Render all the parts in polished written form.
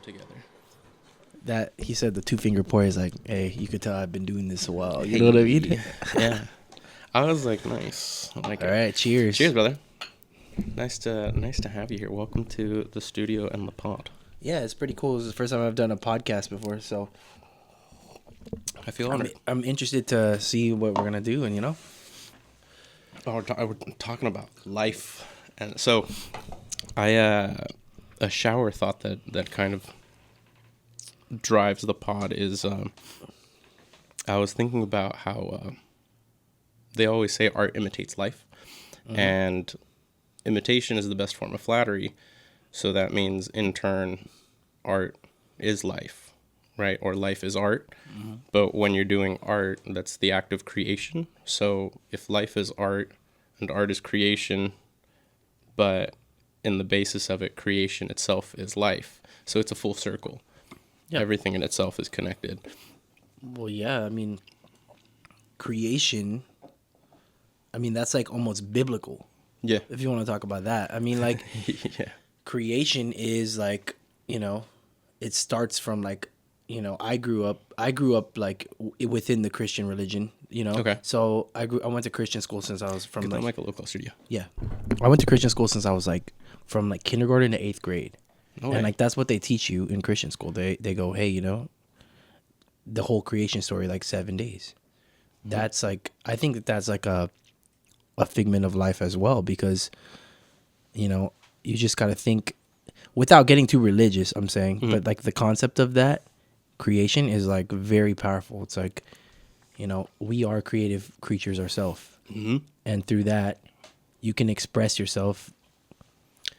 them together. That he said the 2-finger point is like, hey, you could tell I've been doing this a while. You know what I mean? Yeah. I was like, nice. I like All it. right, cheers. Cheers, brother. Nice to have you here. Welcome to the studio and the pod. Yeah, it's pretty cool. This is the first time I've done a podcast before, so I feel honored. I'm interested to see what we're gonna do, and We're talking about life, and so a shower thought that kind of drives the pod is I was thinking about how they always say art imitates life, and imitation is the best form of flattery. So that means, in turn, art is life, right? Or life is art. Mm-hmm. But when you're doing art, that's the act of creation. So if life is art and art is creation, but in the basis of it, creation itself is life. So it's a full circle. Yeah. Everything in itself is connected. Well, yeah, I mean, creation, that's like almost biblical. Yeah. If you want to talk about that. I mean, like, yeah. Creation is like, it starts from like, I grew up like within the Christian religion, Okay. So I went to Christian school since I was from Get that mic a little closer to you. Yeah. I went to Christian school since I was like from like kindergarten to 8th grade. Okay. And like that's what they teach you in Christian school. They go, hey, the whole creation story, like 7 days. Mm-hmm. That's like, I think that's like a figment of life as well, because you just gotta think without getting too religious, I'm saying, but like the concept of that creation is like very powerful. It's like, we are creative creatures ourselves, and through that you can express yourself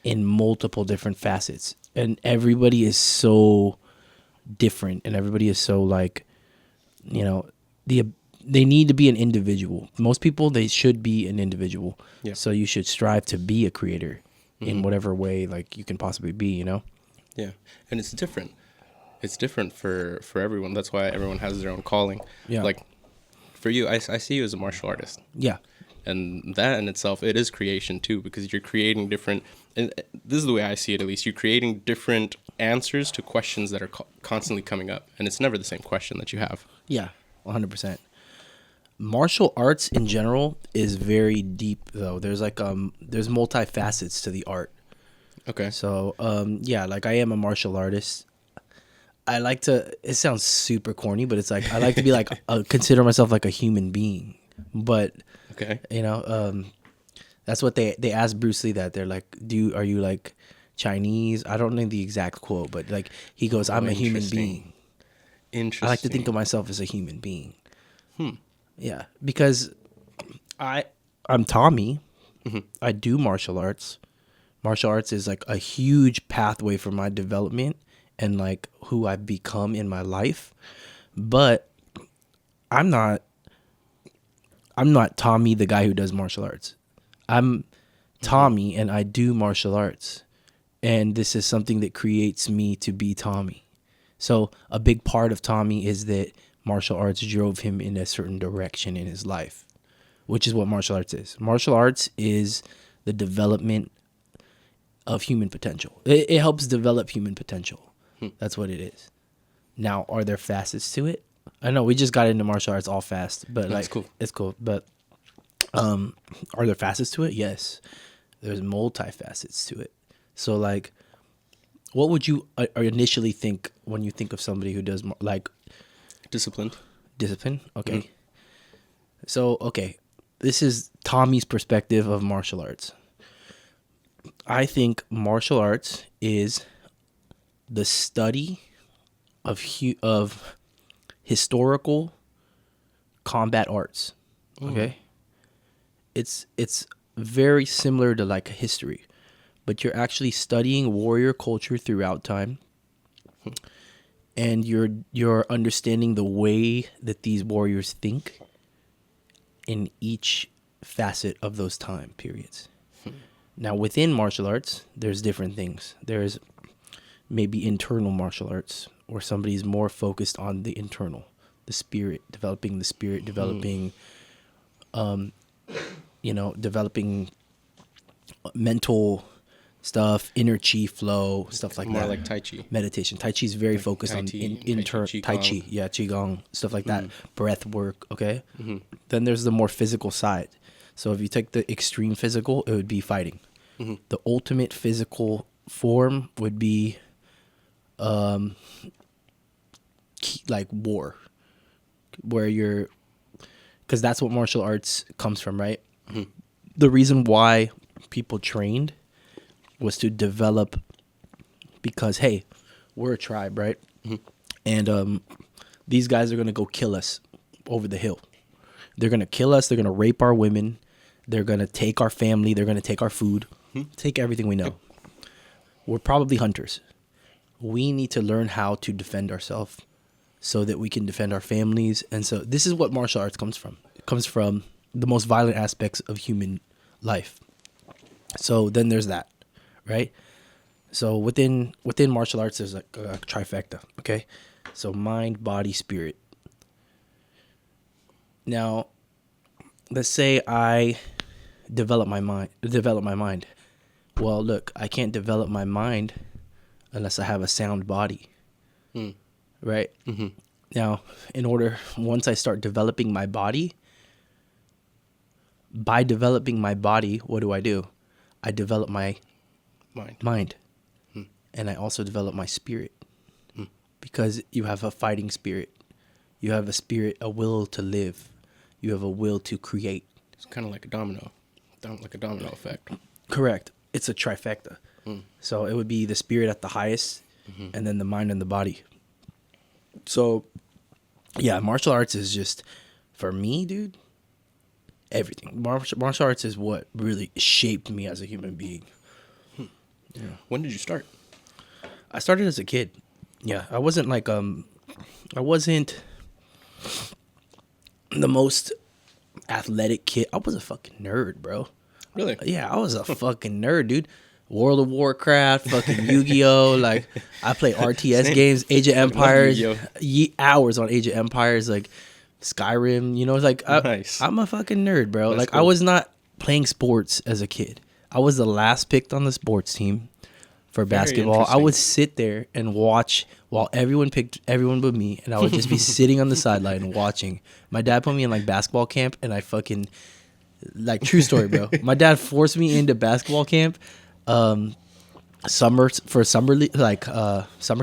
in multiple different facets, and everybody is so different, and everybody is so like, they need to be an individual. Most people, they should be an individual. Yeah. So you should strive to be a creator in whatever way like you can possibly be, Yeah. And it's different. It's different for everyone. That's why everyone has their own calling. Yeah. Like for you, I see you as a martial artist. Yeah. And that in itself, it is creation too, because you're creating different, and this is the way I see it at least, you're creating different answers to questions that are constantly coming up. And it's never the same question that you have. Yeah, 100%. Martial arts in general is very deep, though. There's like there's multifacets to the art. Okay. So yeah, like I am a martial artist. I like to. It sounds super corny, but it's like I like to be like consider myself like a human being. But okay, that's what they asked Bruce Lee that. They're like, are you like Chinese? I don't know the exact quote, but like he goes, I'm a human being. Interesting. I like to think of myself as a human being. Yeah, because I'm Tommy. I do martial arts. Martial arts is like a huge pathway for my development and like who I've become in my life. But I'm not Tommy, the guy who does martial arts. I'm Tommy, and I do martial arts. And this is something that creates me to be Tommy. So a big part of Tommy is that martial arts drove him in a certain direction in his life, which is what martial arts is. Martial arts is the development of human potential. It helps develop human potential. That's what it is. Now, are there facets to it? I know we just got into martial arts all fast, but that's like cool. It's cool. But are there facets to it? Yes, there's multifacets to it. So like, what would you initially think when you think of somebody who does like discipline? Okay. So, okay. This is Tommy's perspective of martial arts. I think martial arts is the study of historical combat arts. Okay? It's very similar to like history, but you're actually studying warrior culture throughout time. And you're understanding the way that these warriors think in each facet of those time periods. Now, within martial arts, there's different things. There's maybe internal martial arts, where somebody's more focused on the internal, the spirit, developing developing mental stuff, inner chi flow, stuff like More that. like Tai Chi. Meditation. Tai Chi is very focused Tai on Chi, Tai Chi, yeah, Qigong, stuff like that. Breath work, okay? Then there's the more physical side. So if you take the extreme physical, it would be fighting. The ultimate physical form would be like war, where you're, because that's what martial arts comes from, right? The reason why people trained was to develop, because hey, we're a tribe, right? And these guys are gonna go kill us over the hill. They're gonna kill us. They're gonna rape our women. They're gonna take our family. They're gonna take our food, take everything we know. We're probably hunters. We need to learn how to defend ourselves so that we can defend our families. And so this is what martial arts comes from. It comes from the most violent aspects of human life. So then there's that, right? So within martial arts, there's like a trifecta, okay? So mind, body, spirit. Now, let's say I develop my mind. Well, look, I can't develop my mind unless I have a sound body, right? Now, once I start developing my body, by developing my body, what do? I develop my mind. And I also develop my spirit. Because you have a fighting spirit. You have a spirit, a will to live. You have a will to create. It's kind of like a domino effect. Correct. It's a trifecta. So it would be the spirit at the highest, and then the mind and the body. So, yeah, martial arts is just, for me, dude, everything. Martial arts is what really shaped me as a human being. Yeah. When did you start? I started as a kid. Yeah, I wasn't the most athletic kid. I was a fucking nerd, bro. Really? Yeah, I was a fucking nerd, dude. World of Warcraft, fucking Yu-Gi-Oh! Like, I play RTS Same. games, Age of Empires, Yu-Gi-Oh! Hours on Age of Empires, like Skyrim. You know, it's like Nice. I'm a fucking nerd, bro. That's like, cool. I was not playing sports as a kid. I was the last picked on the sports team for Very basketball. I interesting. would sit there and watch while everyone picked everyone but me, and I would just be sitting on the sideline watching. My dad put me in like basketball camp, and I fucking, like, true story, bro. My dad forced me into basketball camp, summer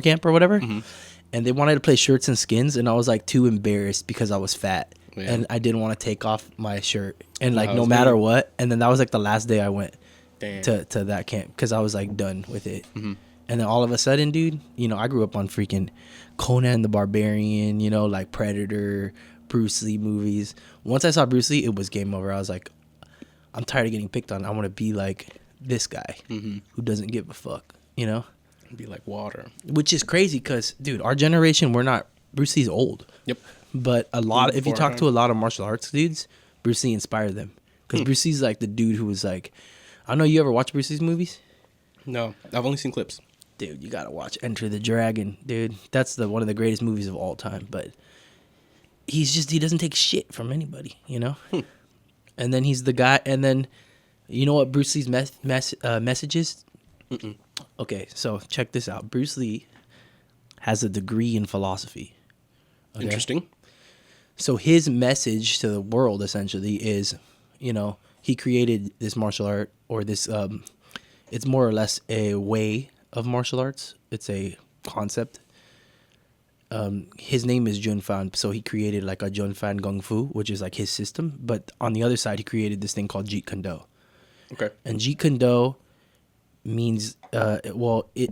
camp or whatever, and they wanted to play shirts and skins, and I was like too embarrassed because I was fat. Yeah. And I didn't want to take off my shirt, and like That no was matter me. what. And then that was like the last day I went Damn. to that camp because I was like done with it. And then all of a sudden, dude, you know, I grew up on freaking Conan the Barbarian, you know, like Predator, Bruce Lee movies. Once I saw Bruce Lee, it was game over. I was like, I'm tired of getting picked on. I want to be like this guy who doesn't give a fuck, you know? It'd be like water. Which is crazy because, dude, our generation, Bruce Lee's old. Yep. But if you talk to a lot of martial arts dudes, Bruce Lee inspired them. Because Bruce Lee's like the dude who was like, I don't know, you ever watch Bruce Lee's movies? No, I've only seen clips. Dude, you gotta watch Enter the Dragon, dude. That's one of the greatest movies of all time. But he doesn't take shit from anybody, you know? And then he's the guy, and then, you know what Bruce Lee's message is? Okay, so check this out. Bruce Lee has a degree in philosophy. Okay? Interesting. So his message to the world essentially is, you know, he created this martial art, or this, it's more or less a way of martial arts. It's a concept. His name is Jun Fan, so he created like a Jun Fan Kung Fu, which is like his system. But on the other side, he created this thing called Jeet Kune Do. Okay. And Jeet Kune Do means,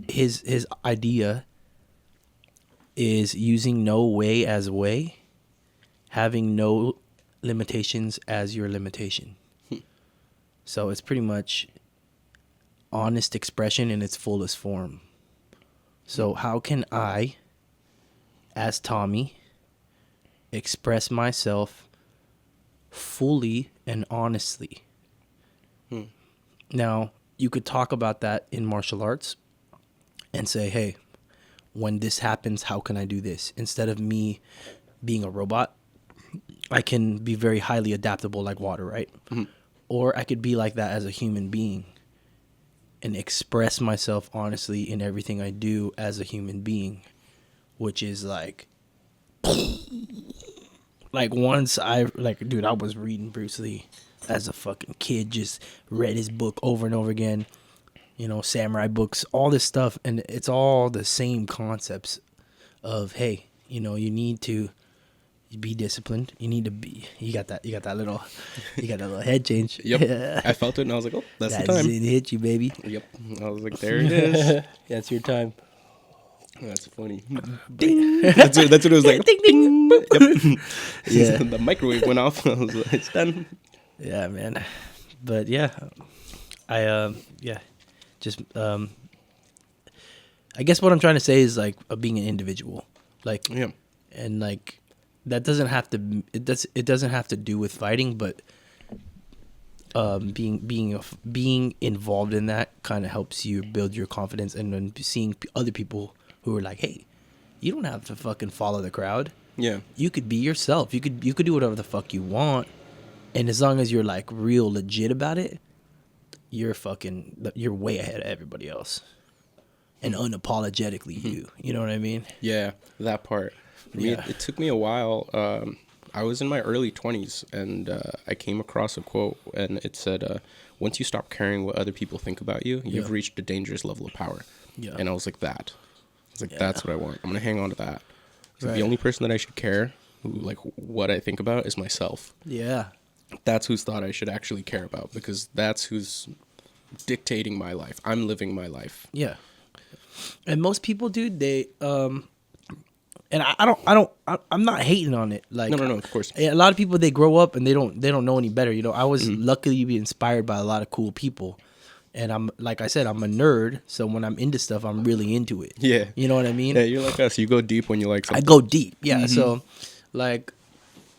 his idea is using no way as way, having no limitations as your limitation. So it's pretty much honest expression in its fullest form. So how can I, as Tommy, express myself fully and honestly? Now, you could talk about that in martial arts and say, hey, when this happens, how can I do this? Instead of me being a robot, I can be very highly adaptable like water, right? Or I could be like that as a human being. and express myself honestly in everything I do as a human being, which is like once dude, I was reading Bruce Lee as a fucking kid, just read his book over and over again, you know, samurai books, all this stuff, and it's all the same concepts of, hey, you know, you need to be disciplined. You need to be. You got that little head change. Yep. I felt it and I was like, oh, that's the time. It hit you, baby. Yep. I was like, there it is. That's your time. That's funny. Ding. That's what it was like. Ding, ding. Yep. Yeah. The microwave went off. I was like, it's done. Yeah, man. But yeah, I just I guess what I'm trying to say is like being an individual, like, Yeah. and like that doesn't have to it doesn't have to do with fighting, but being involved in that kind of helps you build your confidence, and then seeing other people who are like, hey, you don't have to fucking follow the crowd. Yeah. You could be yourself. You could do whatever the fuck you want, and as long as you're like real legit about it, you're way ahead of everybody else, and unapologetically you. You know what I mean? Yeah. That part. For me, Yeah. it took me a while. I was in my early 20s and I came across a quote and it said, once you stop caring what other people think about you, you've Yeah. reached a dangerous level of power. Yeah. And I was like, that. I was like, Yeah. that's what I want. I'm going to hang on to that. I was like, Right. the only person that I should care, like what I think about, is myself. Yeah. That's whose thought I should actually care about, because that's who's dictating my life. I'm living my life. Yeah. And most people, dude, they and I'm not hating on it. Like, No, of course. a lot of people, they grow up and they don't know any better. You know, I was luckily be inspired by a lot of cool people, and I'm, like I said, I'm a nerd. So when I'm into stuff, I'm really into it. Yeah. You know what I mean? Yeah, you're like us. You go deep when you like I something. go deep. Yeah. So, like,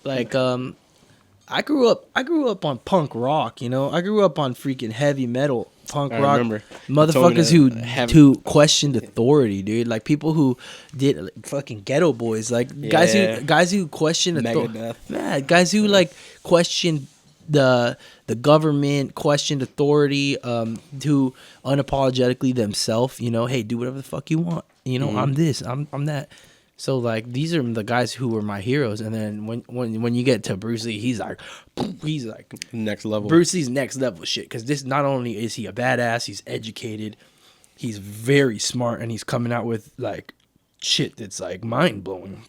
I grew up on punk rock. You know, I grew up on freaking heavy metal. Punk I rock, remember. You told me motherfuckers that. who questioned authority, dude. Like people who did like, fucking Ghetto Boys, like Yeah. guys who questioned Megadeth. man, guys who like questioned the government, questioned authority, who unapologetically themselves, you know, hey, do whatever the fuck you want. You know, I'm this, I'm that. So like these are the guys who were my heroes, and then when you get to Bruce Lee, he's like Next level. Bruce Lee's next level shit, because this, not only is he a badass, he's educated, he's very smart, and he's coming out with like shit that's like mind blowing.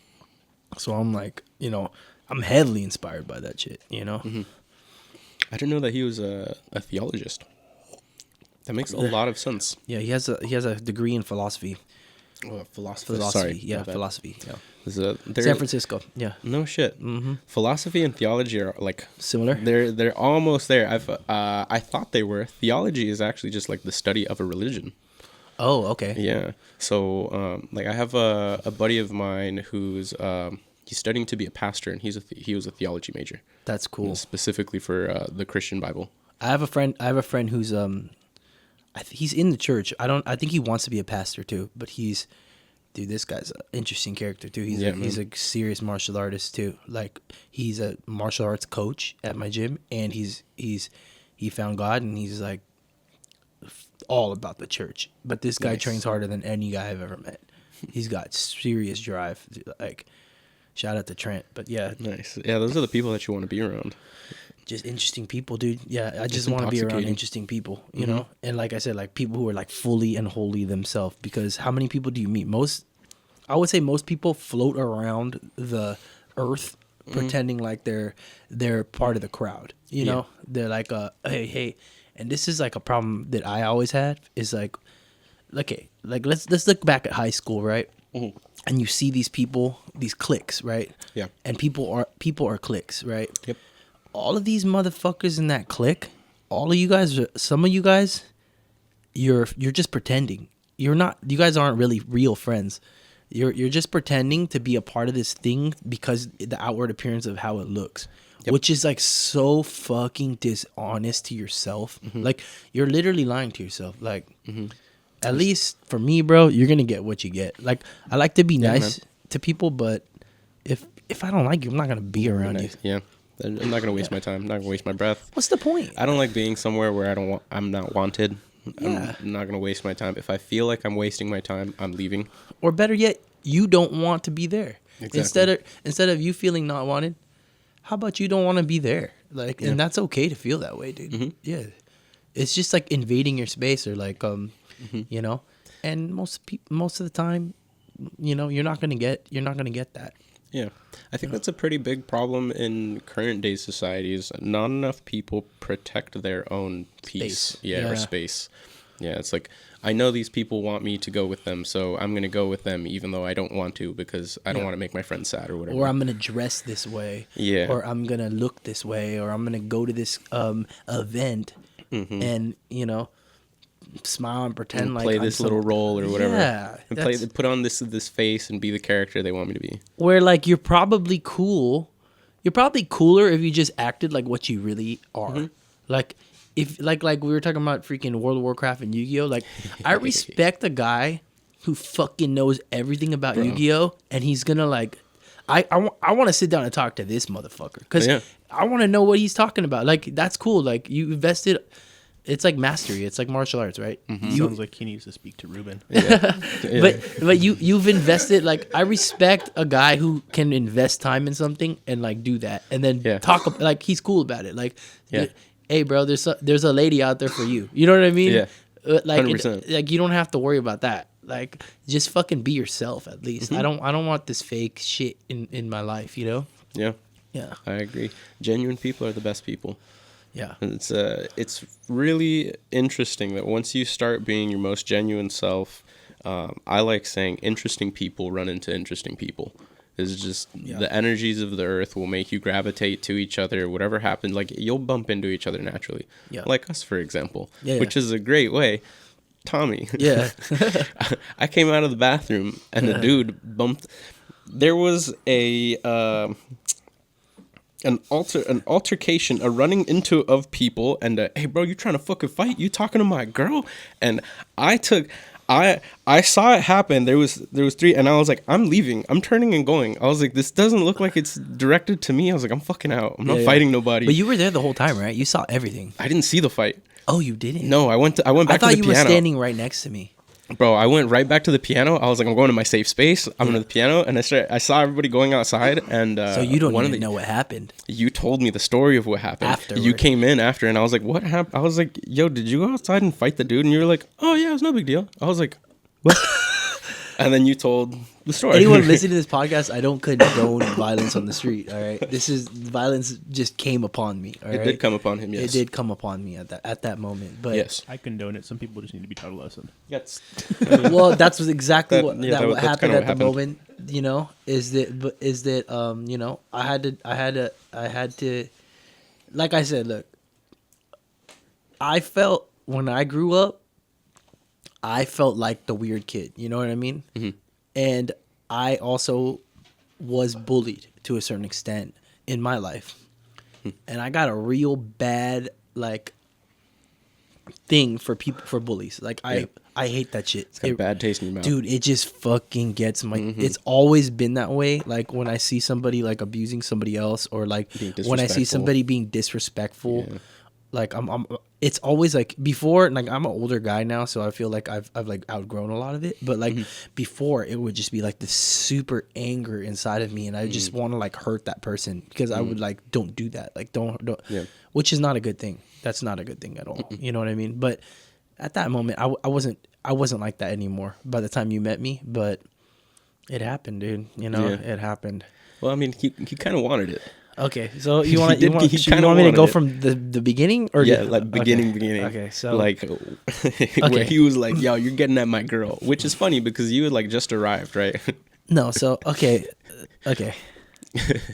So I'm like, you know, I'm heavily inspired by that shit, you know. I didn't know that he was a theologist. That makes a lot of sense. Yeah, he has a degree in philosophy. Oh, philosophy. Philosophy, Sorry, yeah, my bad. philosophy. Yeah, They're- San Francisco. Yeah, No shit. Philosophy and theology are like similar. they're almost there. I thought they were. Theology is actually just like the study of a religion. Oh, okay. Yeah. So like I have a buddy of mine who's he's studying to be a pastor, and he was a theology major, That's cool. specifically for the Christian Bible. I have a friend who's he's in the church. I think he wants to be a pastor too, but dude, this guy's an interesting character too. He's he's a serious martial artist too. Like he's a martial arts coach at my gym, and he found God, and he's like all about the church. But this guy Nice. trains harder than any guy I've ever met. He's got serious drive. Like shout out to Trent. But yeah, Nice. Yeah, those are the people that you want to be around. just interesting people, dude. Yeah, I just It's want to be around intoxicating. interesting people, you know? And like I said, like people who are like fully and wholly themselves, because how many people do you meet? I would say most people float around the earth pretending like they're part of the crowd, you know? They're like hey, and this is like a problem that I always had, is like, okay, like let's look back at high school, right? And you see these people, these cliques, right? Yeah. And people are cliques, right? Yep. All of these motherfuckers in that clique, all of you guys, some of you guys, you're just pretending. You guys aren't really real friends. You're just pretending to be a part of this thing because the outward appearance of how it looks, which is like so fucking dishonest to yourself. Like you're literally lying to yourself. Like at least for me, bro, you're gonna get what you get. Like I like to be nice to people, but if I don't like you, I'm not gonna be around you. Yeah. I'm not gonna waste my time. I'm not gonna waste my breath. What's the point? I don't like being somewhere where I'm not wanted. Yeah. I'm not gonna waste my time. If I feel like I'm wasting my time, I'm leaving. Or better yet, you don't want to be there. Exactly. Instead of you feeling not wanted, how about you don't want to be there? Like, and that's okay to feel that way, dude. Yeah, it's just like invading your space, or like you know. And most of the time, you know, you're not gonna get that. Yeah, I think that's a pretty big problem in current day societies. Not enough people protect their own peace, Space. yeah, or Yeah. space. Yeah, it's like I know these people want me to go with them, so I'm gonna go with them, even though I don't want to because I don't want to make my friends sad or whatever. Or I'm gonna dress this way. Yeah. Or I'm gonna look this way. Or I'm gonna go to this event, and you know, smile and pretend like play I'm this little role or whatever. Yeah, and put on this face and be the character they want me to be. where like you're probably cool. You're probably cooler if you just acted like what you really are. Like if like we were talking about freaking World of Warcraft and Yu-Gi-Oh. Like I respect a guy who fucking knows everything about Yu-Gi-Oh, and he's gonna like I want to sit down and talk to this motherfucker because Yeah. I want to know what he's talking about. Like that's cool. Like you invested. It's like mastery. It's like martial arts, right? Sounds like he needs to speak to Ruben. Yeah. But you've invested. Like I respect a guy who can invest time in something and like do that and then Yeah. like he's cool about it. Like, Yeah. hey bro, there's a lady out there for you. You know what I mean? Yeah. Like 100%. like you don't have to worry about that. Like just fucking be yourself at least. I don't want this fake shit in my life. You know? Yeah, Yeah. I agree. Genuine people are the best people. Yeah. And it's really interesting that once you start being your most genuine self, I like saying interesting people run into interesting people. It's just the energies of the earth will make you gravitate to each other. Whatever happens, like you'll bump into each other naturally. Yeah. Like us, for example, Yeah. which is a great way. Tommy. Yeah. I came out of the bathroom and the dude bumped. There was an altercation, a running into of people, and hey bro, you trying to fucking fight? You talking to my girl? And I saw it happen. There was three, and I was like, I'm leaving. I'm turning and going. I was like, this doesn't look like it's directed to me. I was like, I'm fucking out. I'm not Yeah. fighting nobody. But you were there the whole time, right? You saw everything. I didn't see the fight. Oh, you didn't? No, I went back I to thought the you piano. were standing right next to me. Bro, I went right back to the piano. I was like, I'm going to my safe space. I'm going to the piano, and I saw everybody going outside, and So you don't even know what happened. You told me the story of what happened. Afterward. You came in after, and I was like, what happened? I was like, yo, did you go outside and fight the dude? And you were like, oh yeah, it was no big deal. I was like, what? And then you told the story. Anyone listening to this podcast, I don't condone violence on the street. All right, violence just came upon me. All It right? did come upon him, yes. It did come upon me at that moment. But Yes. I condone it. Some people just need to be taught a lesson. Yes. well, that's exactly That- what yeah, what that's happened kinda at the what happened. moment. You know, is that you know, I had to, like I said, look, I felt when I grew up, I felt like the weird kid. You know what I mean? Mm-hmm. And I also was bullied to a certain extent in my life, and I got a real bad like thing for bullies. Like Yeah. I hate that shit. It's got a bad taste in your mouth. Dude, it just fucking gets my. It's always been that way. Like when I see somebody like abusing somebody else, or like Being when I see disrespectful. somebody being disrespectful, Yeah. like I'm. It's always like before. Like I'm an older guy now, so I feel like I've like outgrown a lot of it. But like before, it would just be like this super anger inside of me, and I just want to like hurt that person because I would like don't do that. Like don't. Yeah. Which is not a good thing. That's not a good thing at all. You know what I mean? But at that moment, I wasn't like that anymore by the time you met me, but it happened, dude. You know, Yeah. it happened. Well, I mean, he kind of wanted it. Okay, so He you want kinda me to go wanted it. from the beginning or Yeah, like beginning. Okay, so like where he was like, "Yo, you're getting at my girl," which is funny because you had like just arrived, right? no, so okay.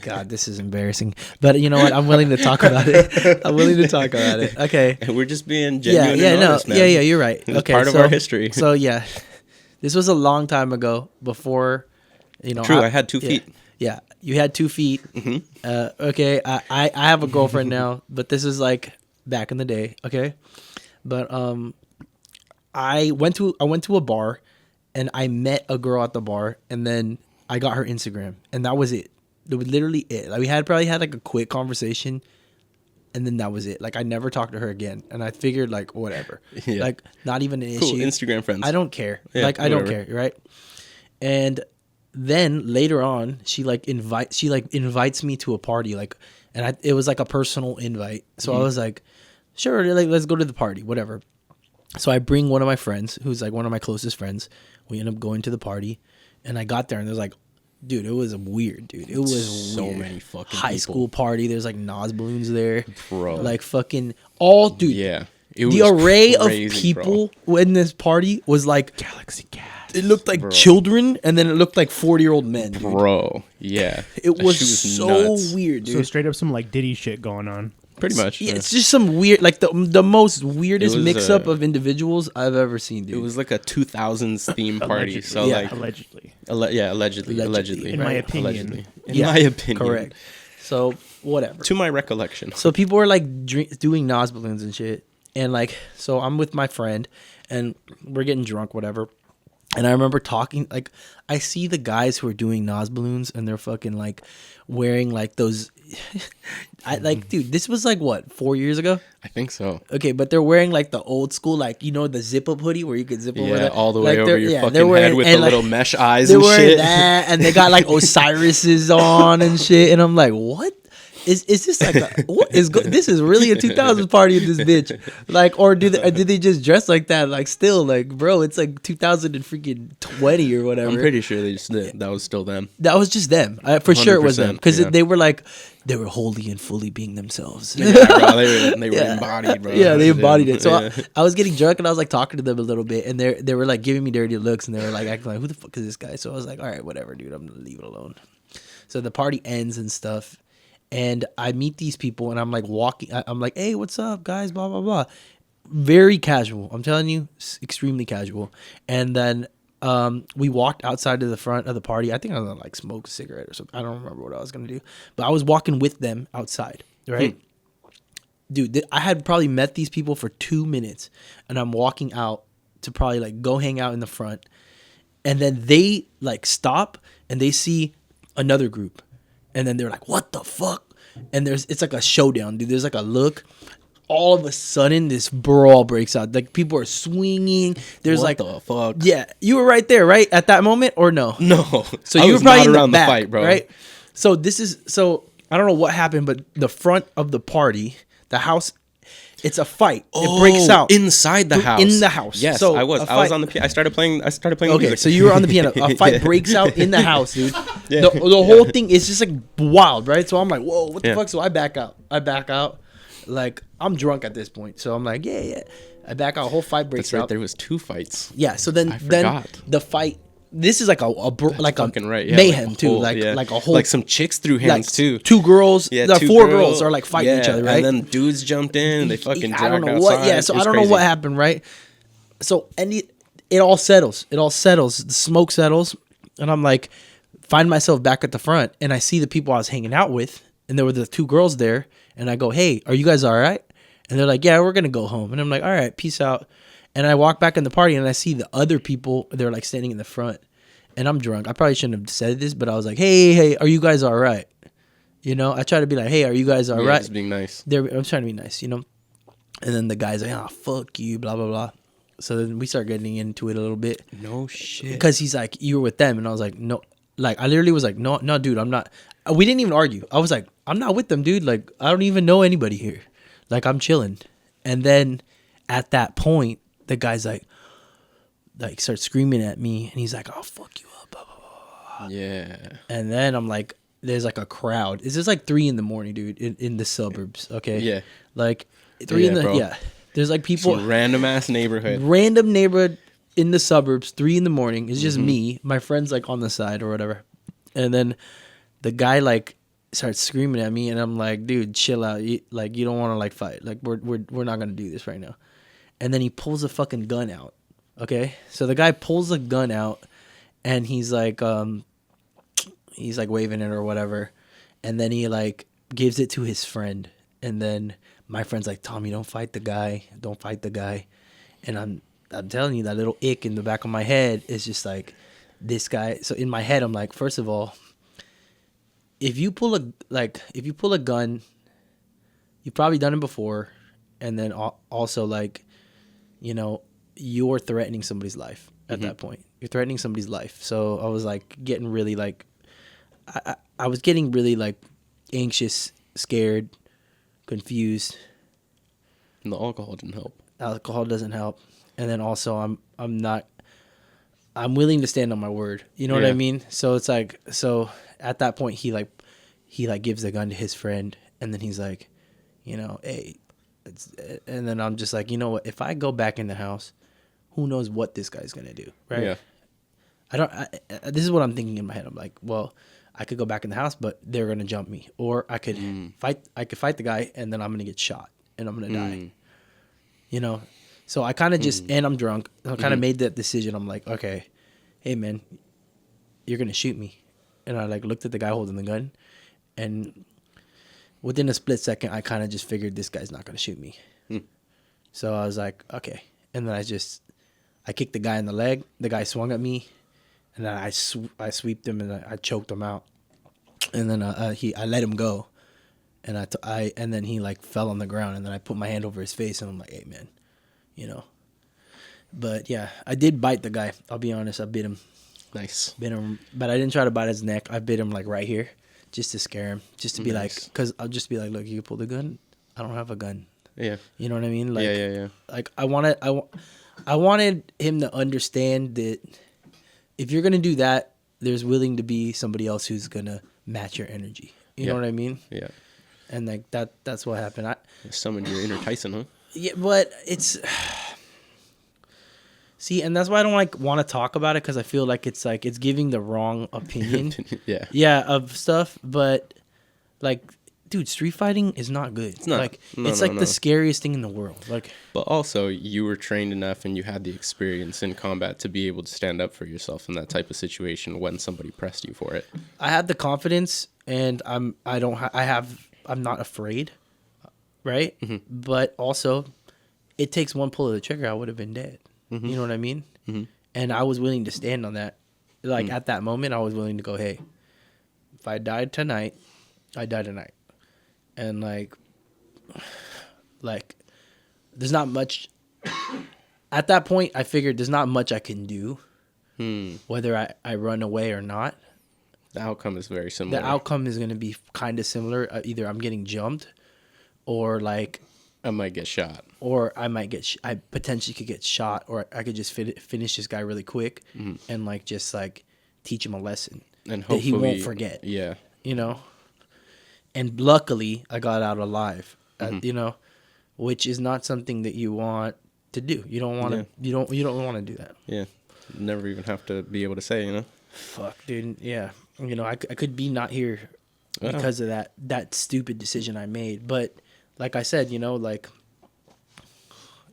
God, this is embarrassing. But you know what? I'm willing to talk about it. I'm willing to talk about it. Okay. And we're just being Yeah, genuine. yeah, and no, honest, man. yeah, you're right. It's Okay, part of so- our history. So yeah, this was a long time ago. Before, you know. True, I had 2 yeah, feet. Yeah, you had 2 feet. Okay, I have a girlfriend now, but this is like back in the day. Okay, but I went to a bar, and I met a girl at the bar, and then I got her Instagram, and that was it. That was literally it. Like we had probably had like a quick conversation, and then that was it. Like I never talked to her again, and I figured like whatever, Yeah. like not even an Cool. issue. Instagram friends. I don't care. Yeah, like I don't whatever. care, right? And then later on, she invites me to a party, like, and it was like a personal invite. So I was like, sure, like let's go to the party, whatever. So I bring one of my friends, who's like one of my closest friends. We end up going to the party, and I got there, and there's like, dude, it was weird, dude. It was So weird. many fucking high people. school party. There's like Nas balloons there, Bro. like fucking all, dude. Yeah. It The was array of crazy, bro. people in this party was like, Galaxy Cat. it looked like Bro. children, and then it looked like 40-year-old men. Dude. Bro. Yeah. It That was shit so nuts. weird, So dude. straight up some like Diddy shit going on. Pretty much. Yeah, Yeah. it's just some weird, like the most weirdest It was, mix up of individuals I've ever seen, dude. It was like a 2000s theme party. Allegedly. So Yeah. like, Allegedly. allegedly. Allegedly. In my Right. opinion. Allegedly. In Yeah, my opinion. correct. So whatever. To my recollection. So people were like doing Nas balloons and shit, and like, so I'm with my friend, and we're getting drunk, whatever. And I remember talking, like, I see the guys who are doing Nas balloons, and they're fucking like wearing like those. I like, dude, this was like what, 4 years ago? I think so. Okay, but they're wearing like the old school, like, you know, the zip up hoodie where you could zip over Yeah, that, all the like, way over they're- your yeah, fucking they're wearing- head with and, the like, little mesh eyes they're and wearing shit. that, and they got like Osiris's on and shit, and I'm like, what? Is this like a, what is this is really a 2000s party in this bitch? Like, or did they just dress like that? Like, still, like, bro, it's like 2020 or whatever. I'm pretty sure that was still them. That was just them. For sure, it was them 100%, because yeah. they were wholly and fully being themselves. Yeah, bro, they were Yeah. embodied, bro. Yeah, they embodied it. So Yeah. I was getting drunk and I was like talking to them a little bit, and they were like giving me dirty looks, and they were like acting like, who the fuck is this guy? So I was like, all right, whatever, dude, I'm gonna leave it alone. So the party ends and stuff, and I meet these people, and I'm like walking. I'm like, hey, what's up, guys? Blah blah blah. Very casual. I'm telling you, extremely casual. And then we walked outside to the front of the party. I think I was gonna like smoke a cigarette or something. I don't remember what I was gonna do, but I was walking with them outside, right? Dude, I had probably met these people for 2 minutes, and I'm walking out to probably like go hang out in the front, and then they like stop and they see another group, and then they're like, "What the fuck?" And it's like a showdown, dude. There's like a look. All of a sudden, this brawl breaks out. Like people are swinging. There's What like, the fuck? yeah, you were right there, right at that moment, or no? No. So I you were was probably not in around the back, fight, bro. right? So I don't know what happened, but the front of the party, the house, it's a fight. It breaks out inside the house. in the house. Yes, So I was. a I was fight- on the piano. I started playing Okay, music. so you were on the piano. A fight Yeah. breaks out in the house, dude. Yeah. The whole thing is just like wild, right? So I'm like, whoa, what the Yeah. fuck? So I back out. Like, I'm drunk at this point. So I'm like, yeah. I back out. Whole fight breaks That's right. out. There was 2 fights. Yeah. So then I forgot. the fight. This is like like Fucking a right. Yeah, mayhem like a too. whole- Like yeah. like a whole like some chicks threw like hands too. 2 girls. Yeah, the 2 4 girls are like fighting each yeah, other, right? And then dudes jumped in and they fucking I don't dragged know what. outside. Yeah, so It was I don't know crazy. what happened, right? So it all settles. It all settles. The smoke settles, and I'm like, find myself back at the front, and I see the people I was hanging out with, and there were the 2 girls there, and I go, "Hey, are you guys all right?" And they're like, "Yeah, we're gonna go home." And I'm like, "All right, peace out." And I walk back in the party, and I see the other people. They're like standing in the front, and I'm drunk. I probably shouldn't have said this, but I was like, "Hey, are you guys all right?" You know, I try to be like, "Hey, are you guys all Yeah, right?" just being nice. I'm trying to be nice, you know. And then the guy's like, "Oh, fuck you," blah blah blah. So then we start getting into it a little bit No shit. because he's like, "You were with them," and I was like, "No." Like I literally was like, "No, no, dude, I'm not." We didn't even argue. I was like, "I'm not with them, dude. Like I don't even know anybody here. Like I'm chilling." And then at that point, the guy's like starts screaming at me, and he's like, "I'll fuck you up." Blah, blah, blah. Yeah. And then I'm like, there's like a crowd. It's just like 3 a.m, dude, in the suburbs. Okay. Yeah. Like 3 in the bro. yeah. There's like people, Some random ass neighborhood. random neighborhood in the suburbs, 3 a.m. It's just Mm-hmm. me, my friends like on the side or whatever. And then the guy like starts screaming at me, and I'm like, dude, chill out. You don't want to like fight. Like we're not gonna do this right now. And then he pulls a fucking gun out. Okay, so the guy pulls a gun out, and he's like waving it or whatever, and then he like gives it to his friend, and then my friend's like, "Tommy, don't fight the guy. Don't fight the guy." And I'm telling you, that little ick in the back of my head is just like, this guy. So in my head, I'm like, first of all, if you pull a gun, you've probably done it before, and then also like, you know, you're threatening somebody's life at that point. You're threatening somebody's life. So I was like getting really like, I was getting really like anxious, scared, confused. And the alcohol didn't help. Alcohol doesn't help, and then also I'm willing to stand on my word. You know what I Yeah. mean? So it's like, so at that point he gives the gun to his friend, and then he's like, you know, hey, and then I'm just like, you know what? If I go back in the house, who knows what this guy's gonna do, right? Yeah. This is what I'm thinking in my head. I'm like, well, I could go back in the house, but they're gonna jump me, or I could fight. I could fight the guy, and then I'm gonna get shot, and I'm gonna die. You know, so I kind of just, and I'm drunk. I kind of made that decision. I'm like, okay, hey man, you're gonna shoot me, and I like looked at the guy holding the gun, and within a split second, I kind of just figured this guy's not gonna shoot me. So I was like, okay, and then I kicked the guy in the leg. The guy swung at me, and then I sweeped him and I choked him out, and then I let him go, and and then he like fell on the ground, and then I put my hand over his face, and I'm like, hey man, you know. But yeah, I did bite the guy. I'll be honest, I bit him, Nice. but I didn't try to bite his neck. I bit him like right here, just to scare him, just to be like, Nice. cause I'll just be like, look, you can pull the gun. I don't have a gun. Yeah. You know what I mean? Like, Yeah. Like I wanted him to understand that if you're gonna do that, there's willing to be somebody else who's gonna match your energy. You know Yeah. what I mean? Yeah. And like that's what happened. Summon your inner Tyson, huh? Yeah, but it's see, and that's why I don't like want to talk about it, because I feel like it's giving the wrong opinion. Yeah. Yeah, of stuff, but like, dude, street fighting is not good. It's not. like No, it's no, like no. the scariest thing in the world. Like, But also, you were trained enough and you had the experience in combat to be able to stand up for yourself in that type of situation when somebody pressed you for it. I have the confidence, and I'm not afraid, right? But also, it takes one pull of the trigger, I would have been dead. You know what I mean? And I was willing to stand on that. Like at that moment, I was willing to go, hey, if I died tonight, I die tonight. And like there's not much. At that point, I figured there's not much I can do, whether I run away or not. The outcome is very similar. The outcome is going to be kind of similar. Either I'm getting jumped, or like, I might get shot. or I might get, I potentially could get shot, or I could just finish this guy really quick, and like just like teach him a lesson And that he hopefully, won't forget. Yeah. You know, and luckily I got out alive. You know, which is not something that you want to do. You don't want to. You don't want to do that. Yeah. Never even have to be able to say, you know? Fuck, dude. Yeah. You know, I could be not here because of that stupid decision I made. But like I said, you know, like,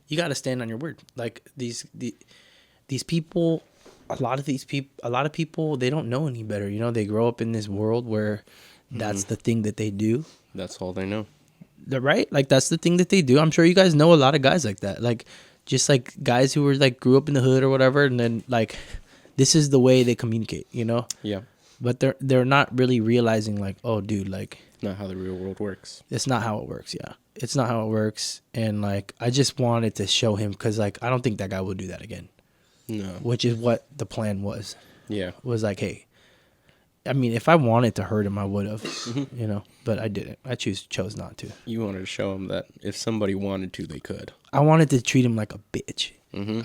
you got to stand on your word. Like these people, a lot of people, they don't know any better. You know, they grow up in this world where that's the thing that they do. That's all they know. They're right. Like that's the thing that they do. I'm sure you guys know a lot of guys like that. Like just like guys who were like grew up in the hood or whatever, and then like this is the way they communicate, you know? Yeah. But they're not really realizing like, oh dude, like Not how the real world works. it's not how it works. Yeah. It's not how it works. And like I just wanted to show him, cuz like I don't think that guy will do that again. No. Which is what the plan was. Yeah. Was like, hey, I mean, if I wanted to hurt him, I would have, you know, but I didn't. I chose not to. You wanted to show them that if somebody wanted to, they could. I wanted to treat him like a bitch.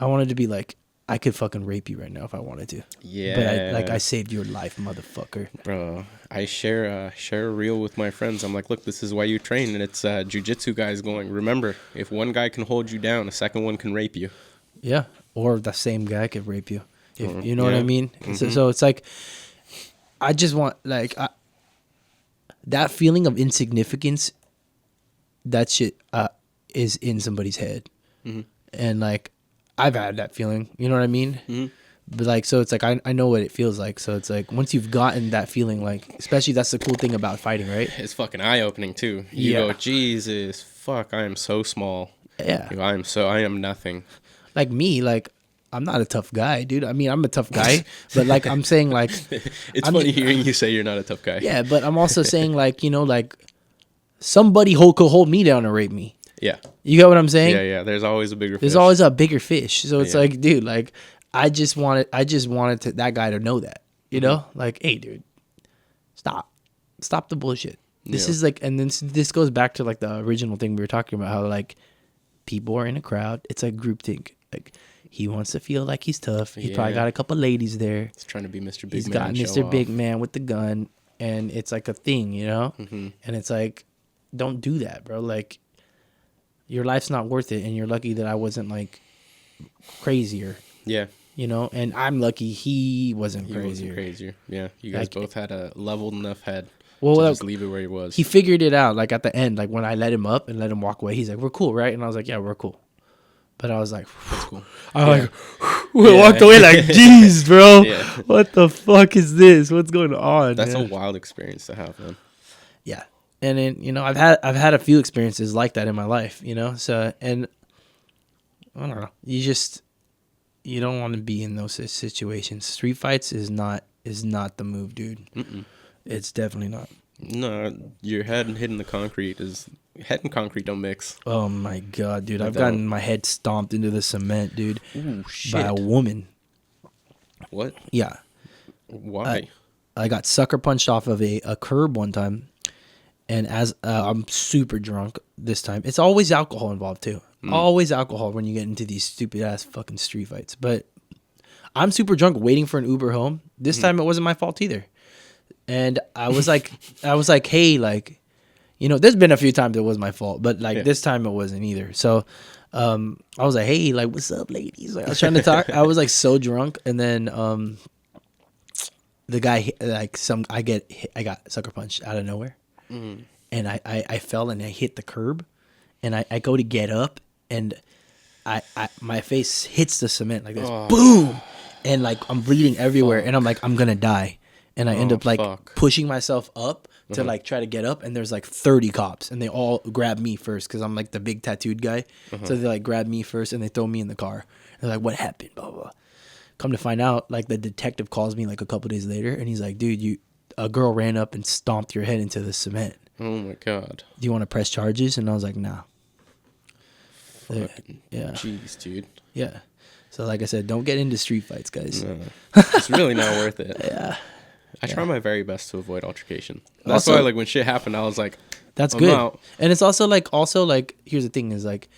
I wanted to be like, I could fucking rape you right now if I wanted to. Yeah. But I saved your life, motherfucker. Bro, I share a reel with my friends. I'm like, look, this is why you train, and it's jujitsu guys going. Remember, if one guy can hold you down, a second one can rape you. Yeah. Or the same guy could rape you. If you know what I Yeah. mean? So it's like, I just want like that feeling of insignificance. That shit is in somebody's head, and like I've had that feeling. You know what I mean? But like, so it's like I know what it feels like. So it's like once you've gotten that feeling, like especially that's the cool thing about fighting, right? It's fucking eye opening too. You Yeah. go, Jesus, fuck, I am so small. Yeah. You go, I am nothing. Like me, like I'm not a tough guy, dude. I mean, I'm a tough guy, but like I'm saying, like It's I'm funny ju- hearing you say you're not a tough guy. yeah, but I'm also saying, like, you know, like somebody could hold me down and rape me. Yeah. You get what I'm saying? Yeah. There's always a bigger There's fish. always a bigger fish. So it's Yeah. like, dude, like I just wanted that guy to know that, you know, like, hey, dude, stop the bullshit. This Yeah. is like, and then this goes back to like the original thing we were talking about, how like people are in a crowd. It's like groupthink. Like he wants to feel like he's tough. He's probably Yeah. got a couple ladies there. He's trying to be Mr. Big He's Man. got and show Mr. Big off. Man with the gun, and it's like a thing, you know. And it's like, don't do that, bro. Like your life's not worth it, and you're lucky that I wasn't like crazier, Yeah. you know. And I'm lucky he wasn't He crazier. wasn't crazier. Yeah. You guys Like- both had a leveled enough head Well, to like, just leave it where he was. he figured it out. Like at the end, like when I let him up and let him walk away, he's like, "We're cool, right?" And I was like, "Yeah, we're cool." But I was like, That's cool. I like Yeah. walked away like, "Jeez, bro, Yeah. what the fuck is this? What's going on?" That's man?" a wild experience to have, man. Yeah. And then, you know, I've had a few experiences like that in my life, you know. So, and I don't know. You don't want to be in those situations. Street fights is not the move, dude. It's definitely not. No, your head hitting the concrete head and concrete don't mix. Oh my god, dude. They I've don't. gotten my head stomped into the cement, dude, Ooh, by a woman. What? Yeah. Why? I got sucker punched off of a curb one time, and as I'm super drunk this time. It's always alcohol involved too. Always alcohol when you get into these stupid ass fucking street fights. But I'm super drunk waiting for an Uber home. This time it wasn't my fault either. And I was like, hey, like, you know, there's been a few times it was my fault, but like Yeah. this time it wasn't either. So I was like, hey, like, what's up, ladies? Like, I was trying to talk. I was like so drunk, and then the guy I got sucker punched out of nowhere, and I fell and I hit the curb, and I go to get up, and I my face hits the cement like this, boom, and like I'm bleeding everywhere, and I'm like, I'm gonna die, and I end up like fuck. pushing myself up to like try to get up, and there's like 30 cops, and they all grab me first because I'm like the big tattooed guy, so they like grab me first and they throw me in the car. They're like, what happened? Blah blah blah. Come to find out, like the detective calls me like a couple days later, and he's like, dude, a girl ran up and stomped your head into the cement. Oh my god. Do you want to press charges? And I was like, nah. Fucking Yeah. jeez, dude. Yeah. So like I said, don't get into street fights, guys. No. It's really not worth it. Yeah. I try my very best to avoid altercation. That's Also- why, like, when shit happened, I was like, That's I'm good. out. And it's also like here's the thing is like,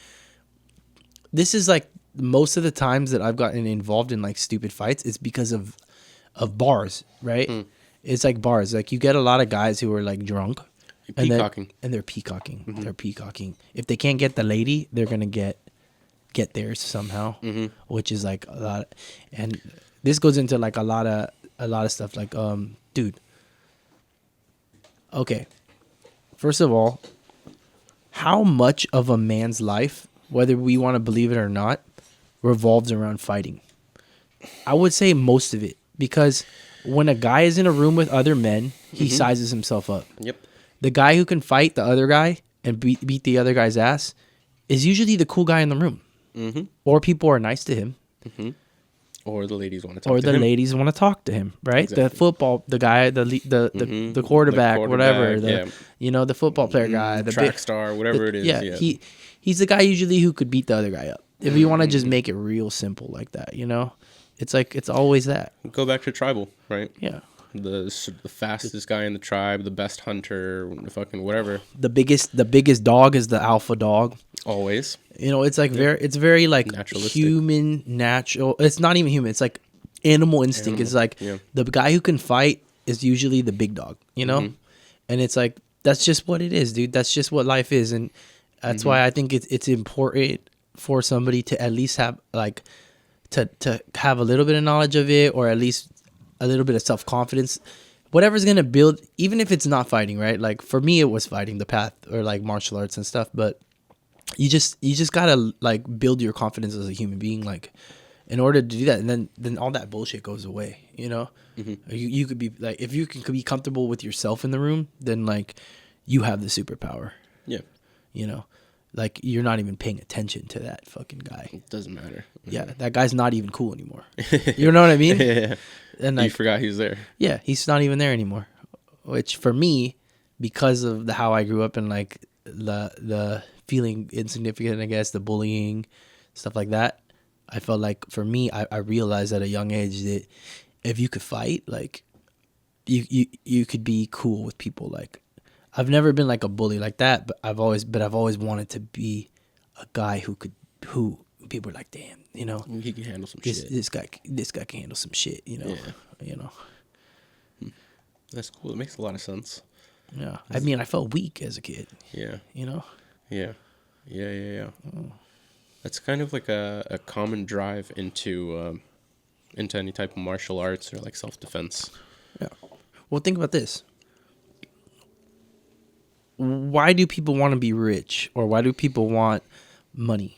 this is like most of the times that I've gotten involved in like stupid fights, it's because of bars, right? It's like bars. Like you get a lot of guys who are like drunk. And then- peacocking. and they're peacocking. They're peacocking. If they can't get the lady, they're gonna get theirs somehow, which is like a lot. And this goes into like a lot of stuff. Like, dude. Okay, first of all, how much of a man's life, whether we want to believe it or not, revolves around fighting? I would say most of it, because when a guy is in a room with other men, he sizes himself up. Yep. The guy who can fight the other guy and beat the other guy's ass is usually the cool guy in the room. Or people are nice to him. Or the ladies want to talk Or to the him. ladies want to talk to him, right? The Exactly. the guy, the quarterback, whatever, yeah. the football player guy, the track big, star, whatever it is. yeah, Yeah. he's the guy usually who could beat the other guy up. If you want to just make it real simple like that, you know, it's like it's always that. Go back to tribal, right? Yeah, The fastest guy in the tribe, the best hunter, fucking whatever. the biggest dog is the alpha dog. Always. You know, it's like very like Naturalistic. human, natural. It's not even human. It's like animal instinct. It's like yeah. the guy who can fight is usually the big dog, you know? And it's like, that's just what it is, dude. That's just what life is. And that's why I think it's important for somebody to at least have like, to have a little bit of knowledge of it, or at least a little bit of self-confidence. Whatever's going to build, even if it's not fighting, right? Like for me, it was fighting the path, or like martial arts and stuff, but you just gotta like build your confidence as a human being, like in order to do that, and then all that bullshit goes away, you know. You could be like, if you can be comfortable with yourself in the room, then like you have the superpower, Yeah. you know. Like you're not even paying attention to that fucking guy. It doesn't matter. Yeah, that guy's not even cool anymore. You know what I mean? Yeah. And You like, forgot he was there. yeah, he's not even there anymore. Which for me, because of how I grew up and like the feeling insignificant, I guess, the bullying, stuff like that. I felt like for me, I realized at a young age that if you could fight, like you could be cool with people. Like I've never been like a bully like that, but I've always wanted to be a guy who people are like, damn, you know, He can handle some this shit. this guy can handle some shit, you know, you know. That's cool. It makes a lot of sense. Yeah, I mean, I felt weak as a kid, Yeah. you know. Yeah. That's kind of like a common drive into any type of martial arts or like self-defense. Yeah. Well, think about this. Why do people want to be rich, or why do people want money?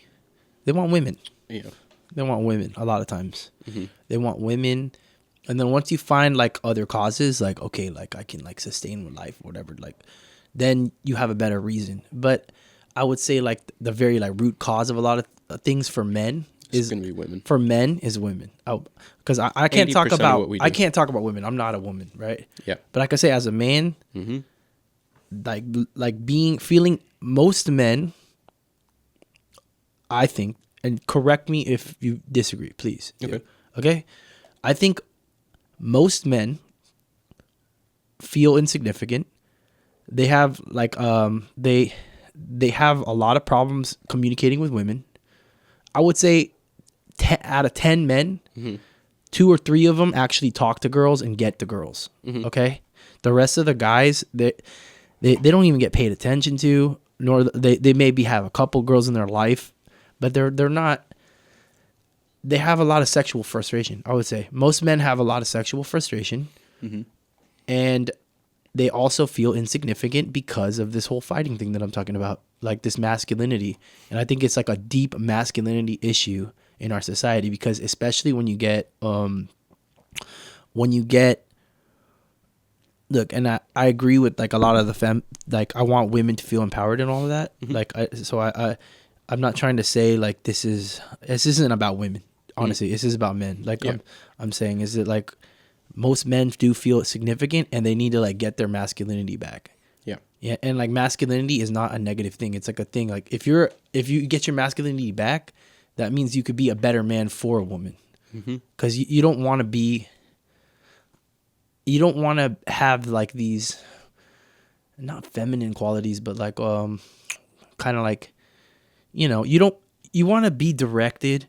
They want women. Yeah. They want women a lot of times. Mm-hmm. They want women, and then once you find like other causes, like okay, like I can like sustain life, or whatever, like then you have a better reason. But I would say like the very like root cause of a lot of things for men It's is gonna be women. for men is women. Oh, because I can't talk 80% of about what we do. I can't talk about women. I'm not a woman, right? Yeah. But I can say as a man, Mm-hmm. like feeling most men, I think, and correct me if you disagree, please. Okay. Okay. I think most men feel insignificant. They have like they have a lot of problems communicating with women. I would say 10, out of 10 men, 2 or 3 of them actually talk to girls and get the girls. Okay, the rest of the guys they don't even get paid attention to, nor they maybe have a couple girls in their life, but they're not. They have a lot of sexual frustration. I would say most men have a lot of sexual frustration, and they also feel insignificant because of this whole fighting thing that I'm talking about, like this masculinity. And I think it's like a deep masculinity issue in our society, because especially when you get look, and I agree with like a lot of the like I want women to feel empowered and all of that. Like I'm not trying to say like this isn't about women. Honestly, this is about men. Like I'm saying is that like most men do feel significant and they need to like get their masculinity back. Yeah. Yeah, and like masculinity is not a negative thing. It's like a thing. Like if you get your masculinity back, that means you could be a better man for a woman. Because you don't want to be. You don't want to have like these, not feminine qualities, but like kind of like, you know, you want to be directed,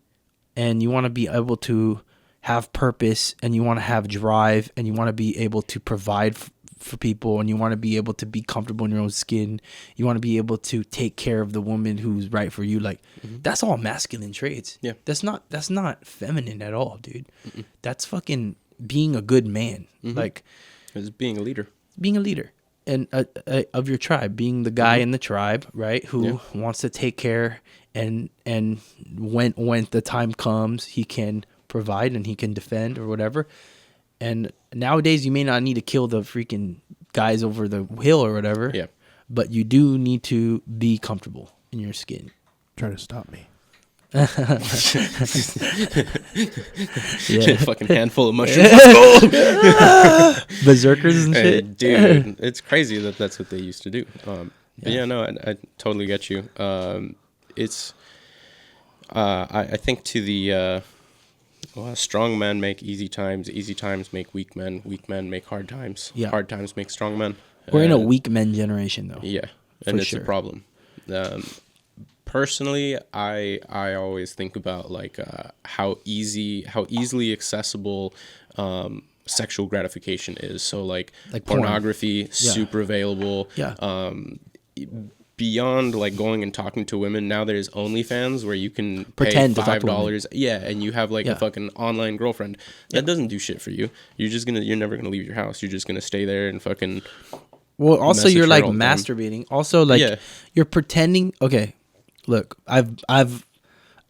and you want to be able to have purpose, and you want to have drive, and you want to be able to provide for people, and you want to be able to be comfortable in your own skin. You want to be able to take care of the woman who's right for you. Like that's all masculine traits. Yeah. That's not feminine at all, dude. That's fucking being a good man. Like It's being a leader. being a leader and of your tribe, being the guy in the tribe, right? Who wants to take care, and when the time comes, he can provide and he can defend or whatever. And nowadays, you may not need to kill the freaking guys over the hill or whatever. Yeah. But you do need to be comfortable in your skin. Try to stop me. Yeah. Fucking handful of mushrooms. Berserkers and Hey, shit. dude, it's crazy that that's what they used to do. But yeah, no, I totally get you. I think to the strong men make easy times make weak men make hard times. Yeah. Hard times make strong men. We're in a And- weak men generation, though. Yeah, and For it's sure. a problem. Personally, I always think about like how easily accessible sexual gratification is. So like porn. pornography, super available. Yeah. Beyond like going and talking to women, now there's OnlyFans where you can Pretend to pay talk to $5. Yeah, and you have like Yeah. a fucking online girlfriend that doesn't do shit for you. You're never gonna leave your house. You're just gonna stay there and fucking. Well, also message you're her like all the time. masturbating. Also, like Yeah. you're pretending. Okay, look, I've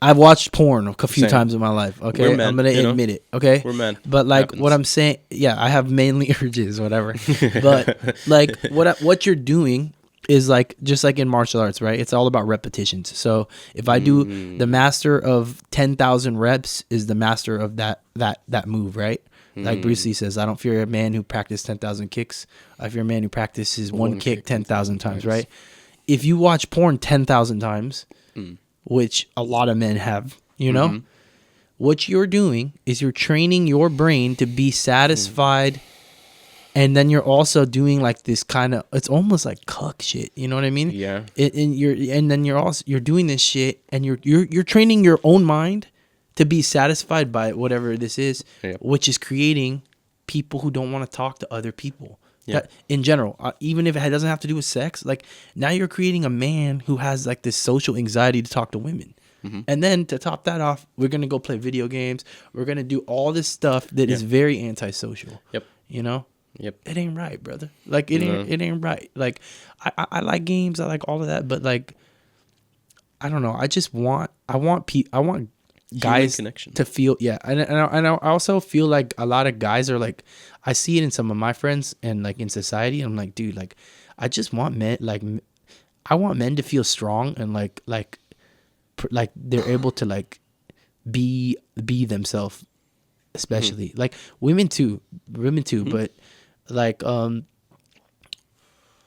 watched porn a few Same. times in my life. Okay, We're men, I'm gonna you know? admit it. Okay, We're men. But like Happens. what I'm saying, yeah, I have mainly urges, whatever. But like what you're doing is like just like in martial arts, right? It's all about repetitions. So if I do the master of 10,000 reps is the master of that move, right? Like Bruce Lee says, I don't fear a man who practiced 10,000 kicks. I fear a man who practices one kick 10,000 times, right? If you watch porn 10,000 times, which a lot of men have, you know, what you're doing is you're training your brain to be satisfied. And then you're also doing like this kind of, it's almost like cuck shit. You know what I mean? Yeah. And then you're doing this shit, and you're training your own mind to be satisfied by whatever this is, which is creating people who don't want to talk to other people. Yeah. That, in general, even if it doesn't have to do with sex, like now you're creating a man who has like this social anxiety to talk to women. And then to top that off, we're going to go play video games. We're going to do all this stuff that is very antisocial. Yep. You know? Yep. It ain't right, brother. Like it ain't right. Like I like games, I like all of that, but like I don't know. I want guys connection. to feel and I also feel like a lot of guys are like, I see it in some of my friends and like in society, and I'm like, dude, like I just want men, like I want men to feel strong and like they're able to like be themselves, especially like women too, but like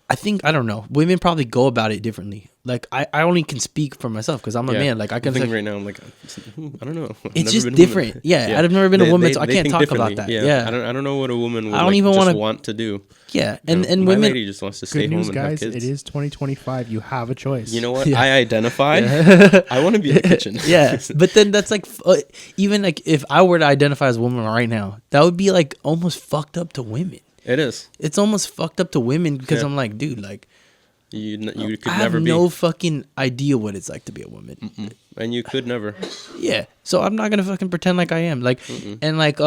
I think, I don't know, women probably go about it differently. Like I only can speak for myself because I'm a man. Like I can think like, right now I'm like, I don't know. I've it's never just been a different. woman. Yeah, I've never been a woman, so I they can't think talk differently. about that. Yeah. I don't know what a woman would I don't even just wanna- want to do. Yeah, You and know, and my women. lady just wants to stay Good home news, and guys. have kids. It is 2025. You have a choice. You know what? Yeah. I identify. I want to be in the kitchen. Yeah, but then that's like even like if I were to identify as a woman right now, that would be like almost fucked up to women. It is. It's almost fucked up to women because Yeah. I'm like, dude, like You could I have never be. no fucking idea what it's like to be a woman. And you could never. Yeah, so I'm not gonna fucking pretend like I am. Like, and like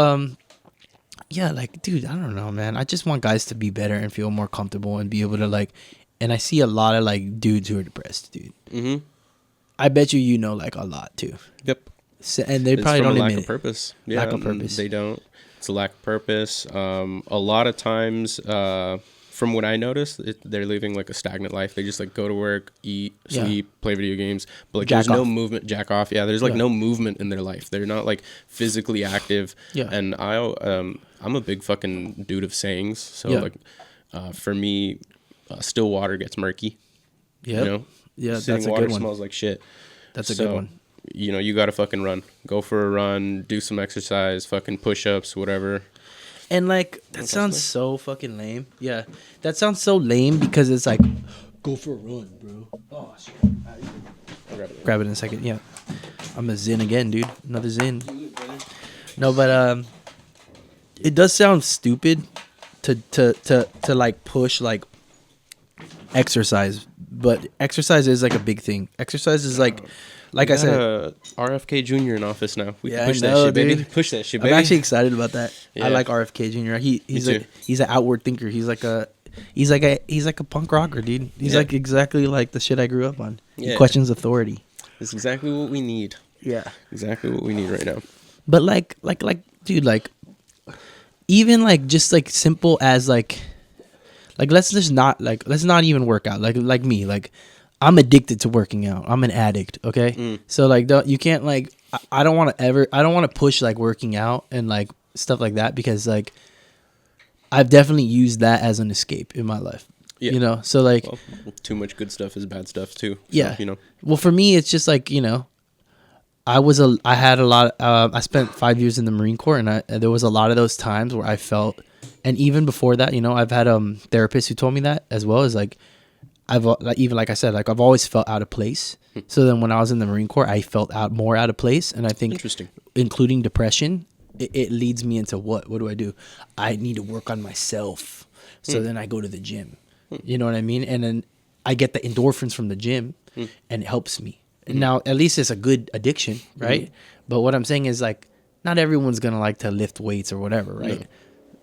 yeah, like dude, I don't know, man. I just want guys to be better and feel more comfortable and be able to like. And I see a lot of like dudes who are depressed, dude. Mm-hmm. I bet you know like a lot too. Yep. So, and they It's probably from don't a lack admit of it. purpose. Lack of purpose. They don't. It's a lack of purpose. A lot of times, from what I noticed, they're living like a stagnant life. They just like go to work, eat, Yeah. sleep, play video games, but like Jack there's no off. movement. Jack off. Yeah, there's like Yeah. no movement in their life. They're not like physically active. Yeah. And I'm a big fucking dude of sayings. So Yeah. like, for me, still water gets murky. Yep. You know. Yeah, Sitting that's a water good one. smells like shit. That's a So, good one. You know, you gotta fucking run. Go for a run. Do some exercise. Fucking push-ups, whatever. And like that sounds so fucking lame. Yeah, that sounds so lame because it's like, go for a run, bro. Oh shit. Grab it in a second. Yeah, I'm a Zin again, dude. Another Zin. No, but it does sound stupid to like push like exercise, but exercise is like a big thing. Exercise is like I said. RFK Jr. in office now. We Yeah, can I push know, that shit, baby. dude. Push that shit, I'm baby. actually excited about that. Yeah. I like RFK Jr. He's Me like too. he's an outward thinker. He's like a punk rocker, dude. He's Yeah. like exactly like the shit I grew up on. He Yeah. questions authority. It's exactly what we need. Yeah. Exactly what we need right now. But like dude, like even like just like simple as like let's not even work out. Like me, like I'm addicted to working out. I'm an addict, okay? So like you can't like I don't want to push like working out and like stuff like that because like I've definitely used that as an escape in my life. Yeah. You know, so like Well, too much good stuff is bad stuff too. So, yeah, you know. Well, for me, it's just like, you know, I had a lot. I spent 5 years in the Marine Corps, and there was a lot of those times where I felt, and even before that, you know, I've had therapists who told me that as well as like, even like I said, like I've always felt out of place. So then when I was in the Marine Corps, I felt more out of place, and I think Interesting. including depression, it leads me into what do? I need to work on myself. So then I go to the gym. You know what I mean? And then I get the endorphins from the gym, and it helps me. Now, at least it's a good addiction, right? But what I'm saying is like, not everyone's gonna like to lift weights or whatever, right? No.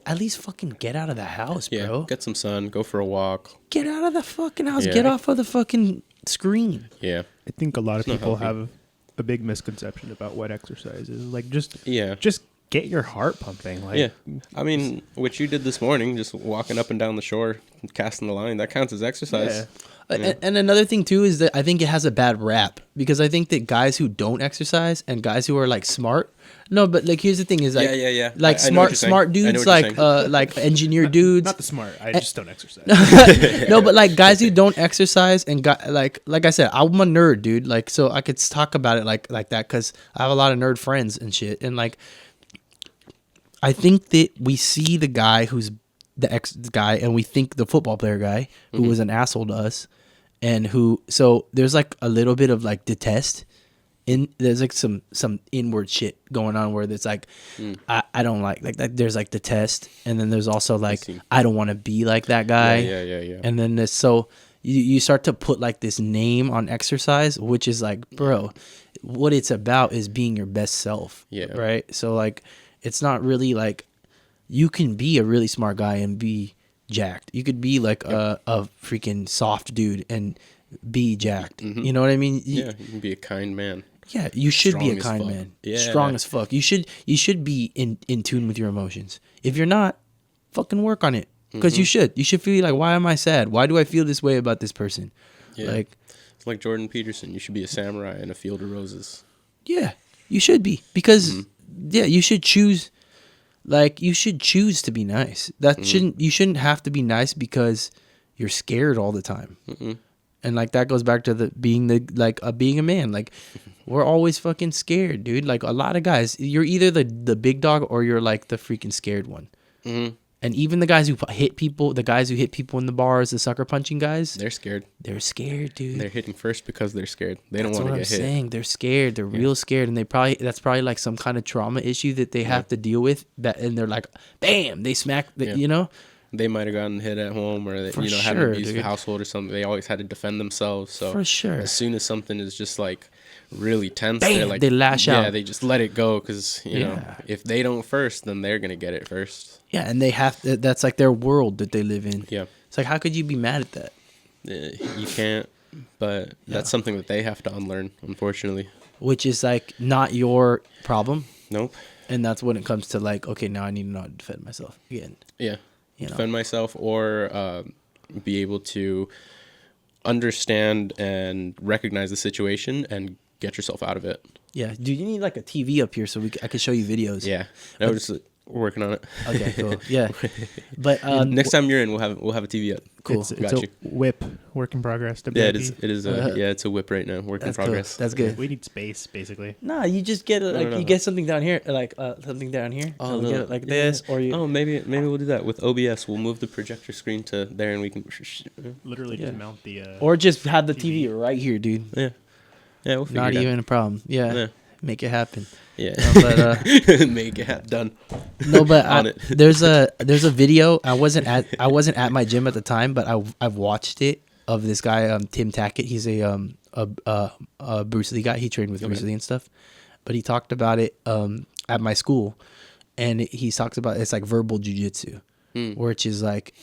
At least fucking get out of the house, Yeah. bro. Get some sun. Go for a walk. Get out of the fucking house. Yeah. Get off of the fucking screen. Yeah. I think a lot of not people healthy. have a big misconception about what exercise is. Like just Yeah. just get your heart pumping. Like, Yeah. I mean, what you did this morning, just walking up and down the shore, casting the line, that counts as exercise. Yeah. And another thing too is that I think it has a bad rap because I think that guys who don't exercise and guys who are like smart. No, but like here's the thing is like Yeah. like I know what smart you're saying. I know dudes what you're like engineer dudes. Not the smart. I just don't exercise. No, but like guys who don't exercise and like I said, I'm a nerd, dude. Like so I could talk about it like that because I have a lot of nerd friends and shit. And like I think that we see the guy who's the ex guy and we think the football player guy who was an asshole to us and who so there's like a little bit of like detest in there's like some inward shit going on where it's like I don't like that there's like detest and then there's also like see. I don't want to be like that guy. Yeah. And then this so you start to put like this name on exercise which is like bro what it's about is being your best self. Yeah. Right? So like it's not really like you can be a really smart guy and be jacked. You could be like a freaking soft dude and be jacked. You know what I mean? Yeah, you can be a kind man. Yeah, you should be Strong a as kind fuck. man. Yeah. Strong as fuck. You should be in tune with your emotions. If you're not, fucking work on it. Because you should. You should feel like, why am I sad? Why do I feel this way about this person? Yeah. Like, It's like Jordan Peterson. You should be a samurai in a field of roses. yeah, you should be. Because, yeah, you should choose. Like, you should choose to be nice. That you shouldn't have to be nice because you're scared all the time. And like that goes back to being a man. Like we're always fucking scared, dude. Like a lot of guys, you're either the big dog or you're like the freaking scared one. And even the guys who hit people, in the bars, the sucker punching guys, They're scared. they're scared, dude. They're hitting first because they're scared. They don't That's want what to I'm get hit. saying. They're scared. They're real scared, and that's probably like some kind of trauma issue that they have to deal with. And they're like, bam, they smack. You know. They might have gotten hit at home or For had sure, an abusive dude. household or something. They always had to defend themselves. So For sure. as soon as something is just like really tense, Bam, they're like they lash out. Yeah, they just let it go because you know Yeah. if they don't first, then they're gonna get it first. Yeah, and they have to, that's like their world that they live in. Yeah, It's like how could you be mad at that? You can't. But that's something that they have to unlearn, unfortunately. Which is like not your problem, Nope. and that's when it comes to like, okay, now I need to know how to defend myself again. Yeah. You know. Defend myself or be able to understand and recognize the situation and get yourself out of it. Yeah, dude, you need like a TV up here so I can show you videos. Yeah. No, we're just working on it. Okay, cool. Yeah, but Next time you're in, we'll have a TV up. cool. It's Got a you. whip, work in progress. Yeah, it WIP. is. It is. It's a whip right now. Work in That's cool. progress. That's good. We need space, basically. Nah, you just get no. you get something down here, like something down here. Oh, and no. get it like Yeah. this, or you. Oh, maybe we'll do that with OBS. We'll move the projector screen to there, and we can. Literally Yeah. just mount the. Or just have the TV right here, dude. Yeah. Yeah, we'll figure Not it even a problem. Yeah, Yeah. make it happen. out. Yeah. But Make it done. no, but On it. there's a video. I wasn't at my gym at the time, but I've watched it of this guy, Tim Tackett. He's a Bruce Lee guy. He trained with Bruce Lee and stuff. But he talked about it at my school, and he talks about it's like verbal jujitsu, which is like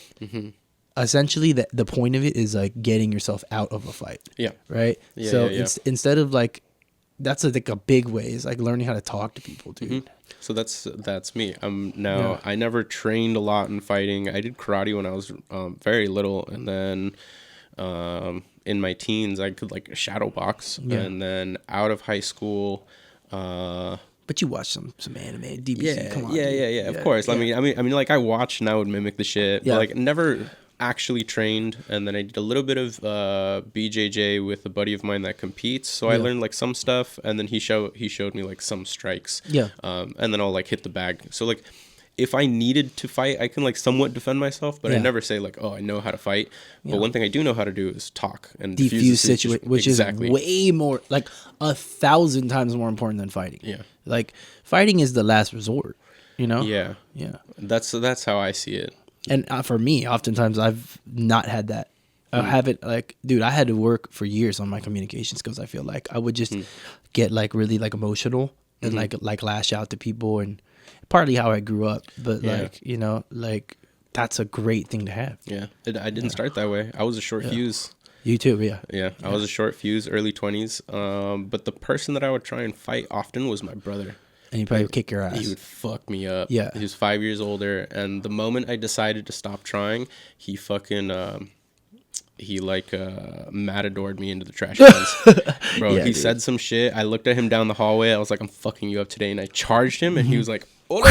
essentially the point of it is like getting yourself out of a fight. Yeah. Right. Yeah, So yeah. It's instead of like that's like a big way is like learning how to talk to people, dude. So that's me. Now Yeah. I never trained a lot in fighting. I did karate when I was very little, and then in my teens I could like shadow box, Yeah. and then out of high school. But you watch some anime, DBZ. Yeah, Come on, yeah, dude. yeah. Of course. yeah. I mean, like I watched and I would mimic the shit, Yeah. but like never actually trained. And then I did a little bit of BJJ with a buddy of mine that competes. So I Yeah. learned like some stuff, and then he showed me like some strikes. Yeah. And then I'll like hit the bag. So like, if I needed to fight, I can like somewhat defend myself, but I Yeah. never say like, oh, I know how to fight. Yeah. But one thing I do know how to do is talk and Defuse the situation, which exactly. is way more, like 1,000 times more important than fighting. Yeah. Like fighting is the last resort, you know? Yeah. Yeah. That's how I see it. And for me, oftentimes I've not had that. I haven't like, dude, I had to work for years on my communication skills. I feel like I would just get like really like emotional and like lash out to people, and partly how I grew up, but Yeah. like, you know, like that's a great thing to have. Yeah. I didn't start that way. I was a short fuse. You too. Yeah. Yeah, I was a short fuse, early 20s. But the person that I would try and fight often was my brother. And he probably would kick your ass. He would fuck me up. Yeah. He was 5 years older, and the moment I decided to stop trying, he fucking matadored me into the trash cans. Bro, Yeah, he dude. said some shit. I looked at him down the hallway. I was like, I'm fucking you up today, and I charged him, and he was like, "Ole!"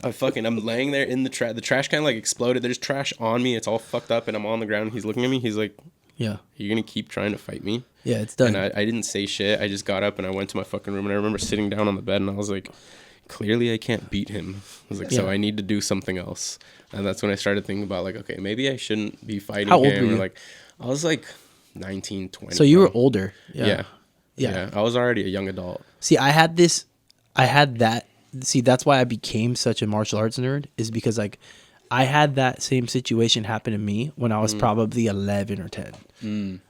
I'm laying there in the trash can like exploded. There's trash on me. It's all fucked up, and I'm on the ground. He's looking at me. He's like, Yeah. "You're gonna keep trying to fight me?" Yeah, it's done. And I didn't say shit. I just got up and I went to my fucking room, and I remember sitting down on the bed, and I was like, clearly I can't beat him. I was like, so Yeah. I need to do something else. And that's when I started thinking about like, okay, maybe I shouldn't be fighting How old him. were Or you? like, I was like 19, 20. So you were bro. older. Yeah. Yeah. Yeah. I was already a young adult. See, I had that. See, that's why I became such a martial arts nerd, is because like I had that same situation happen to me when I was probably 11 or 10.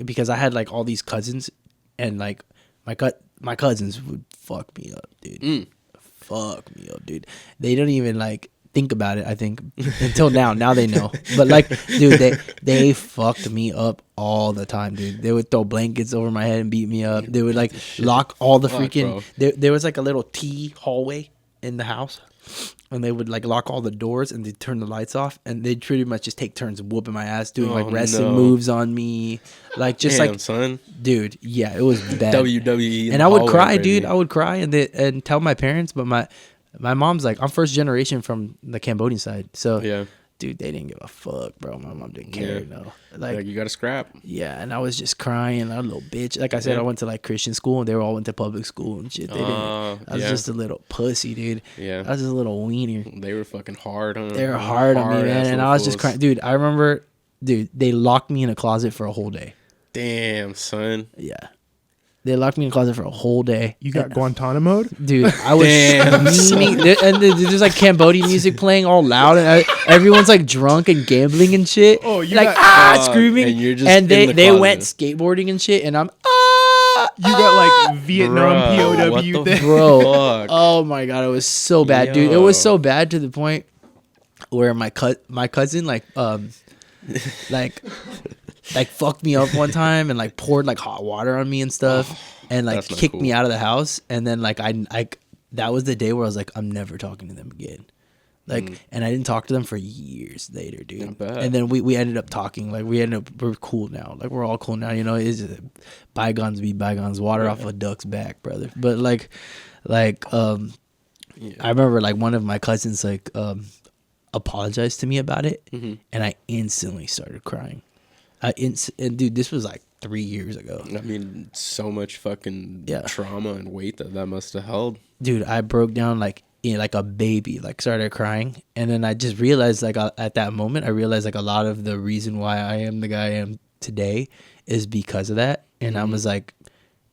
Because I had like all these cousins, and like my cousins would fuck me up, dude. Fuck me up, dude. They don't even like think about it, I think, until now. Now they know. But like, dude, they fucked me up all the time, dude. They would throw blankets over my head and beat me up. They would like lock all the Fuck, freaking. There was like a little T hallway in the house, and they would like lock all the doors and they'd turn the lights off, and they'd pretty much just take turns whooping my ass, doing like Oh, wrestling no. moves on me, like just Damn, like, son. dude, yeah, it was bad. WWE. in And the I would hallway, cry, baby. dude. I would cry and tell my parents, but my mom's like, I'm first generation from the Cambodian side, so Yeah. dude, they didn't give a fuck, bro. My mom didn't care, Yeah. no. Like, Like, you got to scrap. yeah, and I was just crying, a little bitch. Like I said, Yeah. I went to like Christian school, and they all went to public school and shit. They didn't. I was Yeah. just a little pussy, dude. Yeah. I was just a little wiener. They were fucking hard on They were hard on me, man, hard-ass and I little was just fools. crying, dude. I remember, dude, they locked me in a closet for a whole day. Damn, son. Yeah, they locked me in a closet for a whole day. You got Guantanamo? Dude, I was Damn, screaming, there's like Cambodian music playing all loud, and everyone's like drunk and gambling and shit. Oh, you like got- screaming, and you're just and in the they closet. went skateboarding and shit, and I'm You got like Vietnam Bruh, what POW the thing. bro. Fuck. Oh my god, it was so bad, dude. It was Yo. so bad to the point where my cousin like fucked me up one time and like poured like hot water on me and stuff, and like that's not kicked me cool. out of the house. And then like I that was the day where I was like, I'm never talking to them again. Like, and I didn't talk to them for years later, dude. I bet. And then we ended up talking. Like, we're cool now. Like, we're all cool now. You know, it's bygones be bygones. Water off a duck's back, brother. But I remember like one of my cousins like apologized to me about it, and I instantly started crying. And dude, this was like 3 years ago. I mean, so much fucking Yeah. trauma and weight that must have held. Dude, I broke down like a baby, like started crying, and then I just realized like at that moment I realized like a lot of the reason why I am the guy I am today is because of that. And I was like,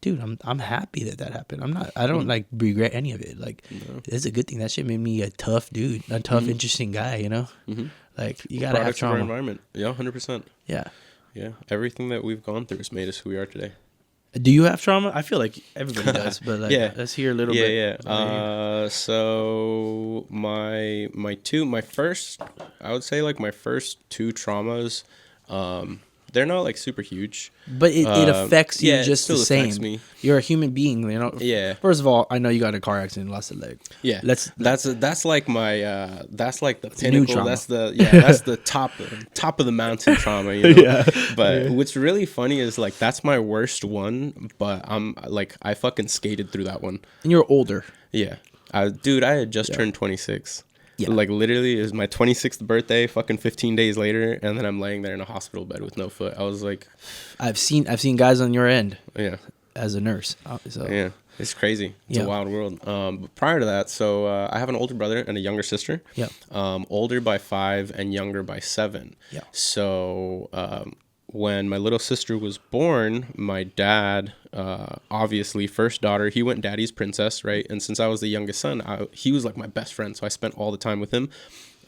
dude, I'm happy that happened. I don't like regret any of it. Like, it's a good thing. That shit made me a tough dude, a tough, interesting guy, you know? Like, you gotta have Products of our trauma. environment. Yeah, 100%. Yeah. Yeah, everything that we've gone through has made us who we are today. Do you have trauma? I feel like everybody does, but like, Yeah. let's hear a little bit. Yeah. So my first, I would say like my first two traumas, they're not like super huge. But it affects you yeah, it just the still same. affects me. You're a human being, you know. Yeah. First of all, I know you got in a car accident and lost a leg. Yeah, that's like my that's like the new pinnacle. trauma. That's the top of the mountain trauma. You know? Yeah. But what's really funny is like that's my worst one. But I fucking skated through that one. And you're older. Yeah, dude, I had just turned 26. Yeah. Like literally, it was my 26th birthday. Fucking 15 days later, and then I'm laying there in a hospital bed with no foot. I was like, I've seen guys on your end yeah. as a nurse. So Yeah, it's crazy. It's Yeah. a wild world. But prior to that, so I have an older brother and a younger sister. Yep. Older by 5 and younger by 7. Yeah. So when my little sister was born, my dad, obviously first daughter, he went daddy's princess, right? And since I was the youngest son, he was like my best friend, so I spent all the time with him.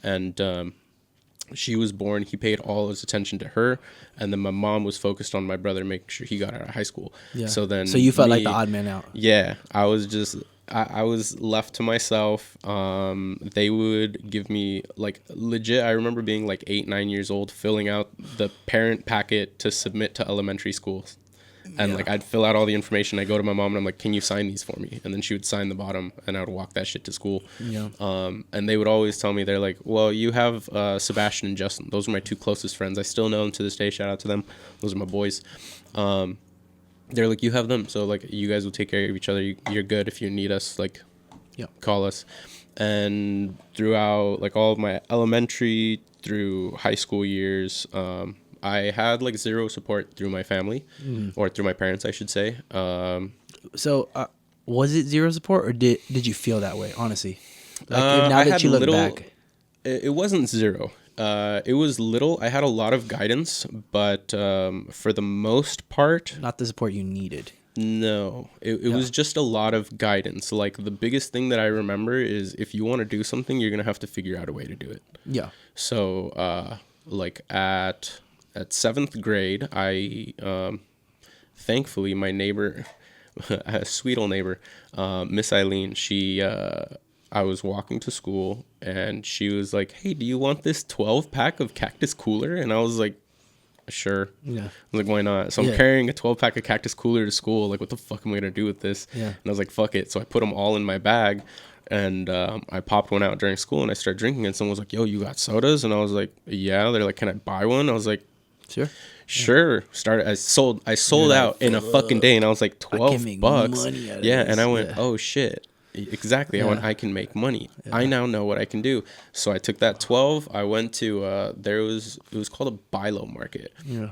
And she was born, he paid all his attention to her, and then my mom was focused on my brother, making sure he got out of high school. Yeah. So then So you felt like me- the odd man out. Yeah, I was just I was left to myself. They would give me like legit. I remember being like 8, 9 years old, filling out the parent packet to submit to elementary schools. And like I'd fill out all the information. I go to my mom and I'm like, "Can you sign these for me?" And then she would sign the bottom, and I would walk that shit to school. Yeah. And they would always tell me, they're like, "Well, you have Sebastian and Justin. Those are my two closest friends. I still know them to this day. Shout out to them. Those are my boys." They're like, "You have them, so like you guys will take care of each other. You're good. If you need us, like, call us." And throughout like all of my elementary through high school years, I had like zero support through my family, or through my parents, I should say. So, was it zero support, or did you feel that way? Honestly, like now I that had you look little, back, it wasn't zero. It was little. I had a lot of guidance, but for the most part, not the support you needed. no. It was just a lot of guidance. Like the biggest thing that I remember is if you want to do something, you're gonna have to figure out a way to do it. Yeah. So, like at 7th grade, I thankfully my neighbor, a sweet old neighbor, Miss Eileen, she I was walking to school and she was like, "Hey, do you want this 12-pack of Cactus Cooler?" And I was like, "Sure." Yeah. I was like, "Why not?" So I'm carrying a 12-pack of Cactus Cooler to school. Like, what the fuck am I gonna do with this? Yeah. And I was like, "Fuck it." So I put them all in my bag, and I popped one out during school, and I started drinking. And someone was like, "Yo, you got sodas?" And I was like, "Yeah." They're like, "Can I buy one?" I was like, Sure. "Sure." I sold out in a fucking day, and I was like, make $12. money out of Yeah, this. and I went, Yeah. "Oh shit." Exactly. I Yeah. went, I can make money. I now know what I can do. So I took that 12. I went to it was called a Bilo market. Yeah.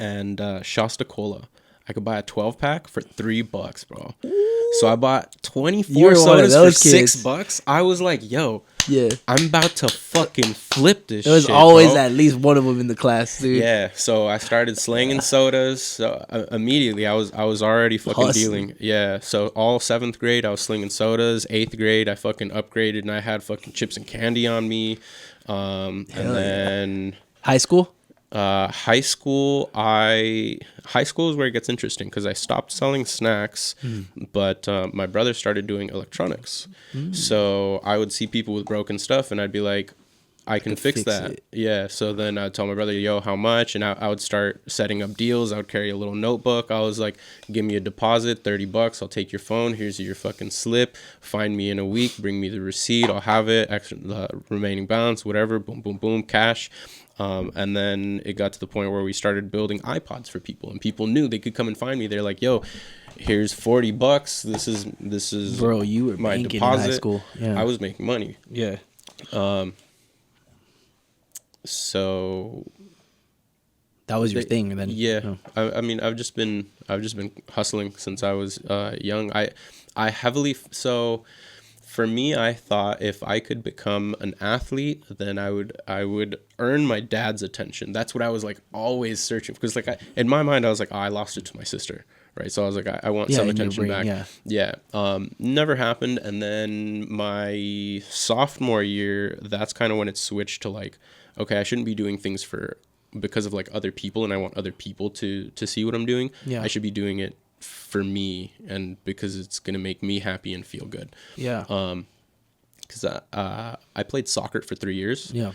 And Shasta Cola. I could buy a 12-pack for $3, bro. So I bought 24 You're one of sodas for those kids. $6. I was like, "Yo, Yeah. I'm about to fucking flip this shit." There was always bro. at least one of them in the class, dude. Yeah, so I started slanging sodas. So immediately, I was already fucking Hustling. dealing. Yeah, so all 7th grade, I was slinging sodas. 8th grade, I fucking upgraded, and I had fucking chips and candy on me. And then High school? high school is where it gets interesting because I stopped selling snacks, but my brother started doing electronics. So I would see people with broken stuff, and I'd be like, "I can fix fix that." it. Yeah. So then I'd tell my brother, "Yo, how much?" And I would start setting up deals. I would carry a little notebook. I was like, "Give me a deposit, $30. I'll take your phone. Here's your fucking slip. Find me in a week. Bring me the receipt. I'll have it. Extra remaining balance, whatever. Boom, boom, boom, cash." And then it got to the point where we started building iPods for people, and people knew they could come and find me. They're like, "Yo, here's $40. This is Bro, you were my banking deposit." in high school. Yeah. I was making money. Yeah. So That was your thing, and then yeah, oh. I mean, I've just been hustling since I was young. I heavily so. For me, I thought if I could become an athlete, then I would earn my dad's attention. That's what I was like always searching for. Because like in my mind, I was like, "Oh, I lost it to my sister," right? So I was like, I want some in your attention brain, back. yeah. Never happened. And then my sophomore year, that's kind of when it switched to like, okay, I shouldn't be doing things because of like other people, and I want other people to see what I'm doing. Yeah. I should be doing it for me, and because it's gonna make me happy and feel good. Yeah. Because I played soccer for 3 years. Yeah.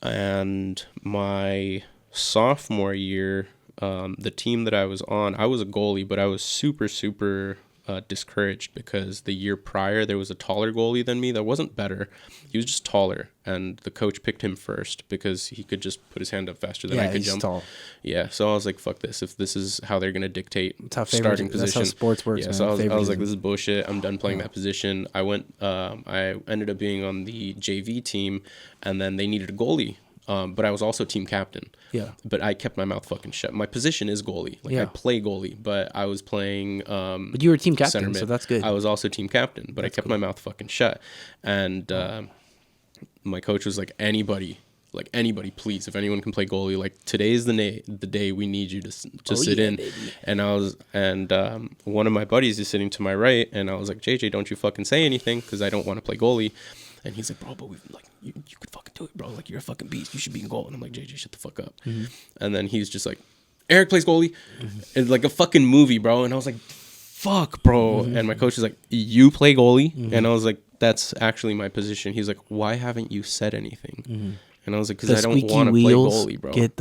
And my sophomore year, the team that I was on, I was a goalie, but I was super, super discouraged because the year prior there was a taller goalie than me that wasn't better. He was just taller, and the coach picked him first because he could just put his hand up faster than I could he's jump. tall. Yeah, so I was like, "Fuck this! If this is how they're gonna dictate how starting that's position, how sports works, Yeah, man. so I was like, Favoritism. "This is bullshit. I'm done playing that position." I went. I ended up being on the JV team, and then they needed a goalie. But I was also team captain. Yeah. But I kept my mouth fucking shut. My position is goalie. Like I Yeah. play goalie, but I was playing. But you were team captain, center mid. so that's good. I was also team captain, but I kept my mouth fucking shut. And my coach was like, "Anybody, please, if anyone can play goalie, like today's the day we need you to sit in." baby. And one of my buddies is sitting to my right, and I was like, "JJ, don't you fucking say anything, because I don't want to play goalie." And he's like, "Bro, but we've like you could fucking do it, bro. Like you're a fucking beast. You should be in goal." And I'm like, "JJ, shut the fuck up." And then he's just like, "Eric plays goalie." It's like a fucking movie, bro. And I was like, "Fuck, bro." And my coach is like, "You play goalie?" And I was like, "That's actually my position." He's like, "Why haven't you said anything?" And I was like, because The I don't squeaky want to play wheels goalie, bro. get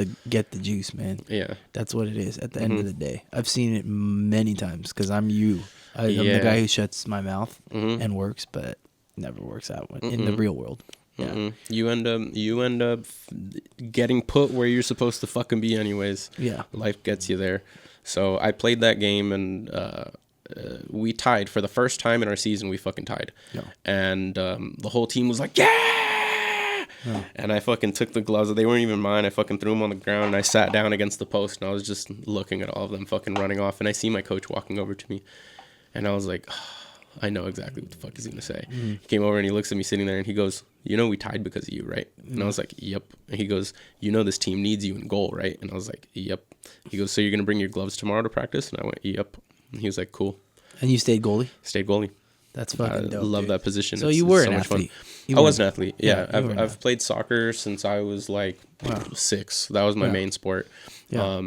the juice, man. Yeah. That's what it is at the Mm-hmm. end of the day. I've seen it many times because I'm you. I'm the Yeah. guy who shuts my mouth Mhm. and works, but never works out in the real world. Yeah. Mm-mm. You end up getting put where you're supposed to fucking be anyways. Yeah. Life gets you there. So I played that game and we tied for the first time in our season. We fucking tied, Yeah. and the whole team was like, "Yeah!" And I fucking took the gloves. They weren't even mine. I fucking threw them on the ground and I sat down against the post and I was just looking at all of them fucking running off. And I see my coach walking over to me, and I was like, I know exactly what the fuck he's gonna say. He came over and he looks at me sitting there and he goes, "You know we tied because of you, right?" And I was like, "Yep." And he goes, "You know this team needs you in goal, right?" And I was like, "Yep." He goes, "So you're gonna bring your gloves tomorrow to practice?" And I went, "Yep." And he was like, "Cool." And you stayed goalie. Stayed goalie. That's I fucking dope. love dude. that position. So It's- you it's were so an much fun. athlete. You I were was an athlete. Yeah, you were an I've played soccer since I was like Wow. 6. That was my Yeah. main sport. Yeah.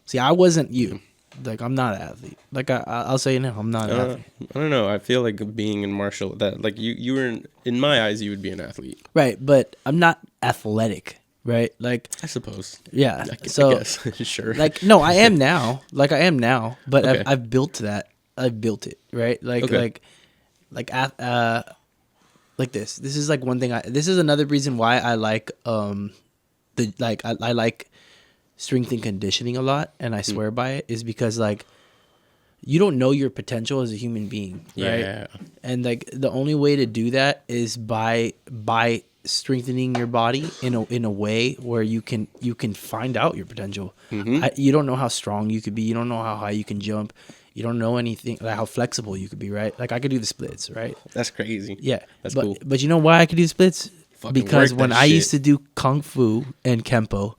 See, I wasn't you. Like, I'm not an athlete. Like, I'll say it now, I'm not an athlete. I don't know. I feel like being in martial that like you were in my eyes you would be an athlete. Right, but I'm not athletic. Right, like I suppose. yeah. I So guess. Sure. like no, I am now. Like I am now, but Okay. I've built that. I've built it. Right, like Okay. like this. This is like one thing. This is another reason why I like I like strength and conditioning a lot, and I swear by it is because like you don't know your potential as a human being, right? Yeah. And like the only way to do that is by strengthening your body in a way where you can find out your potential. You don't know how strong you could be. You don't know how high you can jump. You don't know anything like how flexible you could be, right? Like I could do the splits, right? That's crazy. Yeah, That's but, cool. But you know why I could do the splits? Fucking Because work when that I shit. used to do kung fu and kempo,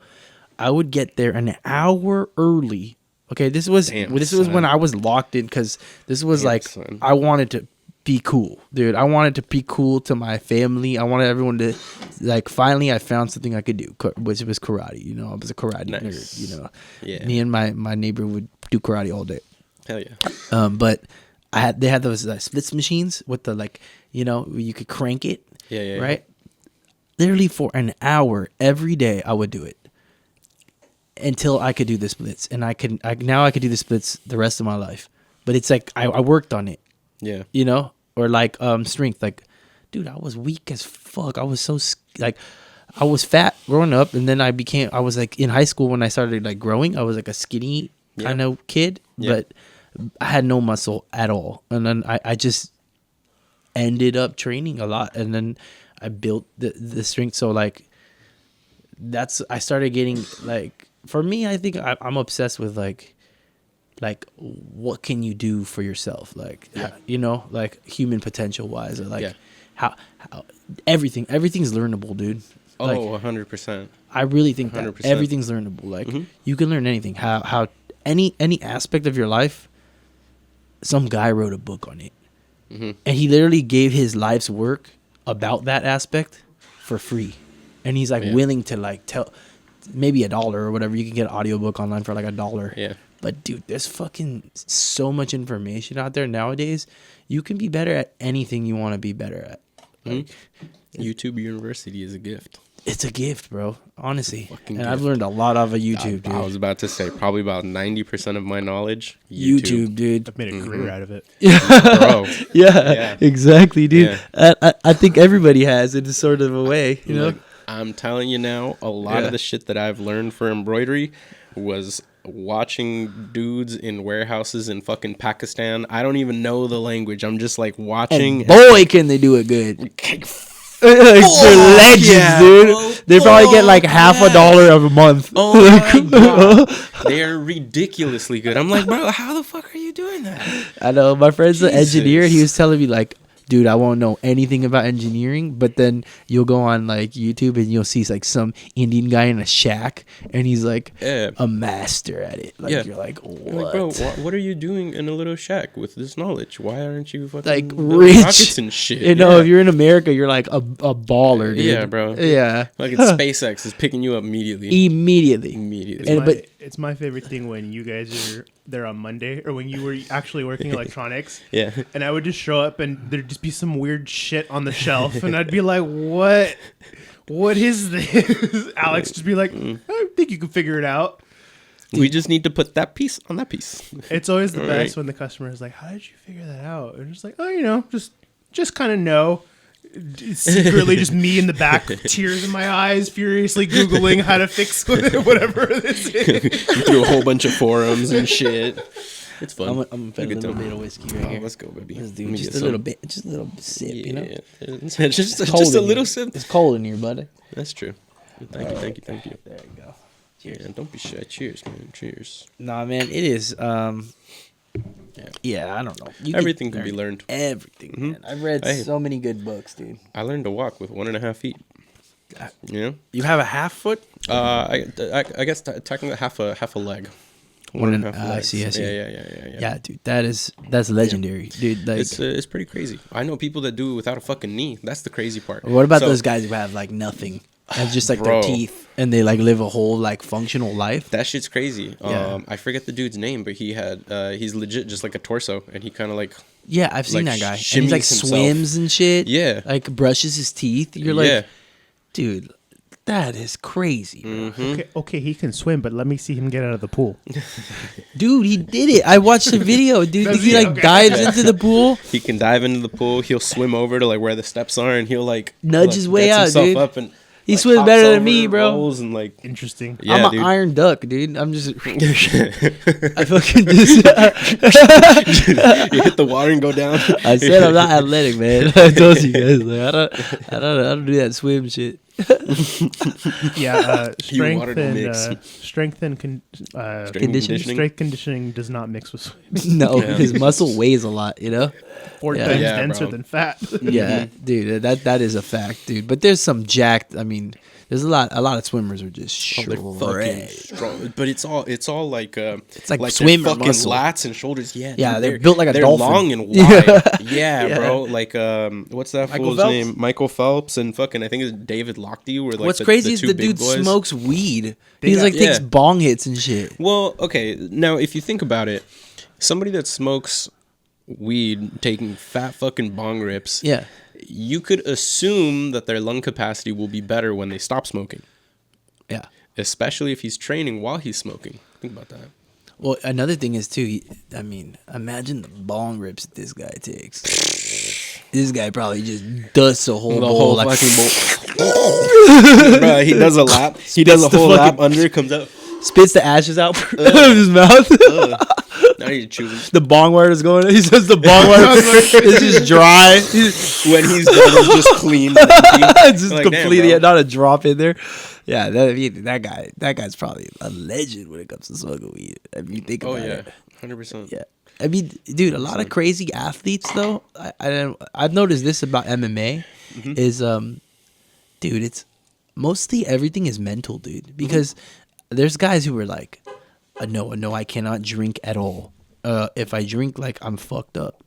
I would get there an hour early. Okay, this was Damn, when son. I was locked in because this was Damn, like son. I wanted to be cool, dude. I wanted to be cool to my family. I wanted everyone to like. Finally, I found something I could do, which was karate. You know, I was a karate Nice. nerd. You know, Yeah. me and my neighbor would do karate all day. Hell yeah. But they had those splits machines with the like, you know, where you could crank it. Yeah. Right. Literally for an hour every day, I would do it until I could do the splits, and I could do the splits the rest of my life. But it's like I worked on it, Yeah. you know, or like strength. Like, dude, I was weak as fuck. I was so like. I was fat growing up, and then I was like in high school when I started like growing. I was like a skinny kind of kid, Yeah. but I had no muscle at all. And then I just ended up training a lot, and then I built the strength. So like I started getting like, for me, I think I'm obsessed with like what can you do for yourself, like you know, like human potential wise, or like how everything's learnable, dude. Oh, Like, 100%. I really think that 100%. everything's learnable. Like you can learn anything. How any aspect of your life. Some guy wrote a book on it, and he literally gave his life's work about that aspect for free, and he's like willing to like tell maybe $1 or whatever. You can get an audiobook online for like $1. Yeah. But dude, there's fucking so much information out there nowadays. You can be better at anything you want to be better at. Like, YouTube University is a gift. it's a gift, bro. Honestly, Fucking and I've gift. learned a lot off of YouTube, dude. I was about to say probably about 90% of my knowledge. YouTube, dude. I've made a career out of it. Bro. Yeah, Yeah. exactly, dude. Yeah. I think everybody has in a sort of a way, you know. Look, I'm telling you now, a lot Yeah. of the shit that I've learned for embroidery was watching dudes in warehouses in fucking Pakistan. I don't even know the language. I'm just like watching. And boy, can they do it good. and- Like, they're legends, yeah, dude. bro. They probably get like Fuck half yeah. $1 a month. Oh my god, they are ridiculously good. I'm like, bro, how the fuck are you doing that? I know my friend's an engineer. Jesus. He was telling me like, dude, I won't know anything about engineering, but then you'll go on like YouTube and you'll see like some Indian guy in a shack, and he's like Yeah. a master at it. Like Yeah. you're like, what? I'm like, bro, what are you doing in a little shack with this knowledge? Why aren't you fucking Like building rich rockets and shit? You know, Yeah. if you're in America, you're like a baller, dude. Yeah, bro. Yeah, Like it's SpaceX is picking you up immediately. immediately. Immediately. And but It's my favorite thing when you guys are there on Monday, or when you were actually working electronics. Yeah. And I would just show up, and there'd just be some weird shit on the shelf, and I'd be like, "What? What is this?" Alex just be like, "I think you can figure it out." We just need to put that piece on that piece. It's always the All best right. when the customer is like, "How did you figure that out?" And it's like, "Oh, you know, just kind of know." Secretly, just me in the back, tears in my eyes, furiously Googling how to fix whatever this is. Through a whole bunch of forums and shit. It's fun. I'm gonna Good a little time. bit of whiskey right Oh, here. let's go, baby. Let's do Let me just get a little some. bit, just a little sip, you know. Yeah. just Cold a in little here. sip. It's cold in here, buddy. That's true. Thank you. There you go. Yeah, don't be shy. Cheers, man. Cheers. Nah, man, it is. Yeah, I don't know. You Everything can be learned. Everything, Mhm. man. I've read Hey. so many good books, dude. I learned to walk with 1.5 feet. You know? You have a half foot? I guess technically half a leg. One and and- a half I legs. see, I see. Yeah. Yeah, dude, that's legendary, dude. Like, It's pretty crazy. I know people that do it without a fucking knee. That's the crazy part. what about So- those guys who have like nothing and just like Bro. their teeth, and they like live a whole like functional life? That shit's crazy. Yeah. I forget the dude's name, but he's legit just like a torso, and he kind of like Yeah, I've seen like, that guy. And he like shimmies himself. swims and shit. Yeah. like brushes his teeth. You're like, yeah. dude, that is crazy, bro. Okay, he can swim, but let me see him get out of the pool. Dude, he did it. I watched the video, dude. Does He he? like Okay. dives into the pool. He can dive into the pool. He'll swim over to like where the steps are, and he'll like Nudge like, his way gets out, himself dude. Up and, He like, swims hops better than over, me, bro. rolls, and like Interesting. yeah, I'm an dude. iron duck, dude. I'm just, I fucking just. You hit the water and go down. I said I'm not athletic, man. I told you guys, like, I don't do that swim shit. Yeah, You watered the mix. strength and Strength Conditioning? strength conditioning does not mix with swimming. No, Yeah. his muscle weighs a lot, you know. 4 Yeah. times Yeah, denser bro. than fat. Yeah, dude, that is a fact, dude. But there's some jacked. I mean, there's a lot of swimmers are just Oh, they're fucking shredded. strong, but it's all like It's like their swimmer fucking muscle. lats and shoulders. Yeah, Yeah, dude, they're built like a they're dolphin. long and wide. yeah, Yeah. bro. Like what's that Michael fool's Phelps? name? Michael Phelps and fucking I think it's David Lochte. Were like What's the, crazy the is two the big dude boys. smokes weed. They He's got- like takes Yeah. bong hits and shit. Well, okay. Now, if you think about it, somebody that smokes weed taking fat fucking bong rips, Yeah, you could assume that their lung capacity will be better when they stop smoking, yeah. especially if he's training while he's smoking. Think about that. Well, another thing is too. I mean, imagine the bong rips that this guy takes. This guy probably just dusts a whole The bowl. whole like, fucking bowl. Bro, he does a lap. He does a the whole fucking- lap under, comes out. spits the ashes out of his mouth. Now he's chewing. The bong wire is going. He says the bong wire is just dry. When he's done, it's just clean. It's just Like, damn, completely bro. not a drop in there. Yeah, that guy's probably a legend when it comes to smoking weed. If you think Oh about yeah, it. 100%. Yeah. I mean, dude, a lot of crazy athletes though. I've noticed this about MMA is dude, it's mostly everything is mental, dude. Because there's guys who are like, no, I cannot drink at all. If I drink, like I'm fucked up.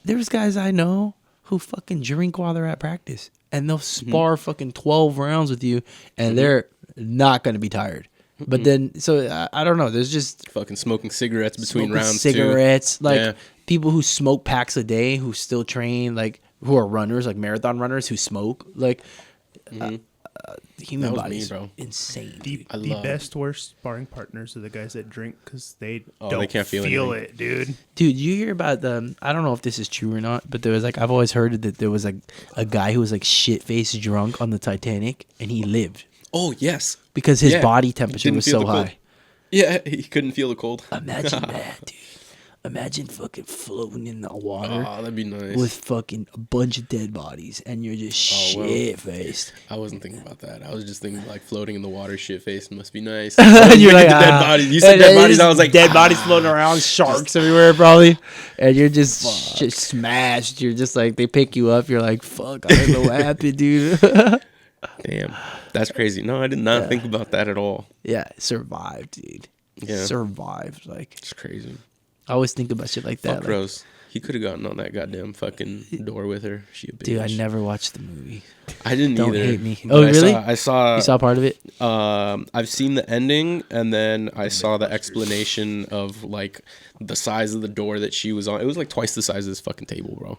There's guys I know who fucking drink while they're at practice, and they'll spar fucking 12 rounds with you, and they're not gonna be tired. But then, so I don't know. There's just Fucking smoking cigarettes between smoking rounds. cigarettes, like Yeah. people who smoke packs a day, who still train, like who are runners, like marathon runners who smoke, like the human That was body's me, bro. insane. The, dude. the best worst sparring partners are the guys that drink because they Oh, don't they can't feel it, dude. Dude, you hear about the? I don't know if this is true or not, but there was like I've always heard that there was like a guy who was like shit faced drunk on the Titanic, and he lived Oh yes. because his Yeah. body temperature Didn't was feel so the cold. high. Yeah, he couldn't feel the cold. Imagine that, dude. Imagine fucking floating in the water. Oh, that'd be nice. With fucking a bunch of dead bodies, and you're just Oh, well. shit faced. I wasn't thinking about that. I was just thinking like floating in the water, shit faced must be nice. And You're like the "Ah." dead bodies. You said And dead then bodies. just I was like dead bodies floating around, sharks everywhere probably, and you're just smashed. You're just like they pick you up. You're like, fuck, I don't know what happened, dude. Damn, that's crazy. No, I did not think about that at all. Yeah, survived, dude. Yeah. Survived. Like It's crazy. I always think about shit like that. Fuck Like, Rose. He could have gotten on that goddamn fucking door with her. She a bitch. Dude, I never watched the movie. I didn't Don't either. hate me. But Oh, really? I saw. You saw part of it? I've seen the ending, and then I saw the explanation of like the size of the door that she was on. It was like twice the size of this fucking table, bro.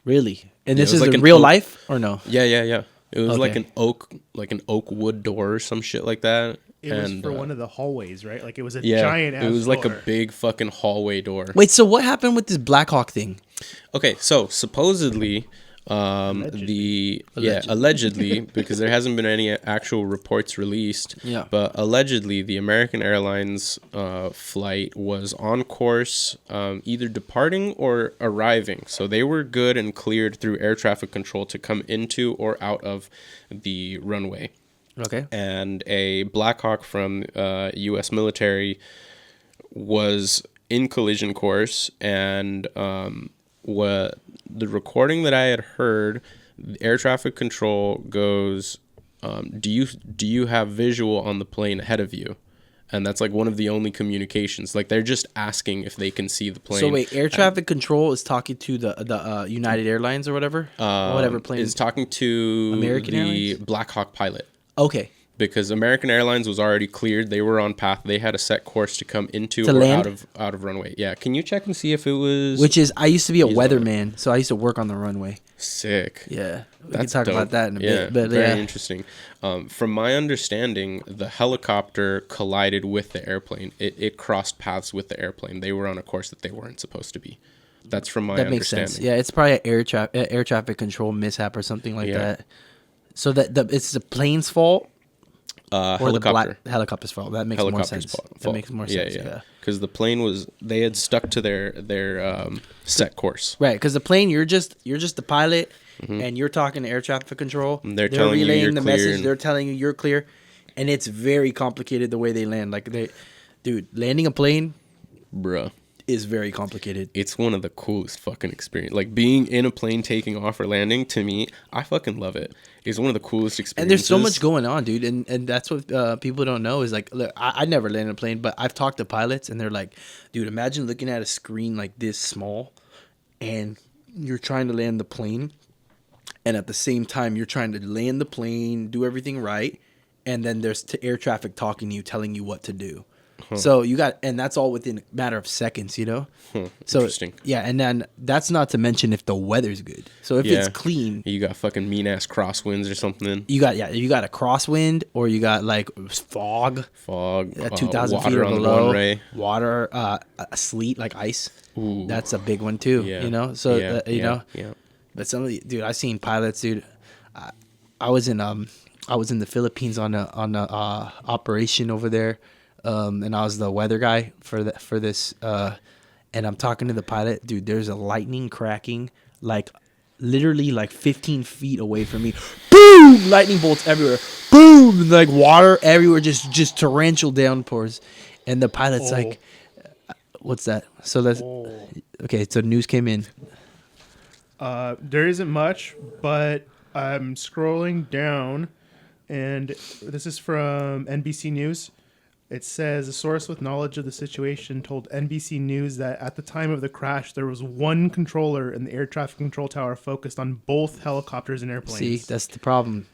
Really? And Yeah, this it was is like in an real oak- life or no? Yeah. It was like Okay. an oak wood door or some shit like that. It was for one of the hallways, right? Like it was a yeah, giant. it was like a door. big fucking hallway door. Wait, so what happened with this Black Hawk thing? Okay, so supposedly, allegedly, because there hasn't been any actual reports released. Yeah. But allegedly, the American Airlines flight was on course, either departing or arriving. So they were good and cleared through air traffic control to come into or out of the runway. Okay. And a Black Hawk from U.S. military was in collision course, and what the recording that I had heard, air traffic control goes, do you have visual on the plane ahead of you? And that's like one of the only communications. Like they're just asking if they can see the plane. So wait, air traffic control is talking to the United Airlines or whatever? Whatever plane. is talking to American the Airlines? Black Hawk pilot. Okay. Because American Airlines was already cleared, they were on path. They had a set course to come into To or land? out of runway. Yeah, can you check and see if it was Which is, I used to be a He's on it. weatherman, so I used to work on the runway. sick? Yeah. We That's can talk dope. about that in a Yeah, bit. But very yeah. interesting. From my understanding, the helicopter collided with the airplane. It crossed paths with the airplane. They were on a course that they weren't supposed to be. That's from my That makes understanding. sense. Yeah, it's probably an air traffic control mishap or something like Yeah. that. So it's the plane's fault or Helicopter. the black helicopter's fault. That makes more Helicopter's sense. fault. That makes more sense. Yeah. Because the plane was, they had stuck to their set course. Right, because the plane, you're just the pilot, and you're talking to air traffic control. And they're telling you relaying you're the clear message. and- They're telling you you're clear, and it's very complicated the way they land. Like landing a plane Bruh. is very complicated. It's one of the coolest fucking experience. Like being in a plane taking off or landing, to me, I fucking love it. It's one of the coolest experiences. And there's so much going on, dude. And that's what people don't know is like, look, I never landed a plane, but I've talked to pilots and they're like, dude, imagine looking at a screen like this small and you're trying to land the plane. And at the same time, you're trying to land the plane, do everything right. And then there's air traffic talking to you, telling you what to do. So and that's all within a matter of seconds, you know? So, Interesting. yeah, and then that's not to mention if the weather's good. So if it's Yeah. clean, You got fucking mean ass crosswinds or something. you got a crosswind or you got like fog Fog. at 2,000 feet water or on the below, runway. water, sleet like ice. Ooh. That's a big one too. Yeah. You know, so Yeah, you know, Yeah. but some of the dude, I seen pilots, dude. I was in the Philippines on a operation over there, and I was the weather guy for this. And I'm talking to the pilot, dude. There's a lightning cracking like literally like 15 feet away from me. Boom! Lightning bolts everywhere. Boom! And, like water everywhere, just torrential downpours. And the pilot's like, "What's that?" So that's okay. So news came in. There isn't much, but I'm scrolling down, and this is from NBC News. It says a source with knowledge of the situation told NBC News that at the time of the crash, there was one controller in the air traffic control tower focused on both helicopters and airplanes. See, that's the problem.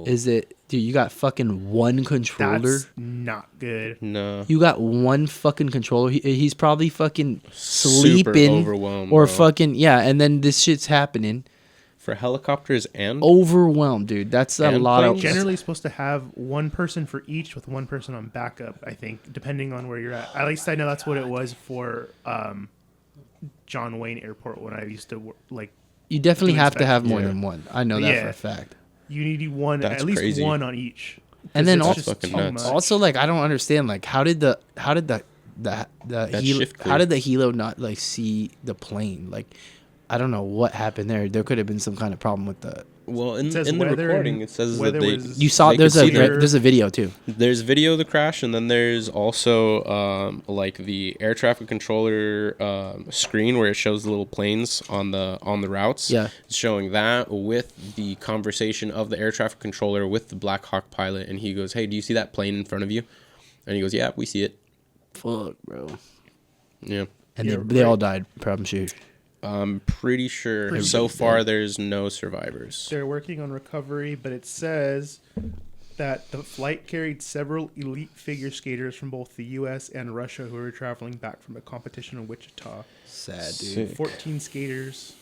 Is it, dude? You got fucking one controller. That's not good. No. You got one fucking controller. He's probably fucking sleeping overwhelmed, or bro. fucking yeah. And then this shit's happening. For helicopters and Overwhelmed, dude. That's a And lot of. planes? Generally supposed to have one person for each with one person on backup, I think, depending on where you're at least I know that's what it was for John Wayne Airport when I used to work. Like, You definitely do have to have inspections. more Yeah. than one. I know that Yeah. for a fact. you need one, That's at least crazy. one on each. And then 'Cause also- it's just Fucking too nuts. much. Also, like I don't understand, like how did the shift how did the helo not like see the plane? Like I don't know what happened there. There could have been some kind of problem with the. well, in says the weather recording, and it says that weather they was- You saw they there's could a see the- there's a video too. There's video of the crash, and then there's also like the air traffic controller screen where it shows the little planes on the routes. Yeah. It's showing that with the conversation of the air traffic controller with the Black Hawk pilot, and he goes, "Hey, do you see that plane in front of you?" And he goes, "Yeah, we see it." Fuck, bro. Yeah. And Yeah, they all right. died. I'm sure. I'm pretty sure so far there's no survivors. They're working on recovery, but it says that the flight carried several elite figure skaters from both the U.S. and Russia who were traveling back from a competition in Wichita. Sad, dude. Sick. 14 skaters.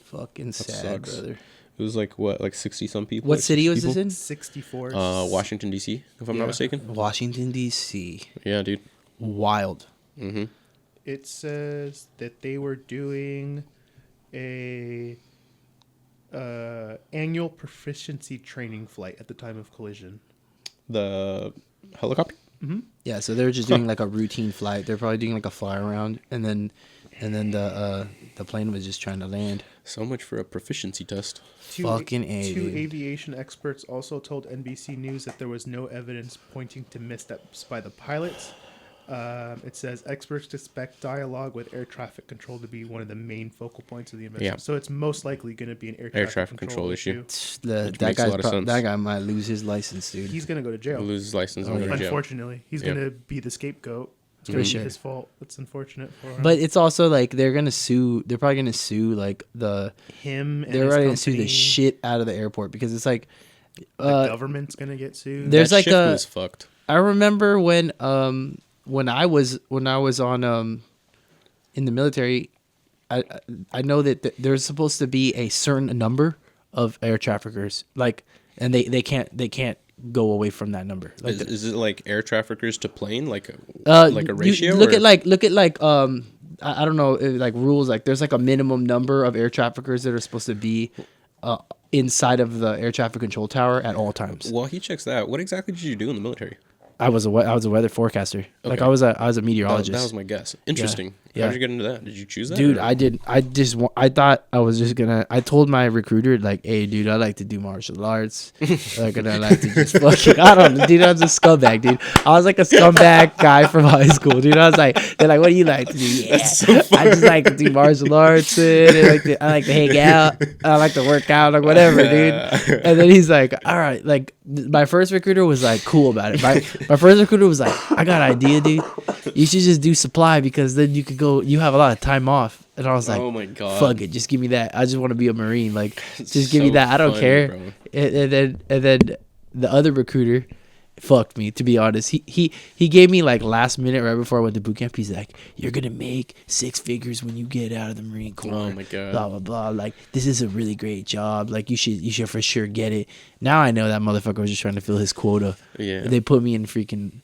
Fucking sad, sucks. brother. It was like what, like 60 some people. What like city 60 was this people? in? 64. Washington D.C. If I'm Yeah. not mistaken. Washington D.C. Yeah, dude. Wild. Mm-hmm. It says that they were doing a annual proficiency training flight at the time of collision. The helicopter. Yeah, so they're just doing like a routine flight. They're probably doing like a fly around, and then the plane was just trying to land. So much for a proficiency test. Fucking A, Two dude. aviation experts also told NBC News that there was no evidence pointing to missteps by the pilots. It says experts expect dialogue with air traffic control to be one of the main focal points of the investigation. Yeah. So it's most likely going to be an air traffic control control issue. That makes a lot of sense. that guy might lose his license, dude. He's going to go to jail. Lose his license and go to jail. Unfortunately, he's Yep. going to be the scapegoat. It's For going to sure. be his fault. It's unfortunate for him. But it's also like they're gonna sue. They're probably gonna sue like the. him and They're his probably gonna sue the company, shit out of the airport because it's like. The government's going to get sued. There's That like shift a- was fucked. I remember when I was on in the military, I know that there's supposed to be a certain number of air traffickers, like, and they can't go away from that number. Like Is it like air traffickers to plane, like a ratio? Look or- at like I don't know, like rules, like there's like a minimum number of air traffickers that are supposed to be inside of the air traffic control tower at all times. While he checks that, what exactly did you do in the military? I was a weather forecaster. Like Okay. I was a That meteorologist. was my guess. Interesting. Yeah. How did you get into that? Did you choose that? Dude, or- I thought I was just gonna. I told my recruiter like, "Hey, dude, I like to do martial arts. Like, and I like to just fucking. I don't know, dude. I was a scumbag, dude. I was like a scumbag guy from high school, dude. I was like, they're like, what do you like to do? Yeah, I just like to do martial arts. And I like to hang out. I like to work out, like whatever, dude. And then he's like, all right, like my first recruiter was like cool about it. My first recruiter was like, I got an idea, dude. You should just do supply because then you could go. You have a lot of time off. And I was like, Oh my God. fuck it, just give me that. I just want to be a Marine. Like, just give me so that. I don't funny, care. bro. And then the other recruiter fucked me, to be honest. He gave me like last minute right before I went to boot camp. He's like, you're gonna make 6 figures when you get out of the Marine Corps. Oh my God. Blah blah blah. Like, this is a really great job. Like, you should for sure get it. Now I know that motherfucker was just trying to fill his quota. Yeah. They put me in freaking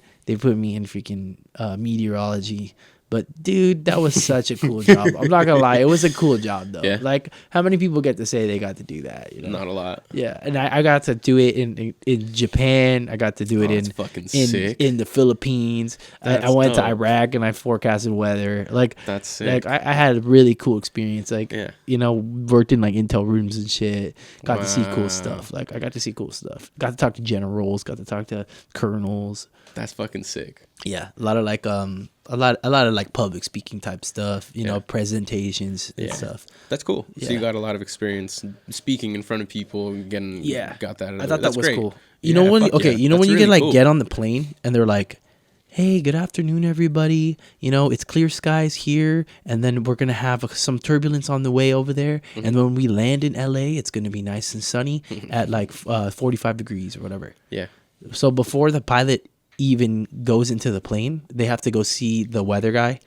meteorology. But dude, that was such a cool job. I'm not gonna lie, it was a cool job though. Yeah. Like, how many people get to say they got to do that? You know? Not a lot. Yeah, and I got to do it in Japan. I got to do it Oh, that's fucking in sick. in the Philippines. I That's went to dope. Iraq and I forecasted weather. Like, That's sick. like I had a really cool experience. Like, Yeah. you know, worked in like intel rooms and shit. Got to see cool Wow. stuff. Like, I got to see cool stuff. Got to talk to generals. Got to talk to colonels. That's fucking sick. Yeah, a lot of like a lot of like public speaking type stuff. You know, Yeah. presentations and Yeah. stuff. That's cool. Yeah. So you got a lot of experience speaking in front of people, getting Yeah, got that. I thought that was great. cool. You Yeah, know when fuck yeah. you know That's when you really can like cool. get on the plane and they're like, "Hey, good afternoon, everybody. You know, it's clear skies here, and then we're gonna have some turbulence on the way over there, Mm-hmm. and when we land in LA, it's gonna be nice and sunny at like 45 degrees or whatever." Yeah. So before the pilot even goes into the plane, they have to go see the weather guy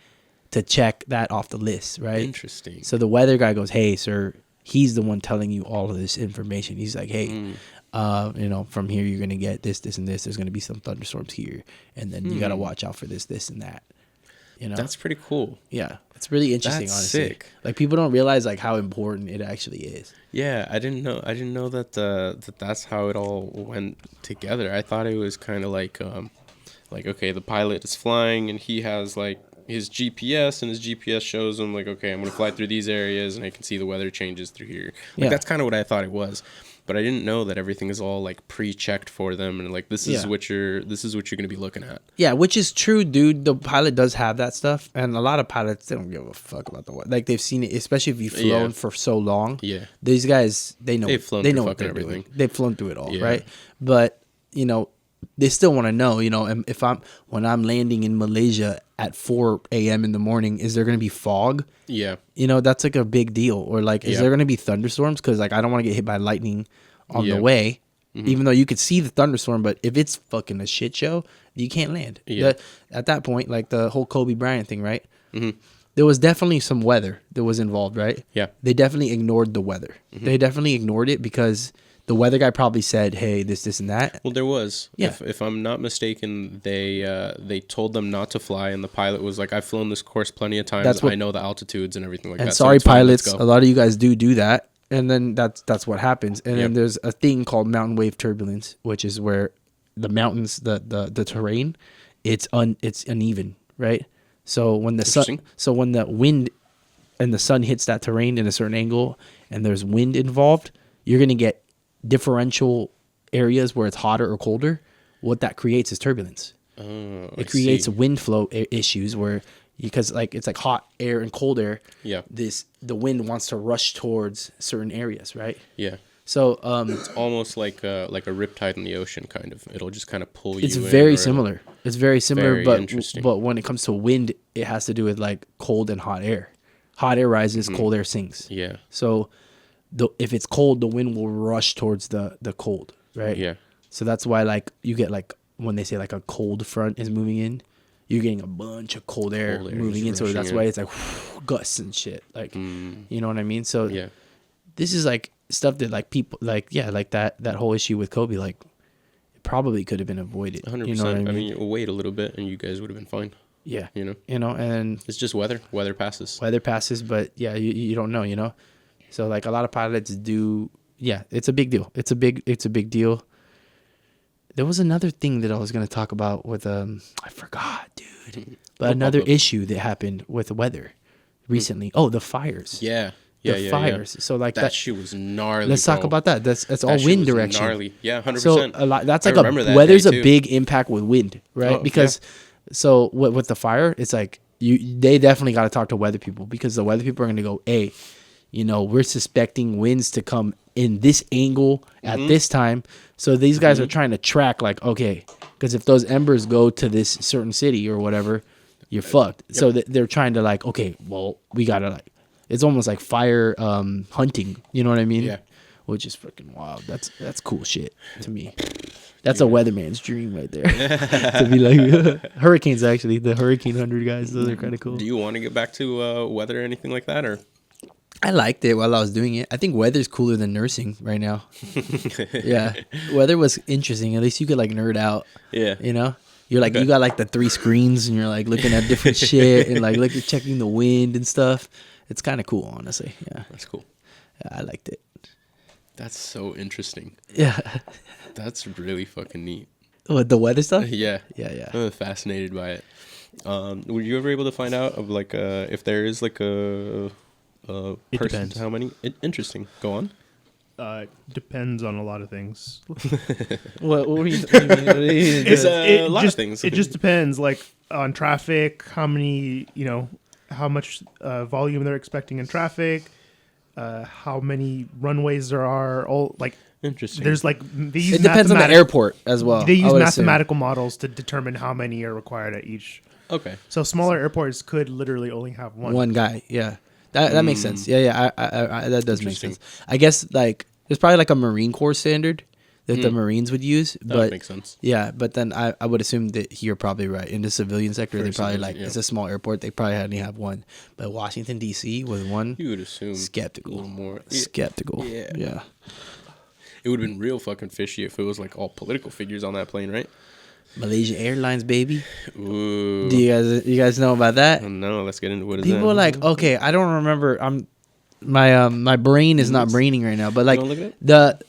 to check that off the list, right? Interesting. So the weather guy goes, "Hey, sir," he's the one telling you all of this information. He's like, "Hey, you know, from here you're gonna get this, this, and this. There's gonna be some thunderstorms here, and then you gotta watch out for this, this, and that." You know, That's pretty cool. yeah, it's really interesting. That's honestly, sick. like people don't realize like how important it actually is. Yeah, I didn't know that that's how it all went together. I thought it was kind of like okay, the pilot is flying and he has like his GPS, and his GPS shows him like, okay, I'm gonna fly through these areas and I can see the weather changes through here. Like Yeah. that's kind of what I thought it was, but I didn't know that everything is all like pre-checked for them and like this is Yeah. what you're gonna be looking at. Yeah, which is true, dude. The pilot does have that stuff, and a lot of pilots they don't give a fuck about the weather. Like they've seen it, especially if you've flown Yeah. for so long. Yeah. These guys, they know They've flown they through know what fucking they're doing. everything. They've flown through it all, Yeah. right? But you know, they still want to know, you know, if when I'm landing in Malaysia at 4 a.m. in the morning, is there going to be fog? Yeah. You know, that's like a big deal. Or like, is Yeah. there going to be thunderstorms? Because like, I don't want to get hit by lightning on Yeah. the way. Even though you could see the thunderstorm, but if it's fucking a shit show, you can't land. Yeah. At that point, like the whole Kobe Bryant thing, right? There was definitely some weather that was involved, right? Yeah. They definitely ignored the weather. They definitely ignored it because the weather guy probably said, "Hey, this, and that." Well, there was. Yeah. If I'm not mistaken, they told them not to fly, and the pilot was like, "I've flown this course plenty of times. That's what- I know the altitudes and everything like And that." so sorry, it's fine, let's pilots, go." a lot of you guys do that, and then that's what happens. And then Yep. there's a thing called mountain wave turbulence, which is where the mountains, the terrain, it's uneven, right? So when when the wind and the sun hits that terrain in a certain angle, and there's wind involved, you're gonna get differential areas where it's hotter or colder. What that creates is turbulence. It creates wind flow issues where, because like it's like hot air and cold air. Yeah. The wind wants to rush towards certain areas, right? Yeah. So It's almost like a riptide in the ocean, kind of. It'll just kind of pull you. it's in, very or- similar. It's very similar, Very but interesting. when it comes to wind, it has to do with like cold and hot air. Hot air rises, cold air sinks. Yeah. So if it's cold, the wind will rush towards the cold, right? Yeah. So that's why like you get like when they say like a cold front is moving in, you're getting a bunch of cold air Cold air moving in. just So that's rushing why in. it's like gusts and shit. Like you know what I mean? So Yeah. this is like stuff that like people like like that whole issue with Kobe, like it probably could have been avoided. 100%. You know what I mean? I mean, wait a little bit, and you guys would have been fine. Yeah. You know, And it's just weather. Weather passes. weather passes, but yeah, you don't know, you know? So like a lot of pilots do, yeah, it's a big deal. It's a big deal. There was another thing that I was going to talk about with, I forgot, dude, but another issue that happened with weather recently. Oh, the fires. Yeah. The Yeah. fires. So like That shit was gnarly. let's talk bro. about that. That's That all shit wind was direction. Gnarly. Yeah, 100%. So a lot, that's I like remember that weather's day, a too. big impact with wind, right? Oh, Because so with the fire, it's like they definitely got to talk to weather people, because the weather people are going to go, hey, you know, we're suspecting winds to come in this angle at Mm-hmm. this time. So these guys are trying to track like, okay, because if those embers go to this certain city or whatever, you're fucked. So they're trying to like, okay, well, we got to like, it's almost like fire hunting. You know what I mean? Yeah. Which is freaking wild. That's cool shit to me. That's a weatherman's dream right there. To be like hurricanes, actually, the Hurricane 100 guys, those are kind of cool. Do you want to get back to weather or anything like that, or? I liked it while I was doing it. I think weather's cooler than nursing right now. Yeah, weather was interesting. At least you could like nerd out. Yeah. You know, you're like you got like the 3 screens and you're like looking at different shit and like checking the wind and stuff. It's kind of cool, honestly. Yeah, That's cool. I liked it. That's so interesting. Yeah. That's really fucking neat. What, the weather stuff? Yeah. Yeah. I'm fascinated by it. Were you ever able to find out of like if there is like a person depends. to how many? Interesting. Go on. Depends on a lot of things. What were you? It's a lot just, of things. It just depends, like on traffic, how many, how much volume they're expecting in traffic, how many runways there are. All like Interesting. there's like they use It depends on the airport as well. They I use would assume. mathematical models to determine how many are required at each. Okay. So smaller airports could literally only have one. One guy. Yeah, that makes sense. Yeah. I that does make Interesting. sense. I guess like there's probably like a Marine Corps standard that the Marines would use, That but makes sense. yeah, but then I would assume that you're probably right. In the civilian sector, For they probably civilian, like yeah. it's a small airport. They probably only have one. But Washington D.C. with one, You would assume a skeptical. little more. Skeptical. Yeah. Yeah. It would have been real fucking fishy if it was like all political figures on that plane, right? Malaysia Airlines, baby. Ooh. Do you guys know about that? No, let's get into what is People that. are like, okay, I don't remember. My brain is not braining right now, but like wanna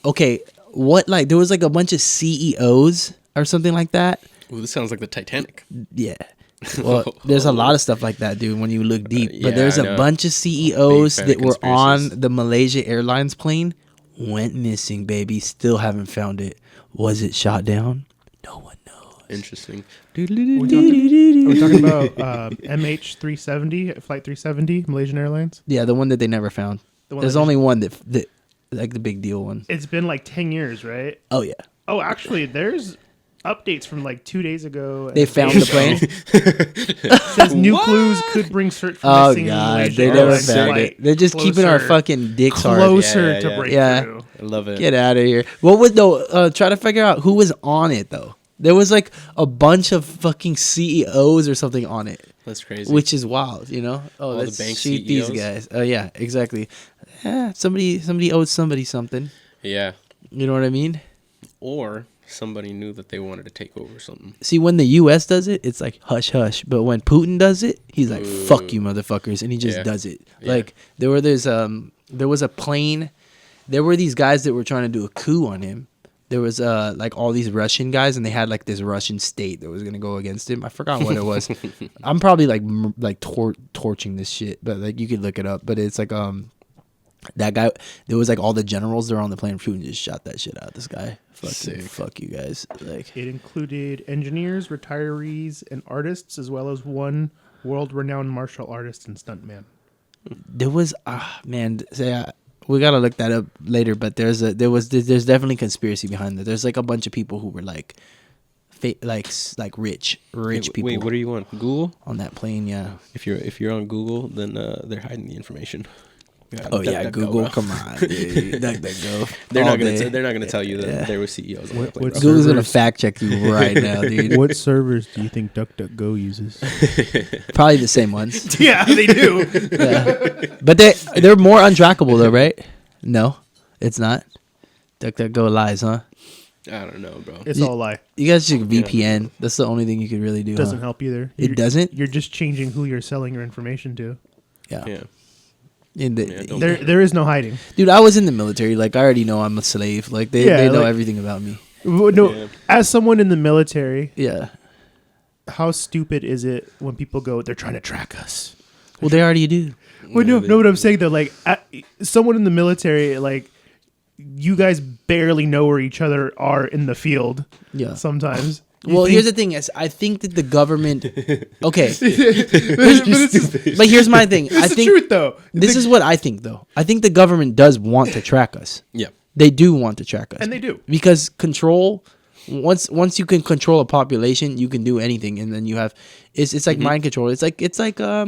look at what like there was like a bunch of CEOs or something like that. Ooh, this sounds like the Titanic. Yeah. Well, there's a lot of stuff like that, dude, when you look deep. yeah, But there's I a know. bunch of CEOs Big fan that of were on conspiracies. the Malaysia Airlines plane, went missing, baby. Still haven't found it. Was it shot down? No one knows. Interesting. Are we talking about MH370, Flight 370, Malaysian Airlines? Yeah, the one that they never found. The one There's that only one that like the big deal one. It's been like 10 years, right? Oh yeah. Oh, actually, there's updates from like 2 days ago. They found the plane. It says new clues could bring search for Oh missing god, Malaysia they never Airlines found flight it. They're just keeping our closer- fucking dicks hard. closer Yeah, to yeah. breakthrough. I love it. Get out of here. What would though? Try to figure out who was on it though. There was like a bunch of fucking CEOs or something on it, That's crazy. which is wild. You know? Oh, All the let's bank shoot these CEOs? guys. Oh yeah, exactly. Yeah, somebody owed somebody something. Yeah. You know what I mean? Or somebody knew that they wanted to take over something. See, when the U.S. does it, it's like hush hush. But when Putin does it, he's like, "Fuck you, motherfuckers," and he just Yeah. does it. Yeah. Like there was a plane. There were these guys that were trying to do a coup on him. There was like all these Russian guys, and they had like this Russian state that was gonna go against him. I forgot what it was. I'm probably like torching this shit, but like you could look it up. But it's like that guy. There was like all the generals that were on the plane. Putin just shot that shit out of this guy. Fucking Sick. fuck you guys. Like It included engineers, retirees, and artists, as well as one world-renowned martial artist and stuntman. there was man. We gotta look that up later. But there's definitely conspiracy behind that. There's like a bunch of people who were like, rich people. Wait, what are you on? Google? on that plane? Yeah. If you're on Google, then they're hiding the information. Oh yeah, DuckDuckGo, Google. bro. Come on, dude. DuckDuckGo. They're All not gonna day. they're not gonna tell you that Yeah. there were CEOs. On the plane, what's- bro. Google's gonna servers. fact check you right now, dude. What servers do you think DuckDuckGo uses? Probably the same ones. Yeah, they do. Yeah. But they're more untrackable though, right? No, it's not. DuckDuckGo lies, huh? I don't know, bro. It's all a lie. You guys should VPN. That's the only thing you could really do. Doesn't huh? help either. It doesn't? You're just changing who you're selling your information to. Yeah. Yeah. In the- Yeah, don't- There is no hiding. Dude, I was in the military. Like, I already know I'm a slave. Like, they know like- everything about me. No, Yeah. as someone in the military, Yeah. how stupid is it when people go, they're trying to track us? Well, they already do. Well, no, they- no, what I'm saying though, like someone in the military, like you guys barely know where each other are in the field. Yeah. Sometimes. Well, here's the thing: is I think that the government. Okay. But here's my thing. I It's the think truth though. this is what I think, though. I think the government does want to track us. Yeah. They do want to track us, And they do. because control. Once you can control a population, you can do anything, and then you have. It's like mind control. It's like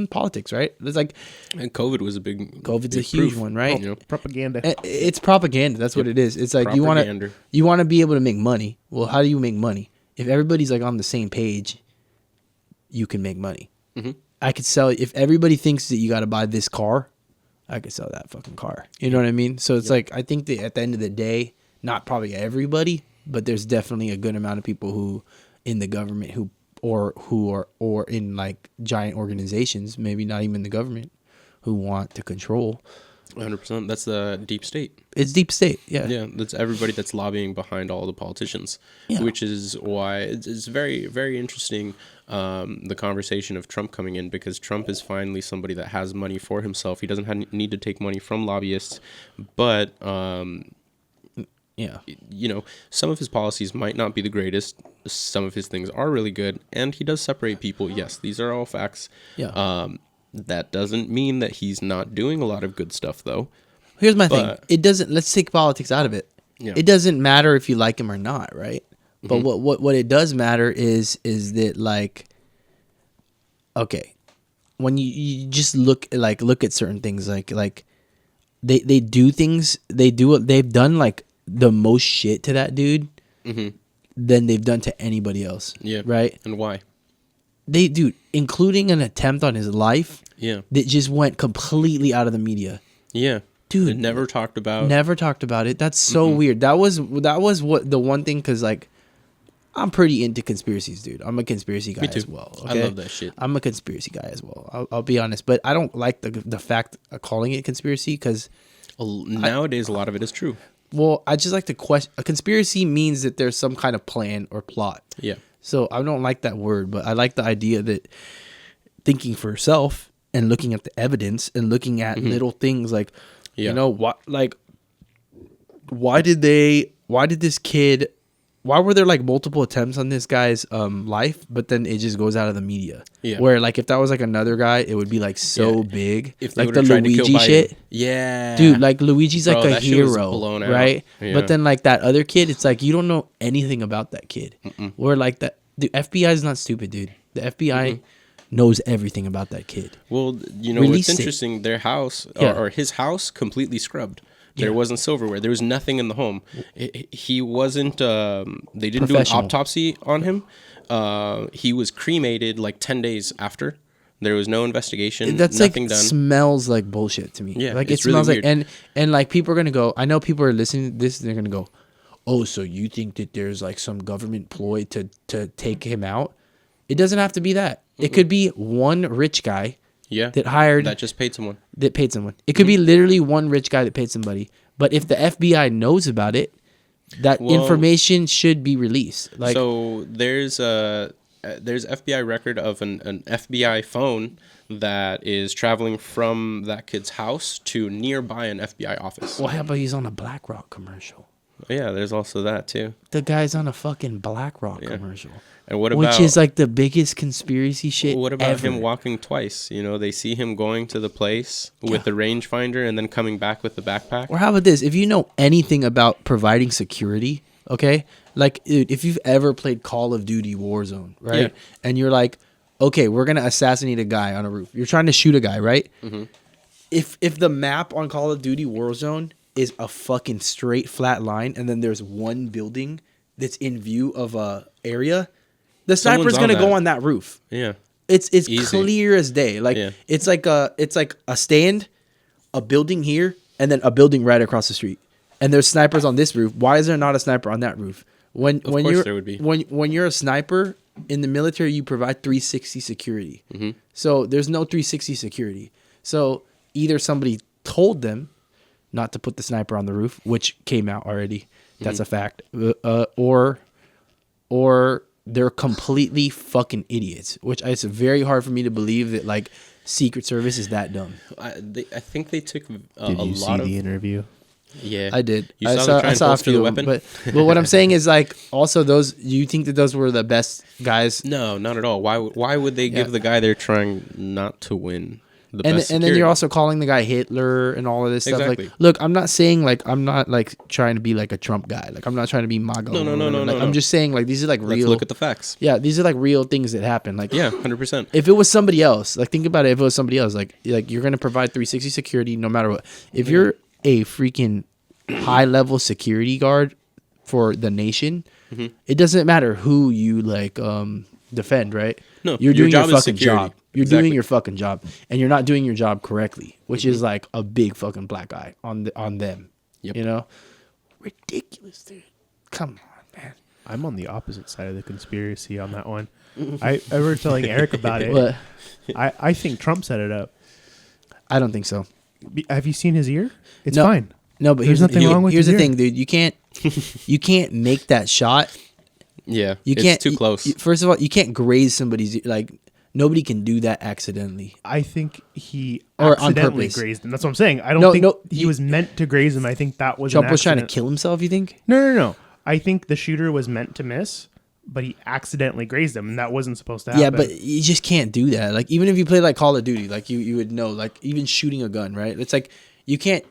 politics, right? It's like And COVID was a big. COVID's a big huge proof, one, right? You know? Propaganda. It's propaganda. That's what it is. It's like you want Propaganda. to be able to make money. Well, how do you make money? If everybody's like on the same page, you can make money. Mhm. I could sell, if everybody thinks that you got to buy this car, I could sell that fucking car. You know what I mean? So it's like, I think that at the end of the day, not probably everybody, but there's definitely a good amount of people who in the government who are in like giant organizations, maybe not even the government, who want to control. 100%. That's the deep state. It's deep state. Yeah. Yeah, that's everybody that's lobbying behind all the politicians, Yeah. which is why it's very, very interesting, the conversation of Trump coming in, because Trump is finally somebody that has money for himself. He doesn't need to take money from lobbyists, but, Yeah. you know, some of his policies might not be the greatest. Some of his things are really good, and he does separate people. Yes, these are all facts. Yeah. That doesn't mean that he's not doing a lot of good stuff, though. Here's my thing. But- It doesn't. Let's take politics out of it. Yeah. It doesn't matter if you like him or not, right? But what it does matter is that, like, okay, when you just look at certain things, like they do things, they've done like the most shit to that dude than they've done to anybody else. Yeah. Right. And why? Dude, including an attempt on his life Yeah. that just went completely out of the media. Yeah. Dude, It never talked about. Never talked about it. That's so weird. That was what the one thing, because like I'm pretty into conspiracies, dude. I'm a conspiracy guy Me too. as well. I Okay? love that shit. I'm a conspiracy guy as well. I'll be honest, but I don't like the fact of calling it conspiracy because, Nowadays, a lot of it is true. well, I just like to question. A conspiracy means that there's some kind of plan or plot. Yeah. So I don't like that word, but I like the idea that thinking for yourself and looking at the evidence and looking at little things like, Yeah. you know, what, like, why did this kid why were there like multiple attempts on this guy's life, but then it just goes out of the media? Yeah. Where like if that was like another guy, it would be like so big. If they like the would've tried to kill Luigi Biden. shit. Yeah. Dude, like Luigi's Bro, like a that shit was hero, blown out. right? Yeah. But then like that other kid, it's like you don't know anything about that kid. Where like that, the FBI is not stupid, dude. The FBI knows everything about that kid. Well, you know, Release what's it. interesting, their house, Yeah. or his house, completely scrubbed. There Yeah. wasn't silverware. There was nothing in the home. He wasn't, they didn't do an Professional. autopsy on him. He was cremated like 10 days after. There was no investigation, That's nothing like done. smells like bullshit to me. Yeah, like it it's really smells weird. like and like people are gonna go. I know people are listening to this. They're gonna go, oh, so you think that there's like some government ploy to take him out? It doesn't have to be that. It could be one rich guy Yeah. that hired That just paid someone. that paid someone. It could be literally one rich guy that paid somebody. But if the FBI knows about it, that Well- information should be released. Like So there's FBI record of an FBI phone that is traveling from that kid's house to nearby an FBI office. well, how about he's on a BlackRock commercial? Yeah, there's also that too. The guy's on a fucking BlackRock commercial. And what about Which is like the biggest conspiracy shit. what about ever. him walking twice? You know, they see him going to the place with the rangefinder and then coming back with the backpack. Or how about this? If you know anything about providing security, okay, like dude, if you've ever played Call of Duty Warzone, right, Yeah. and you're like, okay, we're gonna assassinate a guy on a roof. You're trying to shoot a guy, right? Mm-hmm. If the map on Call of Duty Warzone is a fucking straight flat line, and then there's one building that's in view of a area, the Someone's sniper's on gonna go that. on that roof. Yeah. It's Easy. clear as day. Like Yeah. it's like a stand, a building here, and then a building right across the street. And there's snipers on this roof. Why is there not a sniper on that roof? When course you're there would be. when you're a sniper in the military, you provide 360 security. Mm-hmm. So there's no 360 security. So either somebody told them not to put the sniper on the roof, which came out already. That's a fact. Or they're completely fucking idiots, which it's very hard for me to believe that like Secret Service is that dumb. I think they took Did a you see lot of the interview? yeah. I did. You I saw saw, them try I and saw a bolster the few, weapon? but what I'm saying is like also those. You think that those were the best guys? No, not at all. Why would they give Yeah. the guy they're trying not to win the And best then security? you're also calling the guy Hitler and all of this stuff. Exactly. Like, look, I'm not saying like I'm not like trying to be like a Trump guy. Like I'm not trying to be MAGA. No, or no, whatever. no, Like, no. I'm just saying like these are like Let's real. look at the facts. Yeah, these are like real things that happen. Like Yeah, 100%. if it was somebody else, like think about it. If it was somebody else, like you're gonna provide 360 security no matter what. If you're a freaking high level security guard for the nation, it doesn't matter who you like defend, right? No, you're your doing your job is fucking security. job. You're Exactly. doing your fucking job, and you're not doing your job correctly, which is like a big fucking black eye on them. Yep. You know, ridiculous, dude. Come on, man. I'm on the opposite side of the conspiracy on that one. I were telling Eric about it. But I think Trump set it up. I don't think so. Have you seen his ear? It's No. fine. No, but There's nothing wrong with here's his the ear. thing, dude. You can't make that shot. Yeah, You it's can't too close. First of all, you can't graze somebody's ear. Like nobody can do that accidentally. I think he Or on accidentally purpose. grazed him. That's what I'm saying. I don't No, think no, he was meant to graze him. I think that was Trump an was trying to accident. kill himself. You think? No. I think the shooter was meant to miss, but he accidentally grazed him, and that wasn't supposed to happen. Yeah, but you just can't do that. Like even if you play like Call of Duty, like you would know. Like even shooting a gun, right? It's like you can't.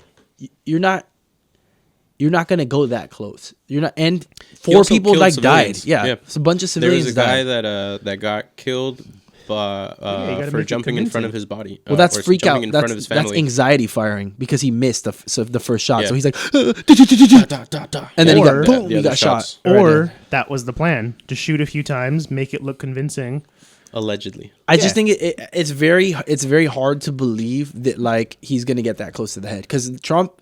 You're not gonna go that close. You're not. And He 4 also people killed like civilians. died. Yeah, Yeah. it's a bunch of There was civilians a guy died. that got killed you gotta for make it jumping in front convincing. of his body. Well, that's or freak out. jumping in front of his That's family. anxiety firing because he missed the first shot. Yeah. So he's like, Da, da, da. and then he Or- got boom, The he other got shot. shots. right or there. that was the plan: to shoot a few times, make it look convincing. Allegedly. I just Yeah. think it's very hard to believe that like he's gonna get that close to the head because Trump.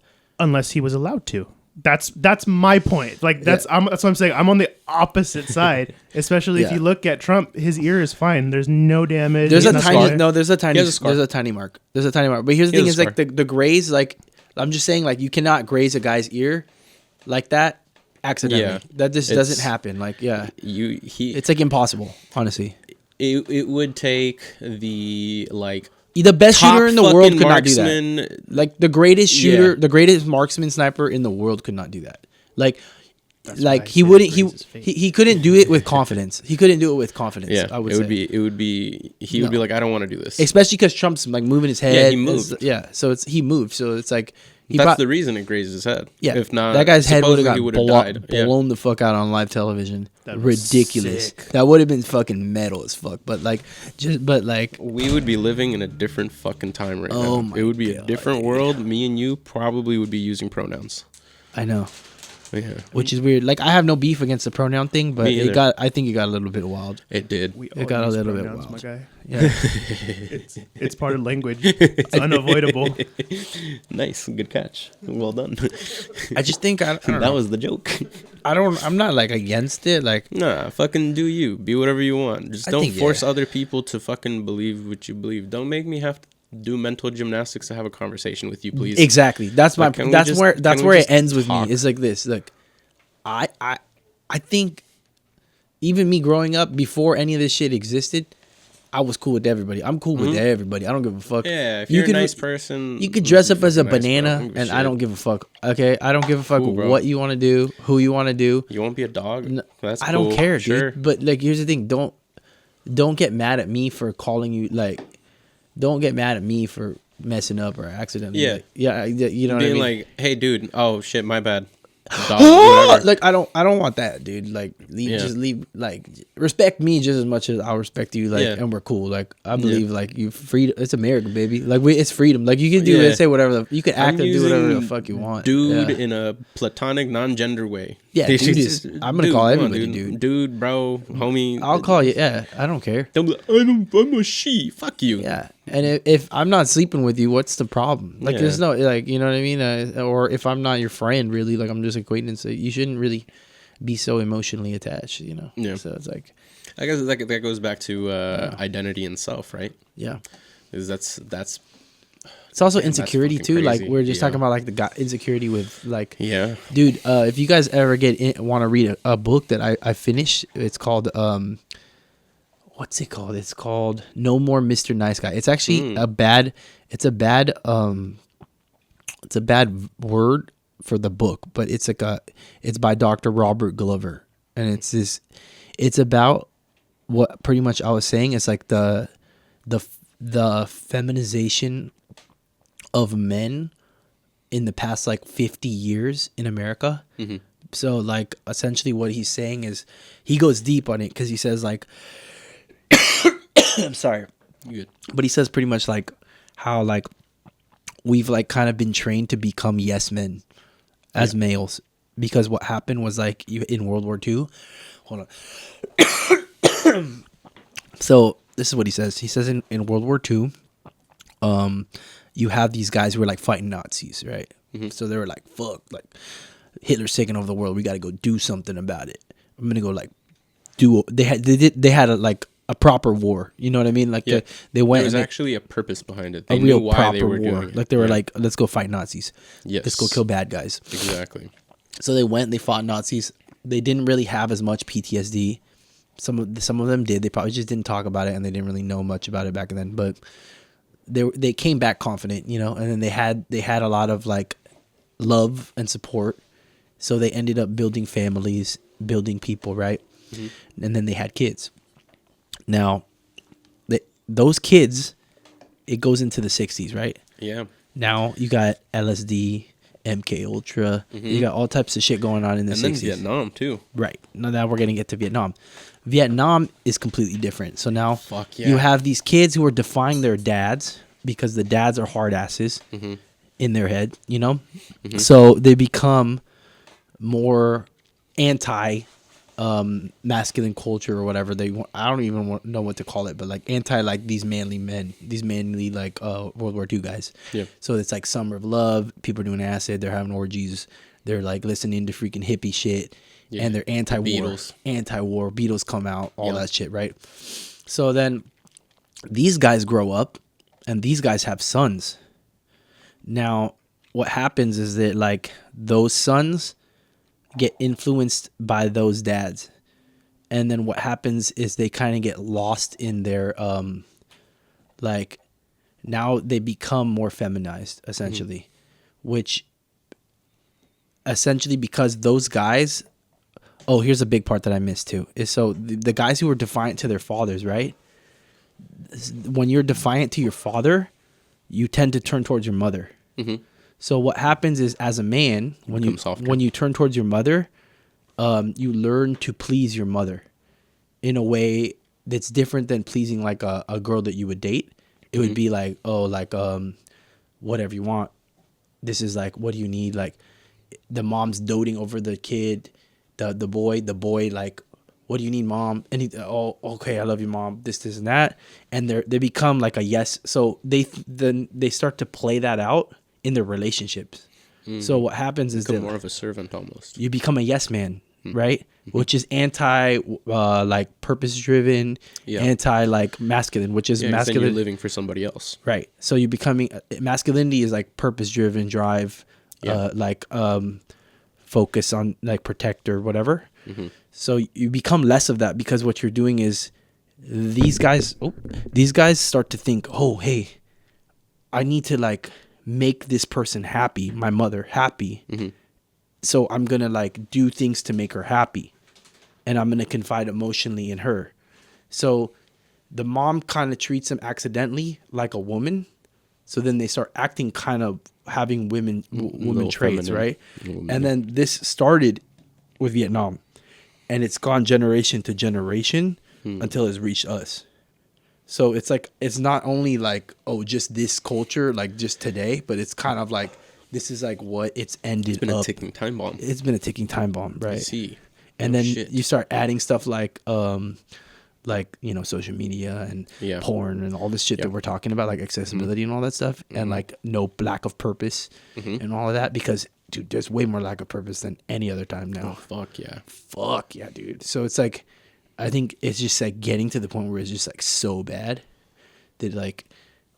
Unless he was allowed to. That's my point. Like that's what I'm saying. I'm on the opposite side, especially if Yeah. you look at Trump. His ear is fine. There's no damage. There's a nothing. tiny there's a tiny has a scar. there's a tiny mark. There's a tiny mark. But here's the He thing: has is a like the graze. Like I'm just saying, like you cannot graze a guy's ear like that accidentally. Yeah. That just It's- doesn't happen. Like He it's like impossible. Honestly, it would take the like the best top shooter in the world fucking could not do that. marksman. Like the greatest shooter, Yeah. the greatest marksman sniper in the world could not do that. Like That's like what I he said, wouldn't praise his faith. he couldn't do it with confidence. He couldn't do it with confidence. Yeah, I would it say. would be. It would be. He would be No. like, I don't want to do this. Especially because Trump's like moving his head. he moved. Yeah, so it's he moved. So it's like he That's brought, the reason it grazed his head. yeah. If not, that guy's head would have got supposedly he would've died. Yeah. blown the fuck out on live television. That was Ridiculous. sick. That would have been fucking metal as fuck. But like, We would be living in a different fucking time right Oh now. my It would be a God, different world. Me and you probably would be using pronouns. I know, Yeah, which is weird. Like I have no beef against the pronoun thing, but Me either. I think it got a little bit wild. it did. We It all got a use little bit pronouns, wild. my guy. Yeah. It's part of language. It's unavoidable. Nice, good catch. Well done. I just think I don't that know. was the joke. I'm not like against it. Like Nah, fucking do you. Be whatever you want. Just I don't think, force yeah. other people to fucking believe what you believe. Don't make me have to do mental gymnastics to have a conversation with you, please. exactly. That's my. Like, can we That's just- where. can That's we where it just ends with talk? me. It's like this. Look, I think even me growing up before any of this shit existed, I was cool with everybody. I'm cool with everybody. I don't give a fuck. Mm-hmm. Yeah, if You you're a could- nice person, You could dress up as a fucking nice, bro. banana, I don't give a and I shit. don't give a fuck. Okay, I don't give a fuck Cool, bro. what you want to do, who you want to do. You won't be a dog? That's I don't cool. care, Sure. dude. But like, here's the thing: don't get mad at me for calling you. Like, don't get mad at me for messing up or accidentally. Yeah. like, yeah. You know what I Being mean? like, hey, dude, oh shit, my bad. Dog, whatever. Like I don't want that, dude. Like Yeah. just leave. Like respect me just as much as I'll respect you. Like Yeah. and we're cool. Like I believe like you freedom. It's America, baby. Like it's freedom. Like you can do Yeah. and say whatever. You can act I'm and do whatever the using fuck you want, Dude Yeah. in a platonic, non-gender way. Yeah, dude is- I'm gonna call come on, everybody dude. Dude, bro, homie. I'll call you. Yeah, I don't care. Don't be like, I'm a she. Fuck you. Yeah, and if I'm not sleeping with you, what's the problem? Like, Yeah. there's no like, you know what I mean? Or if I'm not your friend, really, like I'm just acquaintance. You shouldn't really be so emotionally attached, you know? Yeah. So it's like, I guess that goes back to identity and self, right? yeah. Because that's It's also that's insecurity fucking too. Like crazy. we're just Yeah. talking about like the insecurity with like, yeah. dude. If you guys ever want to read a book that I finished, it's called what's it called? It's called No More Mr. Nice Guy. It's actually a bad word for the book, but it's it's by Dr. Robert Glover, and it's about what pretty much I was saying. It's like the feminization of men in the past like 50 years in America. Mm-hmm. So like essentially what he's saying is he goes deep on it because he says like I'm sorry, Good. but he says pretty much like how like we've like kind of been trained to become yes men as males, because what happened was like in World War II. Hold on. So this is what he says. He says in World War II, you have these guys who are like fighting Nazis, right? So they were like, fuck, like Hitler's taking over the world. We got to go do something about it. I'm gonna go like do. They had a proper war. You know what I mean? Like Yeah. they went. There was and they- actually a purpose behind it. a They real knew why proper they were war. doing it. Like they were Yeah. like, let's go fight Nazis. Yes. Let's go kill bad guys. Exactly. So they went, they fought Nazis. They didn't really have as much PTSD. Some of them did. They probably just didn't talk about it, and they didn't really know much about it back then. But they came back confident, you know. And then they had a lot of like love and support. So they ended up building families, building people, right? Mm-hmm. And then they had kids. Now, those kids, it goes into the 60s, right? Yeah. Now you got LSD, MK Ultra. You got all types of shit going on in the And then 60s. Vietnam too. Right. Now we're going to get to Vietnam. Vietnam is completely different. So now Fuck yeah. you have these kids who are defying their dads because the dads are hard asses in their head, you know? So they become more anti masculine culture or whatever they want. I don't even know what to call it, but like anti like these manly men, these manly like World War II guys. Yeah. So it's like Summer of Love, people are doing acid, they're having orgies, they're like listening to freaking hippie shit, Yeah. and they're anti-war. Beatles. Anti-war, Beatles come out, all Yeah. that shit, right? So then these guys grow up and these guys have sons. Now, what happens is that like those sons get influenced by those dads. And then what happens is they kind of get lost in their like now they become more feminized essentially, which essentially because those guys Oh, here's a big part that I missed too. Is so the guys who are defiant to their fathers, right? When you're defiant to your father, you tend to turn towards your mother. Mm-hmm. So what happens is, as a man, Become softer. when you turn towards your mother, you learn to please your mother in a way that's different than pleasing like a girl that you would date. It would be like, oh, like whatever you want. This is like, what do you need? Like the mom's doting over the kid, the boy like, what do you need, mom? And he, oh, okay, I love you, mom. This and that, and they become like a yes. So they start to play that out in their relationships. So what happens is Become that more of a servant almost. you become a yes man, right? Which is anti like purpose driven, Yeah. anti like masculine, which is Yeah, 'cause then masculine. you're living for somebody else. Right. So you're becoming masculinity is like purpose driven drive, Yeah. focus on like protect or whatever. So you become less of that because what you're doing is these guys start to think, oh, hey, I need to like make this person happy, my mother happy. So I'm going to like do things to make her happy. And I'm going to confide emotionally in her. So the mom kind of treats him accidentally like a woman. So then they start acting kind of having women Little traits, feminine. right? Little And then this started with Vietnam. And it's gone generation to generation until it's reached us. So it's like, it's not only like, oh, just this culture, like just today, but it's kind of like, this is like what it's ended It's been up. a ticking time bomb. It's been a ticking time bomb, right? I see. And Oh, then shit. you start adding stuff like you know, social media and Yeah. porn and all this shit that Yeah. we're talking about, like accessibility and all that stuff, and like no lack of purpose and all of that, because dude, there's way more lack of purpose than any other time now. Oh, fuck yeah. Fuck yeah, dude. So it's like, I think it's just like getting to the point where it's just like so bad that like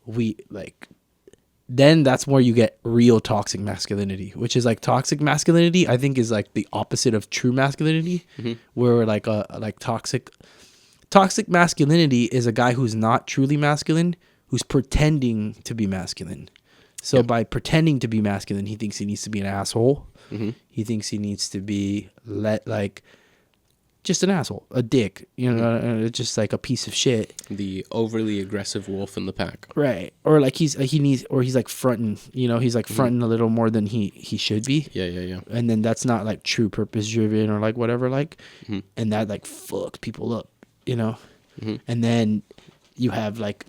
we like, then that's where you get real toxic masculinity, which is like toxic masculinity, I think is like the opposite of true masculinity, where like toxic masculinity is a guy who's not truly masculine, who's pretending to be masculine. So by pretending to be masculine, he thinks he needs to be an asshole. He thinks he needs to be just an asshole, a dick, you know, just like a piece of shit. The overly aggressive wolf in the pack. Right. Or like he's like fronting, you know, he's like fronting a little more than he should be. Yeah. And then that's not like true purpose driven or like whatever, like, and that like fucks people up, you know? And then you have like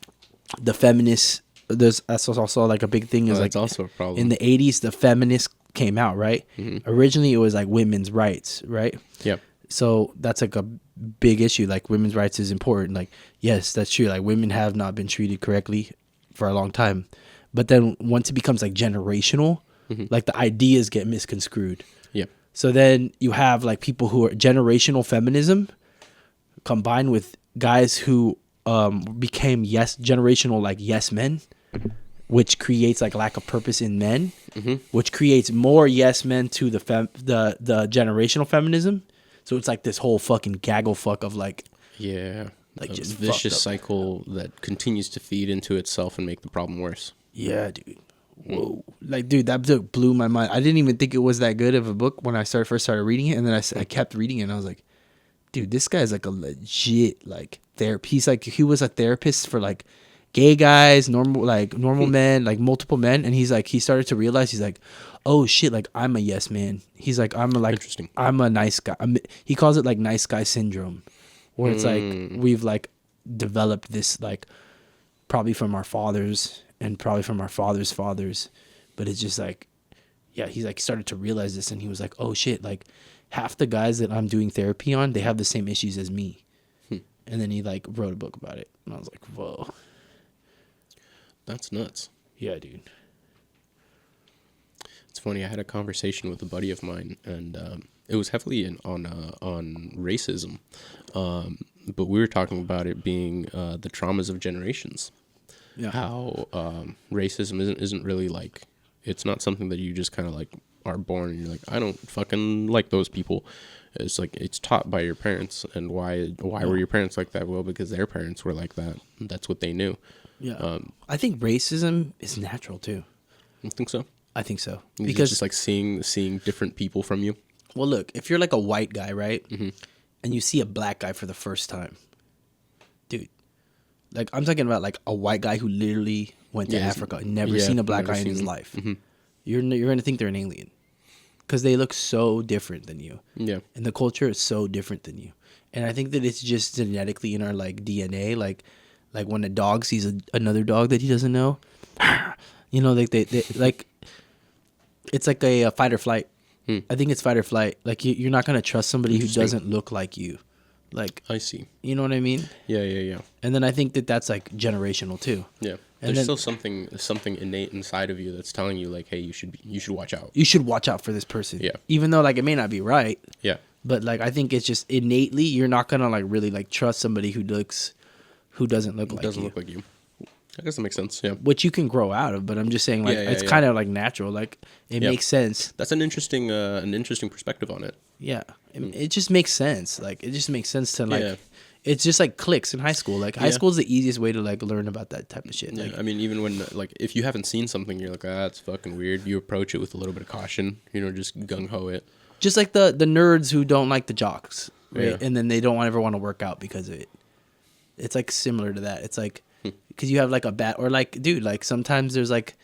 the feminists. That's also like a big thing is That's like also a problem. in the 80s, the feminists came out, right? Originally it was like women's rights, right? Yeah. So that's like a big issue. Like women's rights is important. Like, yes, that's true. Like women have not been treated correctly for a long time. But then once it becomes like generational, like the ideas get misconstrued. Yeah. So then you have like people who are generational feminism combined with guys who became generational like yes men, which creates like lack of purpose in men, which creates more yes men to the generational feminism. So it's like this whole fucking gaggle fuck of like, Yeah. Like, A just vicious fucked cycle that continues to feed into itself and make the problem worse. yeah, dude. Whoa. Like, dude, that book blew my mind. I didn't even think it was that good of a book when I first started reading it. And then I kept reading it and I was like, dude, this guy's like a legit like therapist. He's like, he was a therapist for like gay guys, normal men, like multiple men. And he's like, he started to realize, he's like, oh shit, like I'm a yes man. He's like, Interesting. I'm a nice guy. He calls it like nice guy syndrome, where it's like we've like developed this like probably from our fathers and probably from our fathers' fathers, but it's just like, yeah, he's like started to realize this, and he was like, oh shit, like half the guys that I'm doing therapy on, they have the same issues as me. And then he like wrote a book about it, and I was like, whoa, That's nuts. yeah, dude. It's funny. I had a conversation with a buddy of mine, and it was heavily on racism. But we were talking about it being the traumas of generations. Yeah. How racism isn't really like, it's not something that you just kind of like are born and you're like, I don't fucking like those people. It's like it's taught by your parents. And why were your parents like that? Well, because their parents were like that. That's what they knew. Yeah. I think racism is natural too. You think so? I think so. Because Because just like seeing different people from you. Well, look, if you're like a white guy, right, and you see a black guy for the first time, dude, like I'm talking about like a white guy who literally went to Yeah, he's- Africa, never yeah, seen a black never guy in seen his him. life. You're gonna think they're an alien because they look so different than you, Yeah. and the culture is so different than you. And I think that it's just genetically in our like DNA, like when a dog sees another dog that he doesn't know, you know, like they like it's like a fight or flight. I think it's fight or flight. Like you're not gonna trust somebody who Interesting. doesn't look like you, like I see. you know what I mean. Yeah. And then I think that that's like generational too. Yeah. And There's then- still something innate inside of you that's telling you like, hey, you should watch out. You should watch out for this person. Yeah. Even though like it may not be right, Yeah. but like I think it's just innately you're not gonna like really like trust somebody who doesn't look like Doesn't you. look like you. I guess that makes sense. Yeah. Which you can grow out of, but I'm just saying like Yeah, it's yeah. kind of like natural. Like it Yeah. makes sense. That's an interesting perspective on it. Yeah, it just makes sense. Like it just makes sense to like. Yeah. It's just like clicks in high school. Like high Yeah. school is the easiest way to like learn about that type of shit. Yeah, Like, I mean, even when like if you haven't seen something, you're like, ah, it's fucking weird. You approach it with a little bit of caution. You know, just gung ho it. just like the nerds who don't like the jocks, right? Yeah. And then they don't ever want to work out because of it. It's like similar to that. It's like Hmm. because you have like a bat or like dude, like sometimes there's like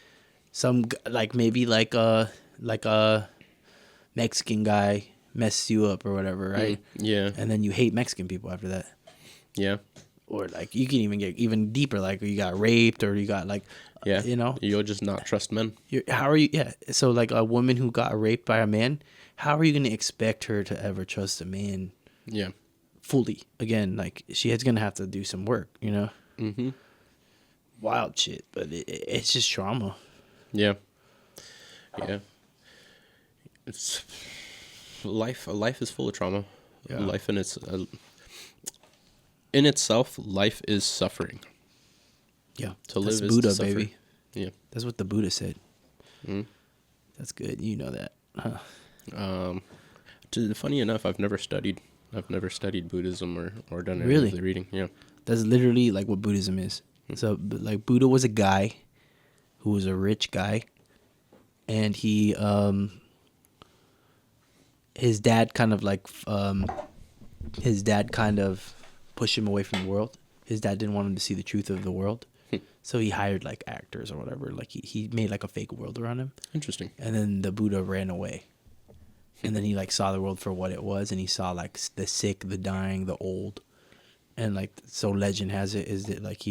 like maybe like a Mexican guy messed you up or whatever, right? Yeah, And then you hate Mexican people after that. yeah, Or like you can even get even deeper, like you got raped or you got like yeah. you know, You'll just not trust men. how are you? Yeah, so like a woman who got raped by a man, how are you gonna expect her to ever trust a man Yeah, fully? Again, like she is gonna have to do some work, you know. mm-hmm. Wild shit, but it's just trauma. Yeah, yeah. It's life. Life is full of trauma. Yeah. Life in itself, life is suffering. Yeah, To that's live is Buddha, to suffer. baby. Yeah. That's what the Buddha said. Mm. That's good. You know that, huh? Funny enough, I've never studied Buddhism or done any Really? of the reading. Yeah. That's literally like what Buddhism is. So, like, Buddha was a guy who was a rich guy, and he, his dad kind of pushed him away from the world. His dad didn't want him to see the truth of the world, so he hired like actors or whatever. Like he made like a fake world around him, Interesting. and then the Buddha ran away. And then he like saw the world for what it was, and he saw like the sick, the dying, the old, and like so legend has it is that like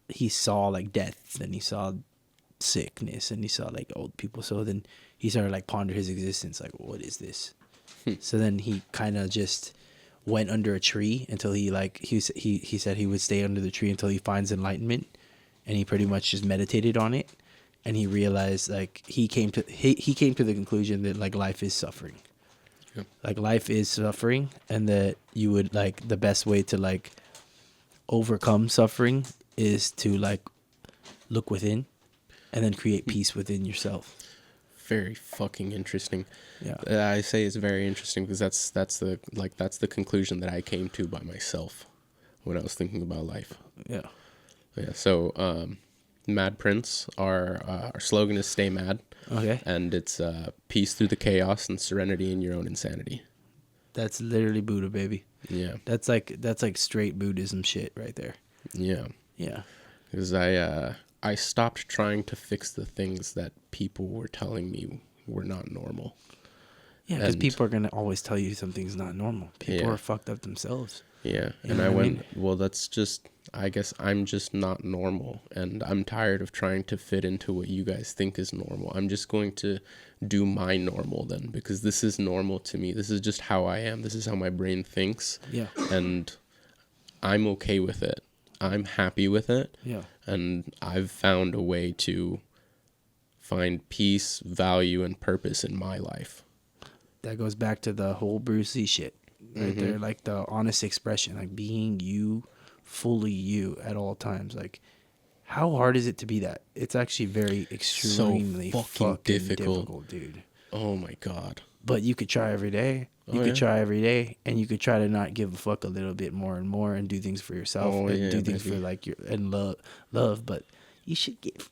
he saw like death, and he saw sickness, and he saw like old people. So then he started like ponder his existence, like what is this? So then he kind of just went under a tree until he like he said he would stay under the tree until he finds enlightenment, and he pretty much just meditated on it. And he realized, like, he came to the conclusion that like life is suffering, Yep. like life is suffering, and that you would like the best way to like overcome suffering is to like look within, and then create peace within yourself. Very fucking interesting. Yeah, I say it's very interesting because that's the conclusion that I came to by myself when I was thinking about life. yeah, Yeah. So, Mad Prince, our slogan is "Stay Mad," okay. and it's peace through the chaos and serenity in your own insanity. That's literally Buddha, baby. Yeah. That's like straight Buddhism shit right there. Yeah. Yeah, Because I stopped trying to fix the things that people were telling me were not normal. yeah, because And- people are gonna always tell you something's not normal. People Yeah. are fucked up themselves. Yeah. You And know I what I went, mean? well, that's just, I guess I'm just not normal. And I'm tired of trying to fit into what you guys think is normal. I'm just going to do my normal then, because this is normal to me. This is just how I am. This is how my brain thinks. Yeah, And I'm okay with it. I'm happy with it. yeah. And I've found a way to find peace, value, and purpose in my life. That goes back to the whole Bruce Lee shit right Mm-hmm. there, like the honest expression, like being you, fully you at all times. Like, how hard is it to be that? It's actually very extremely fucking fucking difficult. difficult, dude. Oh my God. But you could try every day. You Oh, could yeah. try every day, and you could try to not give a fuck a little bit more and more, and do things for yourself, Oh, and yeah, do things baby. for like your and love. But you should give,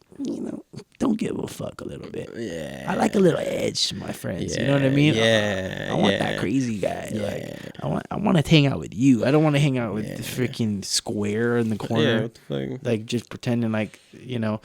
don't give a fuck a little bit. Yeah. I like a little edge to my friends. You know what I mean? Yeah. I want that crazy guy. Like, I want to hang out with you. I don't want to hang out with the freaking square in the Yeah, corner. what the fuck? Like just pretending like, everything's all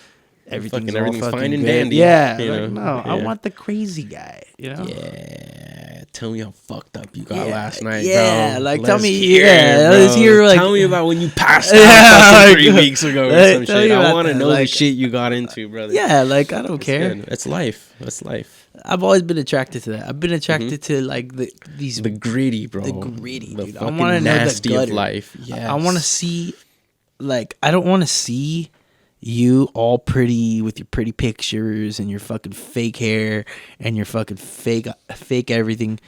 everything's fucking fine and good. dandy, Yeah. you Like, know? no, I Yeah. want the crazy guy, Yeah, tell me how fucked up you got Yeah, last night, yeah, bro. like, tell Let's me- hear yeah, it, let's bro. hear, like- tell me about when you passed out Yeah, fucking like, 3 weeks ago or like, some tell shit. me I about want to that, know the like- shit you got into, brother. Yeah, like I don't It's care. good. It's life. That's life. I've always been attracted to that. I've been attracted to like these The gritty, bro. the gritty, The dude. I fucking want to know the nasty of gutter. life. Yes. I want to see, like, I don't want to see you all pretty with your pretty pictures and your fucking fake hair and your fucking fake everything.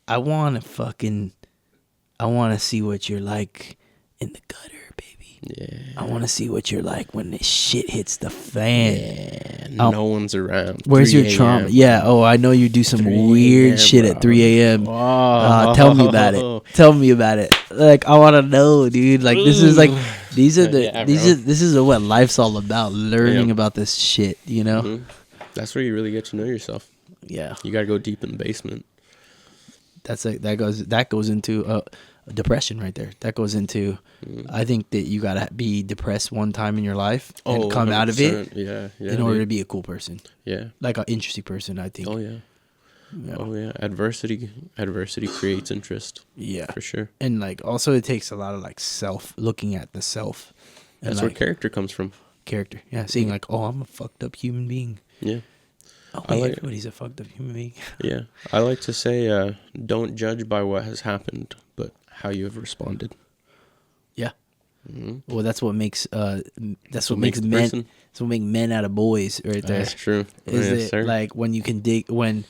I want to see what you're like in the gutter, baby. Yeah. I want to see what you're like when the shit hits the fan. Yeah. No one's around. Where's 3 your trauma? a.m. Yeah. Oh, I know you do some 3 weird a.m., shit bro. at 3 a.m. Oh. Tell me about it. Tell me about it. Like I want to know, dude. Like this is like these are the Yeah, these bro. are this is what life's all about. Learning Yeah. about this shit. You know. Mhm. That's where you really get to know yourself. Yeah. You got to go deep in the basement. That's like that goes into depression right there. That goes into. I think that you gotta be depressed one time in your life and come out of it 100%. Yeah. in order to dude. be a cool person, Yeah. like an interesting person. I think. Oh yeah. Yeah. Oh yeah. Adversity creates interest Yeah. for sure. And like also it takes a lot of like looking at the self and That's like where character comes from. character. Yeah, seeing like, oh, I'm a fucked up human being. Yeah. Oh, I wait, like- everybody's a fucked up human being. Yeah. I like to say, don't judge by what has happened, but how you have responded. Yeah. Mhm. Well, that's what makes that's what What makes makes the men. person. That's what makes men out of boys right there. That's true. Is yes, it sir. like when you can dig when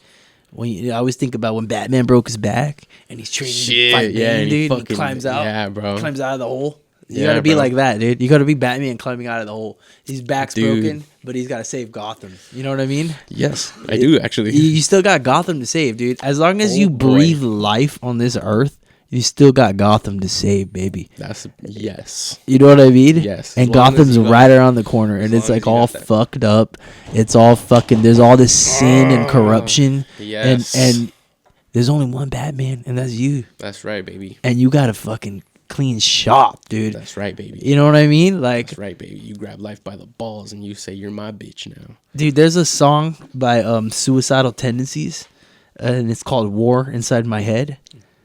you, I always think about when Batman broke his back and he's training to fight Bane, and dude. he And he climbs out. Yeah, bro. Climbs out of the hole. You Yeah, gotta be bro. like that, dude. You gotta be Batman climbing out of the hole. His back's Dude. broken, but he's gotta save Gotham. You know what I mean? Yes, I do actually. You still got Gotham to save, dude. As long as Oh, you boy. breathe life on this earth, you still got Gotham to save, baby. That's yes. You know what I mean? Yes, And as long as Gotham's you got right that. around the corner, and As it's long like as you all got that. fucked up. It's all fucking. There's all this sin and corruption, Yes. and there's only one Batman, and that's you. That's right, baby. And you got a fucking clean shop, dude. That's right, baby. You know what I mean? Like, That's right, baby. You grab life by the balls and you say you're my bitch now. dude, there's a song by Suicidal Tendencies, and it's called "War Inside My Head."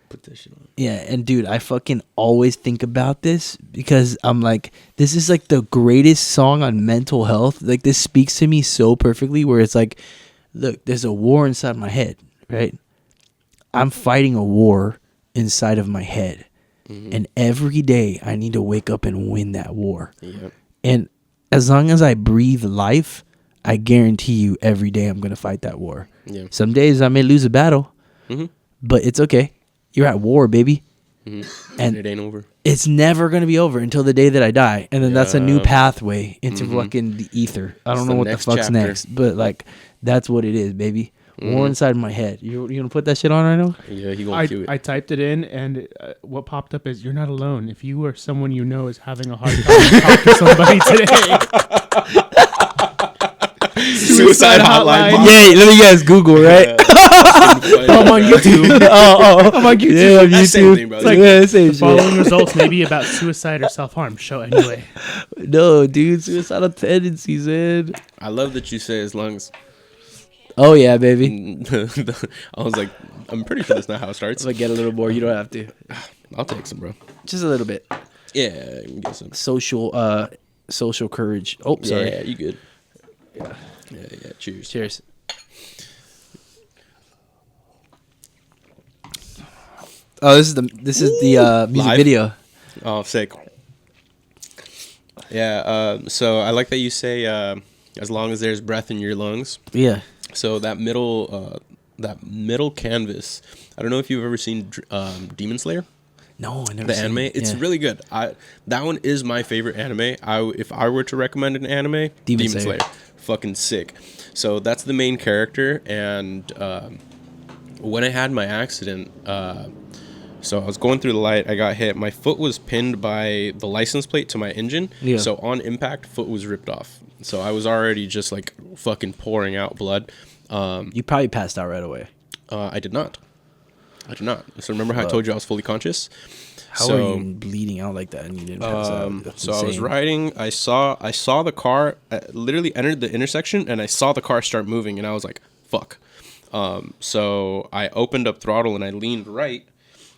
Put this shit on. Yeah, and dude, I fucking always think about this because I'm like, this is like the greatest song on mental health. Like, this speaks to me so perfectly where it's like, look, there's a war inside my head, right? I'm fighting a war inside of my head. And every day I need to wake up and win that war. Yep. And as long as I breathe life, I guarantee you every day I'm going to fight that war. Yeah. Some days I may lose a battle, Mhm. but it's okay. You're at war, baby. And And it ain't over. it's never going to be over until the day that I die. And then that's a new Yeah. pathway into fucking the ether. I don't It's know the what the next fuck's chapter. next, but like that's what it is, baby. War inside my head. You going to put that shit on right now? Yeah, he gonna cue it. I typed it in, and what popped up is you're not alone. If you or someone you know is having a hard time, talk to somebody today. Suicide hotline. Yeah, let me guys Google, right? I'm on YouTube. I'm on YouTube. Yeah, on That's the same YouTube. thing, bro. It's like, yeah, same The shit. following results may be about suicide or self-harm. Show anyway. No, dude, suicidal tendencies, man. I love that you say as long as. Oh yeah, baby. I was like, I'm pretty sure that's not how it starts. If I get a little more, you don't have to. I'll take some, bro. Just a little bit. Yeah, you can get some. Social courage. Oh, sorry. Yeah, you good. Yeah. Cheers. Cheers. Oh, this is the music Live? video. Oh, sick. Yeah. So I like that you say, as long as there's breath in your lungs. Yeah. So that middle canvas. I don't know if you've ever seen Demon Slayer, No, I never the seen anime. it. It's Yeah. really good. That one is my favorite anime. If I were to recommend an anime, Demon Demon Slayer. Slayer. Fucking sick. So that's the main character, and when I had my accident, so I was going through the light. I got hit. My foot was pinned by the license plate to my engine. Yeah. So on impact, foot was ripped off. So I was already just like fucking pouring out blood. You probably passed out right away. I did not. So remember how I told you I was fully conscious? How are you bleeding out like that and you didn't pass out? That's So I was insane. riding. I saw the car literally entered the intersection, and I saw the car start moving, and I was like, "Fuck!" So I opened up throttle and I leaned right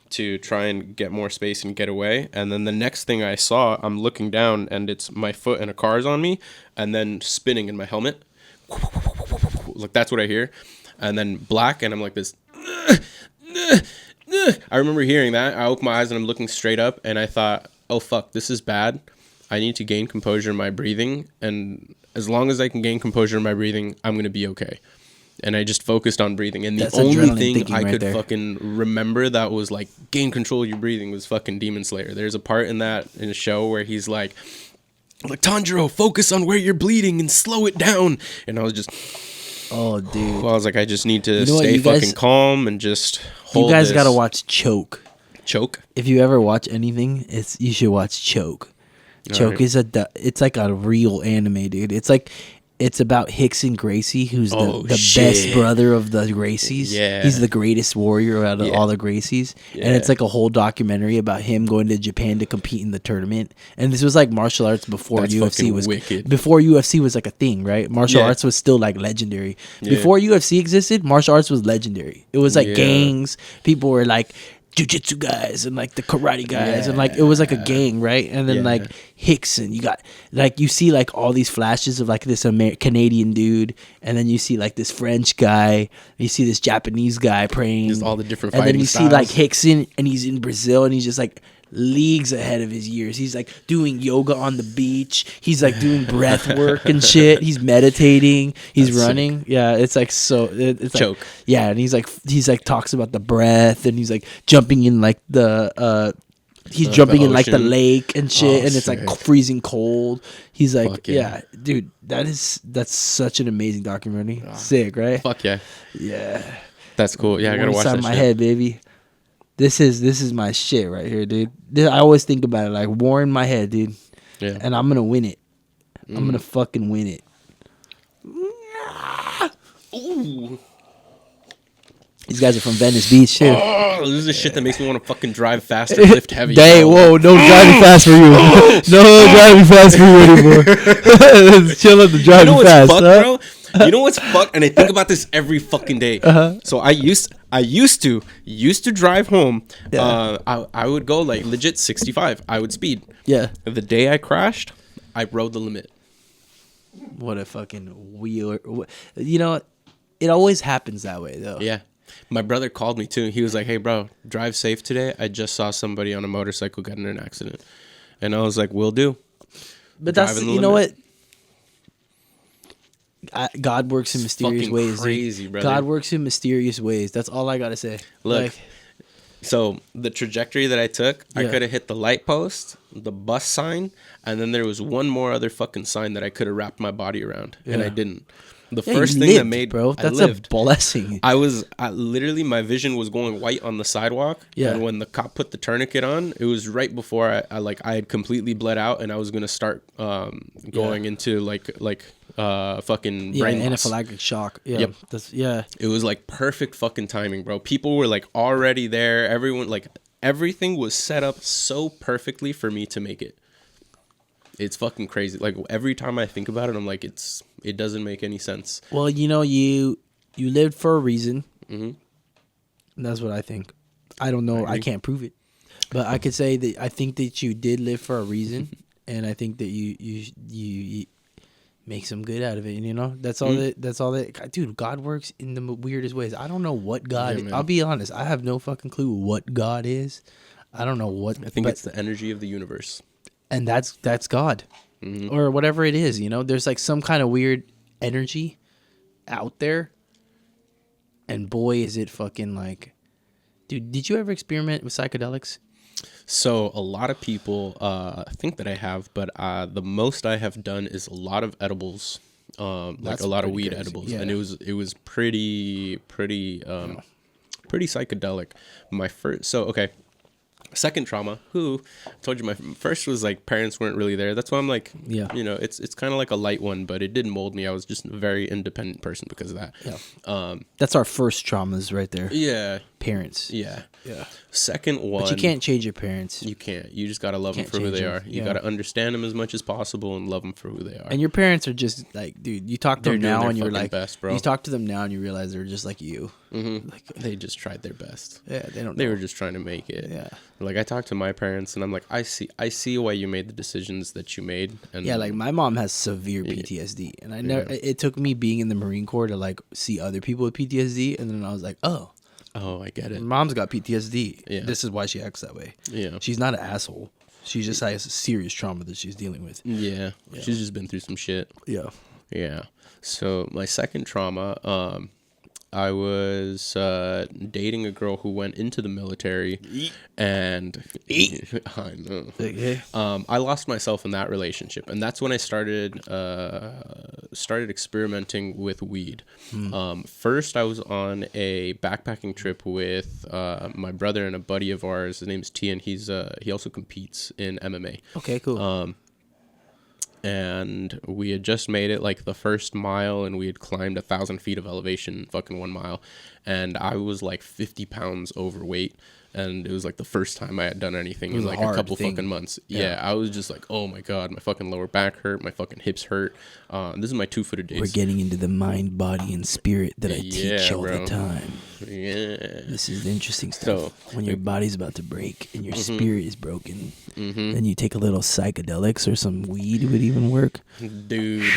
to try and get more space and get away. And then the next thing I saw, I'm looking down, and it's my foot and a car's on me, and then spinning in my helmet. Like that's what I hear, and then black, and I'm like this. I remember hearing that. I opened my eyes and I'm looking straight up, and I thought, oh fuck, this is bad. I need to gain composure in my breathing, and as long as I can gain composure in my breathing, I'm going to be okay. And I just focused on breathing, and the That's only adrenaline thing thinking I right could there. fucking remember that was like gain control of your breathing was fucking Demon Slayer. There's a part in a show where he's like Tanjiro, focus on where you're bleeding and slow it down. And I was just, Oh, dude. well, I was like, I just need to You know what, stay you guys- fucking calm and just hold You guys this. got to watch Choke. Choke. If you ever watch anything, you should watch Choke. Choke Alright. it's like a real anime, dude. It's about Hickson Gracie, who's Oh, the shit. best brother of the Gracies. Yeah. He's the greatest warrior out of Yeah. all the Gracies. Yeah. And it's like a whole documentary about him going to Japan to compete in the tournament. And this was like martial arts before That's UFC fucking was wicked. before UFC was like a thing, right? Martial Yeah. arts was still like legendary. Yeah. Before UFC existed, martial arts was legendary. It was like Yeah. gangs. People were like jujitsu guys and like the karate guys and like it was like a gang, right? And then Yeah. like Hickson, you got like you see like all these flashes of like this Canadian dude, and then you see like this French guy, you see this Japanese guy praying, Just all the different and then fighting you see like styles. Hickson, and he's in Brazil, and he's just like leagues ahead of his years. He's like doing yoga on the beach. He's like doing breath work and shit. He's meditating. He's That's running. Yeah, it's like so. It's like, Choke. yeah, and he's like talks about the breath, and he's like jumping in like the he's jumping in like the ocean. lake and shit, Oh, and it's like sick. freezing cold. He's like, Fuck yeah. yeah, dude, that's such an amazing documentary. Sick, right? Fuck yeah. Yeah. That's cool. Yeah, I gotta One watch side that of my shit. head, baby. This is my shit right here, dude. I always think about it like war in my head, dude. Yeah. And I'm gonna win it. I'm gonna fucking win it. Ooh. These guys are from Venice Beach too. Oh, this is the shit that makes me want to fucking drive faster, lift heavy. Day, whoa, no driving fast for you. No driving fast for you anymore. Let's chill at the You driving know what's fast, fucked, huh? bro? You know what's fucked, and I think about this every fucking day. So I used to drive home. Yeah. I would go like legit 65. I would speed. Yeah. The day I crashed, I rode the limit. What a fucking wheel. You know, it always happens that way though. Yeah. My brother called me too. He was like, "Hey, bro, drive safe today. I just saw somebody on a motorcycle get in an accident," and I was like, "Will do." But that's Driving the you know what. limit. God works in mysterious fucking ways. dude. crazy, brother. God works in mysterious ways. That's all I gotta say. Look, Like, so the trajectory that I took, I Yeah. could have hit the light post, the bus sign, and then there was one more other fucking sign that I could have wrapped my body around, and I Yeah. didn't. The yeah, first you thing that lived, made bro. I That's lived. a blessing. I literally my vision was going white on the sidewalk. Yeah. And when the cop put the tourniquet on, it was right before I had completely bled out, and I was gonna start going into fucking Yeah, brain loss. anaphylactic shock. Yeah, Yep. that's yeah. It was like perfect fucking timing, bro. People were like already there. Everyone like everything was set up so perfectly for me to make it. It's fucking crazy. Like every time I think about it, I'm like, it doesn't make any sense. Well, you know, you lived for a reason. Mhm. That's what I think. I don't know. I agree. can't prove it, but I could say that I think that you did live for a reason, and I think that you make some good out of it. You know, that's all that. That's all that. Dude, God works in the weirdest ways. I don't know what God. Yeah, man. I'll be honest. I have no fucking clue what God is. I don't know what. I think but- it's the energy of the universe. and that's God, or whatever it is. You know, there's like some kind of weird energy out there, and boy, is it fucking like, dude. Did you ever experiment with psychedelics? So a lot of people think that I have, but the most I have done is a lot of edibles, like That's a lot of pretty weed crazy, edibles, yeah. and it was pretty psychedelic. My first, so okay, Second trauma, I told you my first was like parents weren't really there. That's why I'm like, Yeah. you know, it's kind of like a light one, but it didn't mold me. I was just a very independent person because of that. Yeah. That's our first traumas right there. Yeah. Parents. Yeah. Yeah. Second one. But you can't change your parents. You can't. You just gotta love them Can't for who change they them. are. You Yeah. gotta understand them as much as possible and love them for who they are. And your parents are just like, dude, you talk to They're them doing now their and you're fucking like, best, bro. you talk to them now and you realize they're just like you. Like they just tried their best. Yeah, they don't They know. were just trying to make it. Yeah. Like I talked to my parents and I'm like, I see why you made the decisions that you made. And Yeah, like my mom has severe PTSD, and I never. It took me being in the Marine Corps to like see other people with PTSD, and then I was like, oh, I get it. mom's got PTSD. Yeah. This is why she acts that way. Yeah. She's not an asshole. She just has serious trauma that she's dealing with. Yeah. She's just been through some shit. Yeah. Yeah. So my second trauma, I was dating a girl who went into the military, and I know. Okay. I lost myself in that relationship, and that's when I started experimenting with weed. First, I was on a backpacking trip with my brother and a buddy of ours. His name's T, and he also competes in MMA. Okay. Cool. And we had just made it like the first mile, and we had climbed 1,000 feet of elevation, fucking 1 mile, and I was like 50 pounds overweight, and it was like the first time I had done anything in was a like a hard couple thing. fucking months. Yeah, I was just like, oh my god, my fucking lower back hurt, my fucking hips hurt. This is my 2-footed days. We're getting into the mind, body, and spirit that I teach all bro. the time. Yeah. This is the interesting stuff. So, when your body's about to break and your spirit is broken, then you take a little psychedelics or some weed would even work. Dude.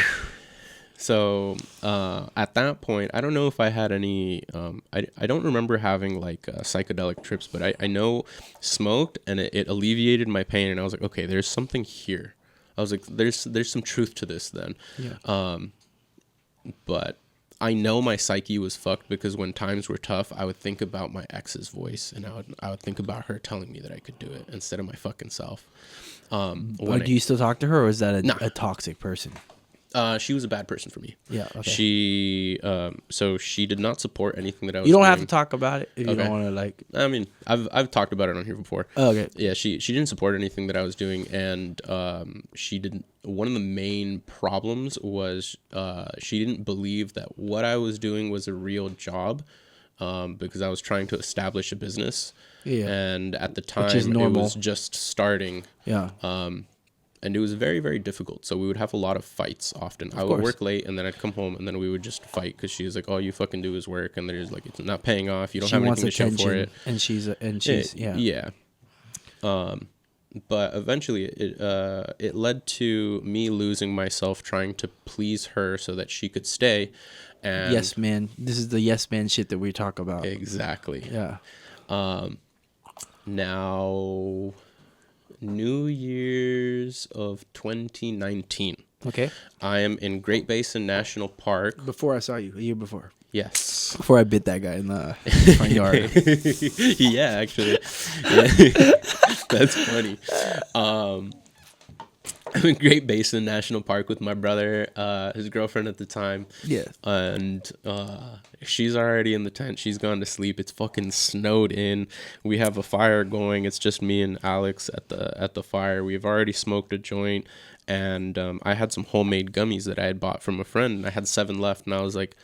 So at that point, I don't know if I had any. I don't remember having like psychedelic trips, but I know smoked and it alleviated my pain, and I was like, okay, there's something here. I was like, there's some truth to this then. Yeah. But I know my psyche was fucked because when times were tough, I would think about my ex's voice, and I would think about her telling me that I could do it instead of my fucking self. Do you still talk to her, or is that a toxic person? She was a bad person for me. Yeah. Okay. She so she did not support anything that I was You don't doing. have to talk about it if you Okay. don't want to like. I mean, I've talked about it on here before. Oh, okay. Yeah, she didn't support anything that I was doing, and she didn't. One of the main problems was she didn't believe that what I was doing was a real job, because I was trying to establish a business. Yeah. And at the time, is it normal. was just starting. Yeah. And it was very, very difficult. So we would have a lot of fights often. I would course. work late, and then I'd come home, and then we would just fight because she was like, all you fucking do is work, and there's like, it's not paying off. You don't She have wants anything to show for attention, it. and she's yeah. Yeah. But eventually it led to me losing myself trying to please her so that she could stay. And Yes, man. This is the yes man shit that we talk about. Exactly. Yeah. Now, New Year's of 2019. Okay. I am in Great Basin National Park. Before I saw you, a year before. Yes. Before I bit that guy in the front yard. Yeah, actually. Yeah. That's funny. I'm in Great Basin National Park with my brother, his girlfriend at the time. Yeah. And she's already in the tent. She's gone to sleep. It's fucking snowed in. We have a fire going. It's just me and Alex at the fire. We've already smoked a joint, and I had some homemade gummies that I had bought from a friend, and I had 7 left, and I was like,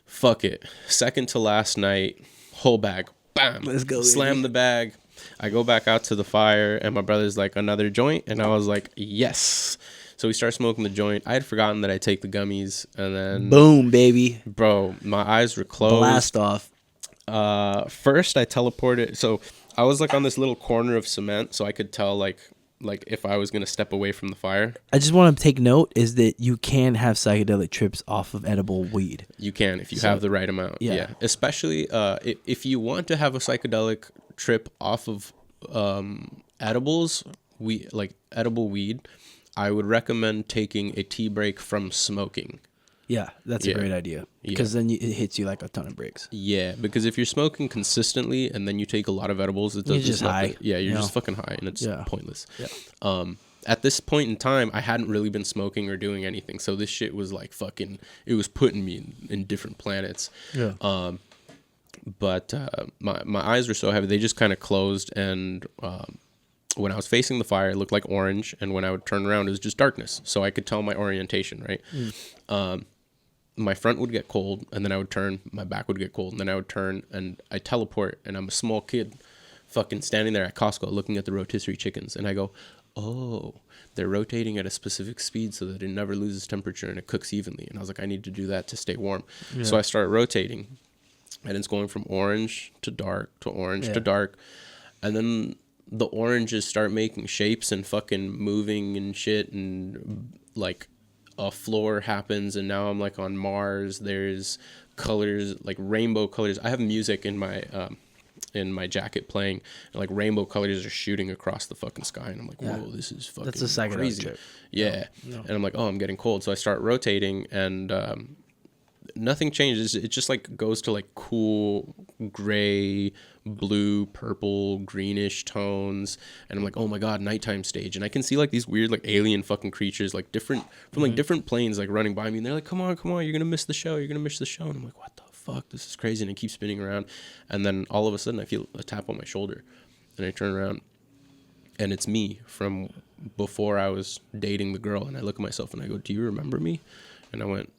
fuck it. Second to last night, whole bag. Bam. Let's go, Slam baby. the bag. I go back out to the fire, and my brother's like, another joint? And I was like, yes. So we start smoking the joint. I had forgotten that I take the gummies, and then, Boom, baby. bro, my eyes were closed. Blast off. First, I teleported. So I was like on this little corner of cement, so I could tell like if I was gonna step away from the fire. I just want to take note is that you can have psychedelic trips off of edible weed. You can if you So, have the right amount. yeah. Yeah. Especially if you want to have a psychedelic trip off of edibles, edible weed, I would recommend taking a tea break from smoking. Yeah, that's a Yeah. great idea because then it hits you like a ton of bricks. Yeah, because if you're smoking consistently and then you take a lot of edibles, it does just high, you're you just know? fucking high, and it's Yeah. pointless. Yeah. At this point in time, I hadn't really been smoking or doing anything, so this shit was like fucking. It was putting me in different planets. Yeah. but my eyes were so heavy they just kind of closed, and when I was facing the fire, it looked like orange, and when I would turn around, it was just darkness. So I could tell my orientation, right? My front would get cold, and then I would turn. My back would get cold, and then I would turn, and I teleport, and I'm a small kid fucking standing there at Costco looking at the rotisserie chickens, and I go, oh, they're rotating at a specific speed so that it never loses temperature and it cooks evenly. And I was like, I need to do that to stay warm. Yeah. So I started rotating, and it's going from orange to dark to orange to dark, and then the oranges start making shapes and fucking moving and shit, and like a floor happens, and now I'm like on Mars. There's colors, like rainbow colors. I have music in my jacket playing, and like rainbow colors are shooting across the fucking sky, and I'm like, whoa, this is fucking That's a psychedelic crazy. trip. Yeah. No. And I'm like, oh, I'm getting cold. So I start rotating, and nothing changes. It just like goes to like cool gray, blue, purple, greenish tones, and I'm like, oh my god, nighttime stage. And I can see like these weird like alien fucking creatures, like different from like different planes, like running by me, and they're like, come on, you're gonna miss the show, and I'm like, what the fuck, this is crazy. And it keeps spinning around, and then all of a sudden I feel a tap on my shoulder, and I turn around, and it's me from before I was dating the girl. And I look at myself and I go, do you remember me? And I went,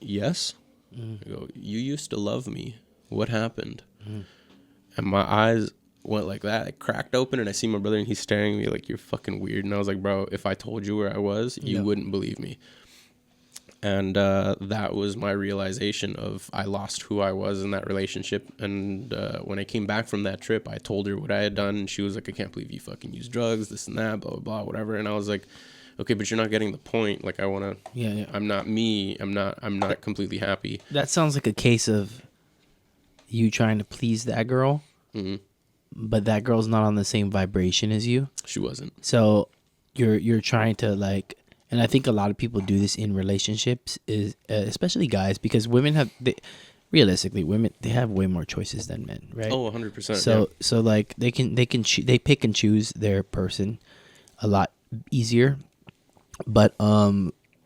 yes. I go, you used to love me, what happened? And my eyes went like that. I cracked open, and I see my brother, and he's staring at me like, you're fucking weird. And I was like, bro, if I told you where I was, you wouldn't believe me. And that was my realization of I lost who I was in that relationship. And when I came back from that trip, I told her what I had done, and she was like, I can't believe you fucking used drugs, this and that, blah, blah, blah, whatever. And I was like, okay, but you're not getting the point. Like, I want to, I'm not me. I'm not completely happy. That sounds like a case of you trying to please that girl, but that girl's not on the same vibration as you. She wasn't. So you're trying to like, and I think a lot of people do this in relationships, is especially guys, because women realistically, women, they have way more choices than men, right? Oh, 100%. So like they pick and choose their person a lot easier. But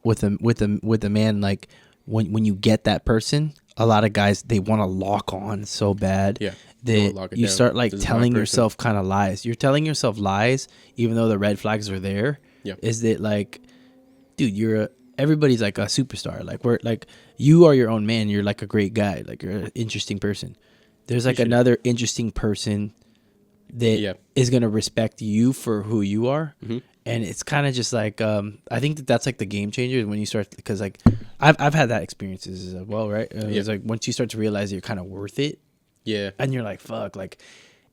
with a man, like when you get that person, a lot of guys, they want to lock on so bad that you start like telling yourself kind of lies. You're telling yourself lies even though the red flags are there. Yeah. Is that like, dude, everybody's like a superstar. Like you are your own man. You're like a great guy. Like you're an interesting person. There's like another interesting person that is going to respect you for who you are. Mm-hmm. And it's kind of just like, I think that's like the game changer when you start, because like I've had that experiences as well, right? It's like once you start to realize that you're kind of worth it. Yeah. And you're like, fuck, like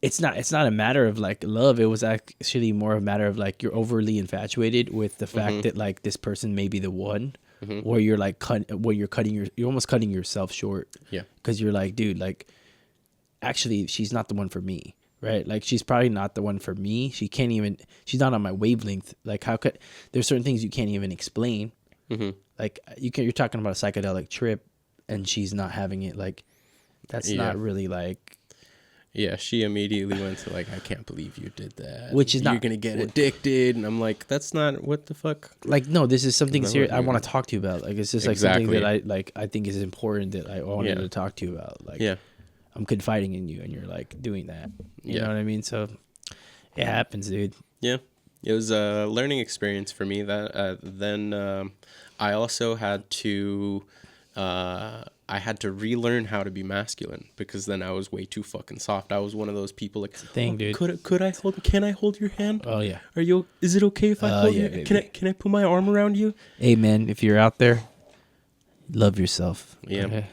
it's not a matter of like love. It was actually more a matter of like you're overly infatuated with the fact that like this person may be the one, or you're like you're almost cutting yourself short. Yeah. Because you're like, dude, like actually she's not the one for me. Right, like she's probably not the one for me. She's not on my wavelength. Like there's certain things you can't even explain. Like you're talking about a psychedelic trip, and she's not having it. Like that's not really like. Yeah, she immediately went to like, I can't believe you did that. Which is you're gonna get addicted, and I'm like, that's not what the fuck. Like, no, this is something serious. I want to talk to you about. Like, it's just like something that I think is important that I wanted to talk to you about. Like, I'm confiding in you, and you're like doing that. You know what I mean? So it happens, dude. Yeah, it was a learning experience for me. That then I also had to relearn how to be masculine, because then I was way too fucking soft. I was one of those people like, dude. Can I hold your hand? Oh yeah. Is it okay if I hold you? Baby. Can I put my arm around you? Hey man, if you're out there, love yourself. Yeah. Okay?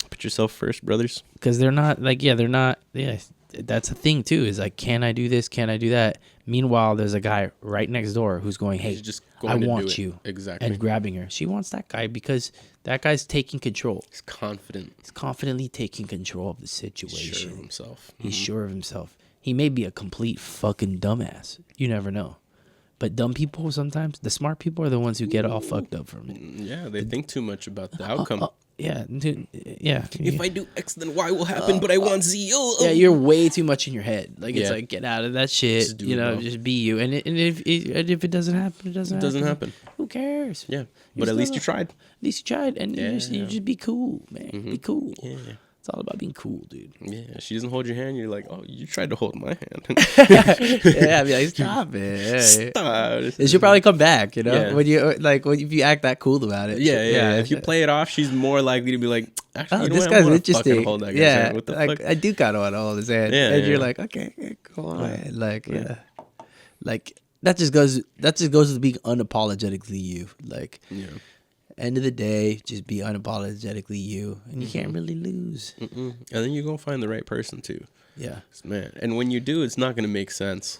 Put yourself first, brothers. Because they're not like, they're not. Yeah, that's a thing too. Is like, can I do this? Can I do that? Meanwhile, there's a guy right next door who's going, hey, I want you. Exactly. And grabbing her. She wants that guy because that guy's taking control. He's confident. He's confidently taking control of the situation. He's sure of himself. He's sure of himself. He may be a complete fucking dumbass. You never know. But dumb people sometimes, the smart people are the ones who get all fucked up from it. Yeah, they think too much about the outcome. Yeah, dude, yeah. If I do X, then Y will happen, but I want Z. Yeah, you're way too much in your head. Like, it's like, get out of that shit. Just be you. And if it doesn't happen, it doesn't happen. Who cares? Yeah, but at least you tried. At least you tried. And you just be cool, man. Be cool. Yeah. It's all about being cool, dude. Yeah, she doesn't hold your hand. You're like, oh, you tried to hold my hand. Yeah, I'd be like, stop it. Stop. And she'll probably come back, you know, Yeah. when you if you act that cool about it. Yeah. If you play it off, she's more likely to be like, actually, Oh, you know this what? I guy's wanna interesting. fucking hold that guy's Yeah, hand. What the like fuck? I do kind of want to hold his hand. Yeah, and you're yeah. like, okay, come on, like like that just goes to being unapologetically you. Like, Yeah. end of the day, just be unapologetically you, and you can't really lose. And then you're going to find the right person too. Yeah, Man. And when you do, it's not going to make sense.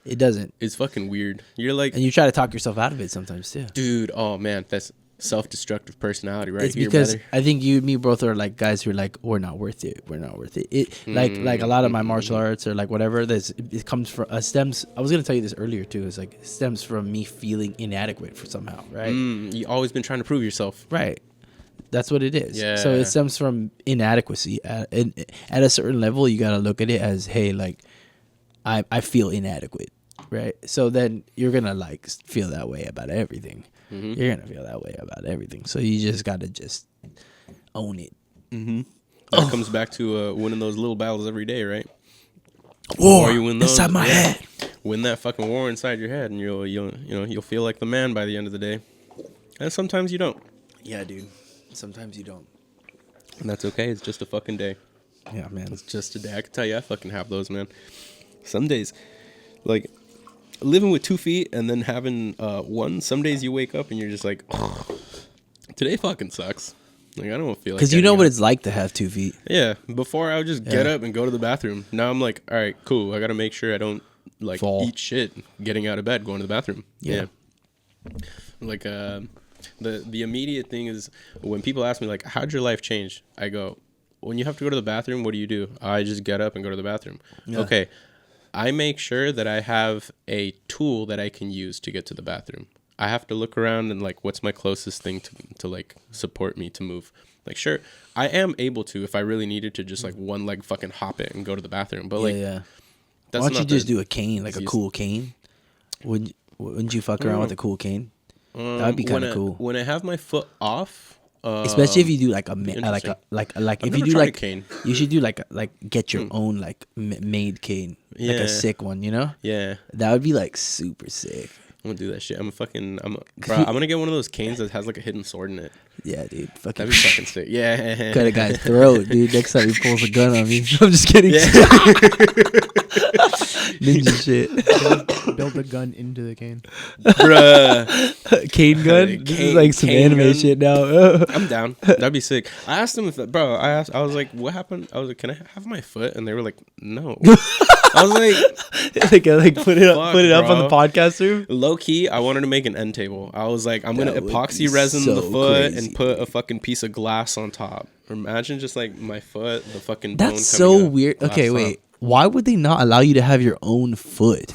it doesn't, It's fucking weird. You're like, and you try to talk yourself out of it sometimes too. dude, oh man, that's self-destructive personality right It's here, because brother. I think you and me both are like guys who are like, we're not worth it. We're not worth it. Like a lot of my martial arts or like whatever. It comes from stems. I was gonna tell you this earlier too. It's like it stems from me feeling inadequate for somehow, right? You always been trying to prove yourself. Right. That's what it is. Yeah. So it stems from inadequacy. At a certain level, you gotta look at it as, hey, like I feel inadequate, right? So then you're gonna like feel that way about everything. You're gonna feel that way about everything. So you just gotta just own it. That comes back to winning those little battles every day, right? War you win those, inside my yeah. head. Win that fucking war inside your head, and you'll feel like the man by the end of the day. And sometimes you don't, Yeah, dude. Sometimes you don't. and that's okay. It's just a fucking day. Yeah, man. It's just a day. I can tell you, I fucking have those, man. Some days, like living with 2 feet and then having one. Some days you wake up and you're just like, today fucking sucks. Like I don't feel like. Because you know getting what up. it's like to have 2 feet. Yeah. Before I would just get Yeah. up and go to the bathroom. Now I'm like, all right, cool. I got to make sure I don't like Fall. eat shit getting out of bed, going to the bathroom. Yeah. Like the immediate thing is when people ask me like, how'd your life change? I go, when you have to go to the bathroom, what do? I just get up and go to the bathroom. Yeah. Okay. I make sure that I have a tool that I can use to get to the bathroom. I have to look around and like, what's my closest thing to like support me to move? Like, sure, I am able to, if I really needed to, just like one leg fucking hop it and go to the bathroom. But like, yeah. that's Why don't you not just the do a cane, like a easiest- cool cane? Wouldn't you fuck around with a cool cane? That'd be kind of cool. When I have my foot off, Especially if you do like a if interesting. you never do tried a like cane. you should do like get your own like made cane, like Yeah. a sick one, you know? yeah, That would be like super sick. I'm gonna do that shit. I'm gonna get one of those canes that has like a hidden sword in it. Yeah, dude. Fucking That'd be fucking sick. Yeah. cut a guy's throat, dude. Next time he pulls a gun on me, I'm just kidding. Ninja shit. Build a gun into the cane. Bruh. Cane gun. This is like some cane anime gun. shit now. I'm down. That'd be sick. I asked them I was like, what happened? I was like, can I have my foot? And they were like, no. I was like, like put it up, Fuck, put it up on the bro. podcast room. low key, I wanted to make an end table. I was like, I'm gonna That would epoxy be resin the so foot crazy. and put a fucking piece of glass on top. Imagine just like my foot, the fucking bone That's coming so up, weird. glass Okay, top. wait. Why would they not allow you to have your own foot?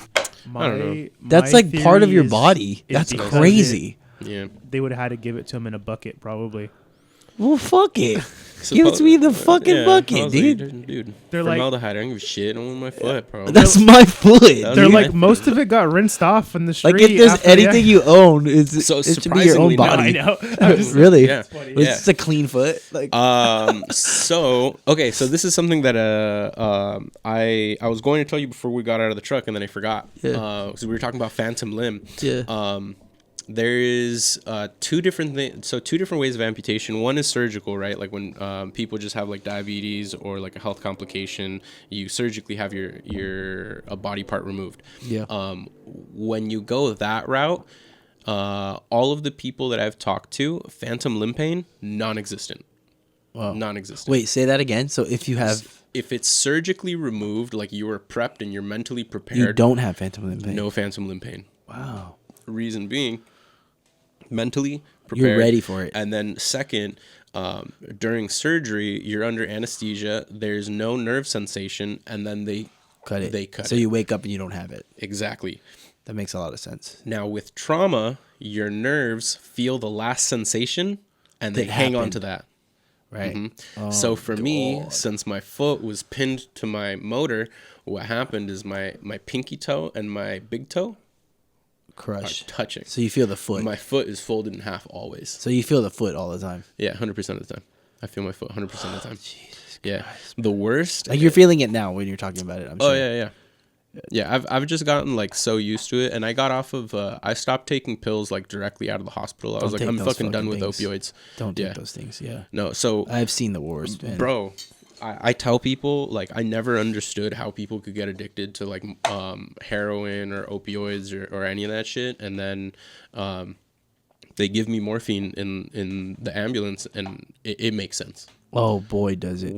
I don't know. That's my like part of theory your is- body. is That's because crazy. Yeah. They would have had to give it to him in a bucket, probably. Well, fuck it. Give it to me the fucking I bucket, was dude. Like, dude, They're like- formaldehyde. I don't give a shit. I want my foot, bro. That's my foot. That's They're dude. like, most of it got rinsed off in the street. Like if there's after anything the- you own, it's So it should be your own surprisingly not. body. I know. I'm just- Really? Yeah. funny. It's Yeah. just a clean foot. Like So this is something that I was going to tell you before we got out of the truck, and then I forgot. Yeah. Because we were talking about phantom limb. Yeah. There is two different ways of amputation. One is surgical, right? Like when people just have like diabetes or like a health complication, you surgically have a body part removed. Yeah. When you go that route, all of the people that I've talked to, phantom limb pain, non-existent. Wow. Non-existent. Wait, say that again. So if you have, If it's surgically removed, like you were prepped and you're mentally prepared, you don't have phantom limb pain. no phantom limb pain. Wow. Reason being, mentally prepared. You're ready for it. And then second, during surgery, you're under anesthesia. There's no nerve sensation, and then they Cut it. They cut so it. you wake up and you don't have it. Exactly. That makes a lot of sense. Now with trauma, your nerves feel the last sensation, and they That hang on happened. to that. Right. So for me, since my foot was pinned to my motor, what happened is my pinky toe and my big toe are Crush. touching. So you feel the foot. My foot is folded in half always. So you feel the foot all the time. Yeah, 100% of the time. I feel my foot 100% of the time. Yeah. The worst. Like you're feeling it now when you're talking about it. I'm Oh sure. yeah. Yeah, I've just gotten like so used to it, and I got off of. I stopped taking pills like directly out of the hospital. I was like, take I'm those fucking done with fucking opioids. Don't take Yeah. those things. Yeah. No, so I've seen the worst, man. bro, I tell people like I never understood how people could get addicted to like heroin or opioids or any of that shit, and then they give me morphine in the ambulance, and it makes sense. Oh boy, does it.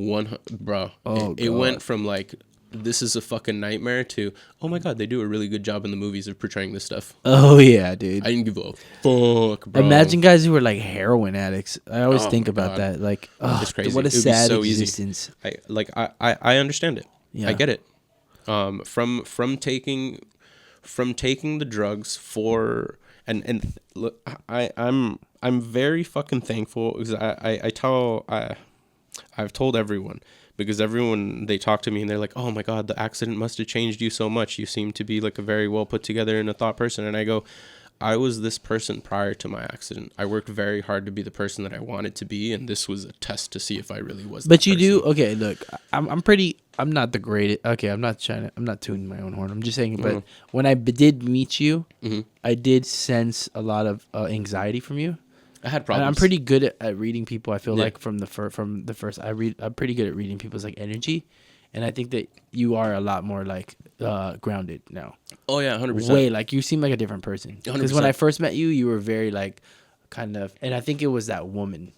Bro, Oh, it God. went from like this is a fucking nightmare to oh my god, they do a really good job in the movies of portraying this stuff. Oh yeah, dude. I didn't give a fuck, bro. Imagine guys who were like heroin addicts. I always Oh think my about God. that. Like, oh, It's crazy. what a It would be sad so easy. existence. I understand it. Yeah. I get it. From taking the drugs for and look, I'm very fucking thankful because I've told everyone because everyone they talk to me and they're like, oh my god, the accident must have changed you so much. You seem to be like a very well put together and a thought person. And I go, I was this person prior to my accident. I worked very hard to be the person that I wanted to be, and this was a test to see if I really was. But that you do person. okay. Look, I'm not the greatest. Okay, I'm not tuning my own horn. I'm just saying. But when I did meet you, I did sense a lot of anxiety from you. I had And problems. I'm pretty good at reading people. I feel Yeah. like from the first, I'm pretty good at reading people's like energy, and I think that you are a lot more like grounded now. Oh yeah, 100%. Way like you seem like a different person. Because when 100%. I first met you, you were very like kind of, and I think it was that woman,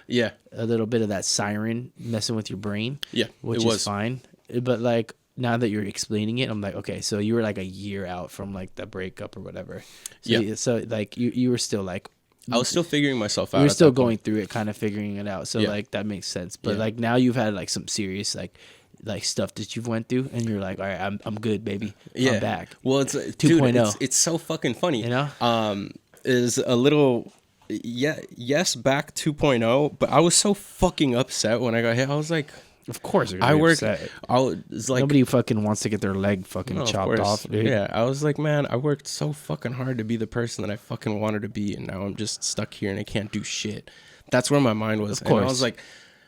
Yeah, a little bit of that siren messing with your brain. yeah, which it is was. fine. But like now that you're explaining it, I'm like, okay, so you were like a year out from like the breakup or whatever. So, Yeah. So like you were still like I was still figuring myself out. you were at still that point. going through it, kind of figuring it out. So Yeah. like that makes sense. But Yeah. like now you've had like some serious like stuff that you've went through, and you're like, all right, I'm good, baby. Yeah, I'm back. Well, it's 2.0. It's so fucking funny. You know? Is a little. Yeah, yes, back 2.0, but I was so fucking upset when I got hit. I was like, Of course, you're I gonna be worked. upset. I was like, Nobody fucking wants to get their leg fucking no, of chopped course. off, dude. Yeah, I was like, man, I worked so fucking hard to be the person that I fucking wanted to be, and now I'm just stuck here and I can't do shit. That's where my mind was. Of And I course. was like,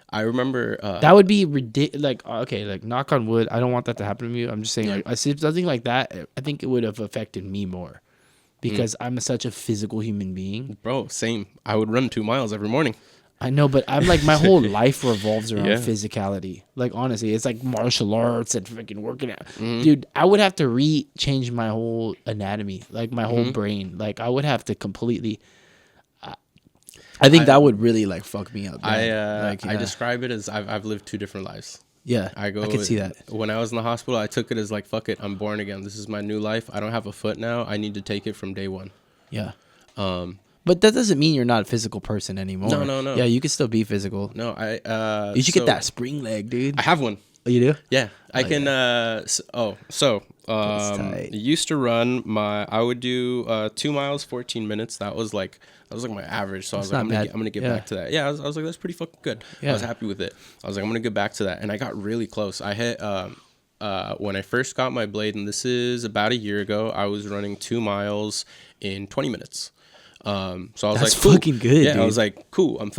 I remember. That would be ridiculous. Like, okay, like knock on wood. I don't want that to happen to me. I'm just saying, Yeah. like, I see something like that. I think it would have affected me more because I'm such a physical human being. Bro, same. I would run 2 miles every morning. I know, but I'm like my whole life revolves around Yeah. physicality. Like honestly, it's like martial arts and freaking working out. Mm-hmm. Dude, I would have to change my whole anatomy, like my Mm-hmm. whole brain. Like I would have to completely. I think that would really like fuck me up. man. Like, I yeah. describe it as I've lived 2 different lives. Yeah, I can see that. When I was in the hospital, I took it as like, fuck it, I'm born again. This is my new life. I don't have a foot now. I need to take it from day one. Yeah. But that doesn't mean you're not a physical person anymore. No. Yeah, you can still be physical. No, You should get that spring leg, dude. I have one. Oh, you do? Yeah, I can. tight. Used to run I would do 2 miles, 14 minutes. That was like my average. So I was like, not bad. I'm gonna get Yeah. back to that. Yeah, I was like, that's pretty fucking good. I was Yeah. happy with it. I was like, I'm gonna get back to that, and I got really close. I hit when I first got my blade, and this is about a year ago. I was running 2 miles in 20 minutes. So I was That's like, cool. fucking good, Yeah, dude. I was like, cool. I'm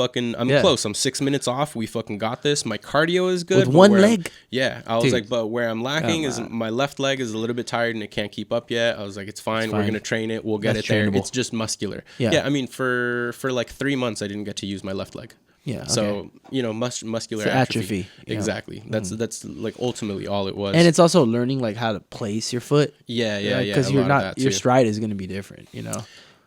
Yeah. close. I'm 6 minutes off. We fucking got this. My cardio is good. With but one where I'm- leg? Yeah, I was Dude. like, but where I'm lacking Come is on. my left leg is a little bit tired and it can't keep up yet. I was like, it's fine. We're fine. gonna train it. We'll get That's it there. trainable. It's just muscular. Yeah. I mean, for like 3 months, I didn't get to use my left leg. Yeah. So okay. muscular So atrophy. atrophy, yeah. Exactly. That's like ultimately all it was. And it's also learning like how to place your foot. yeah. Because a you're lot of not that your too. stride is going to be different, you know.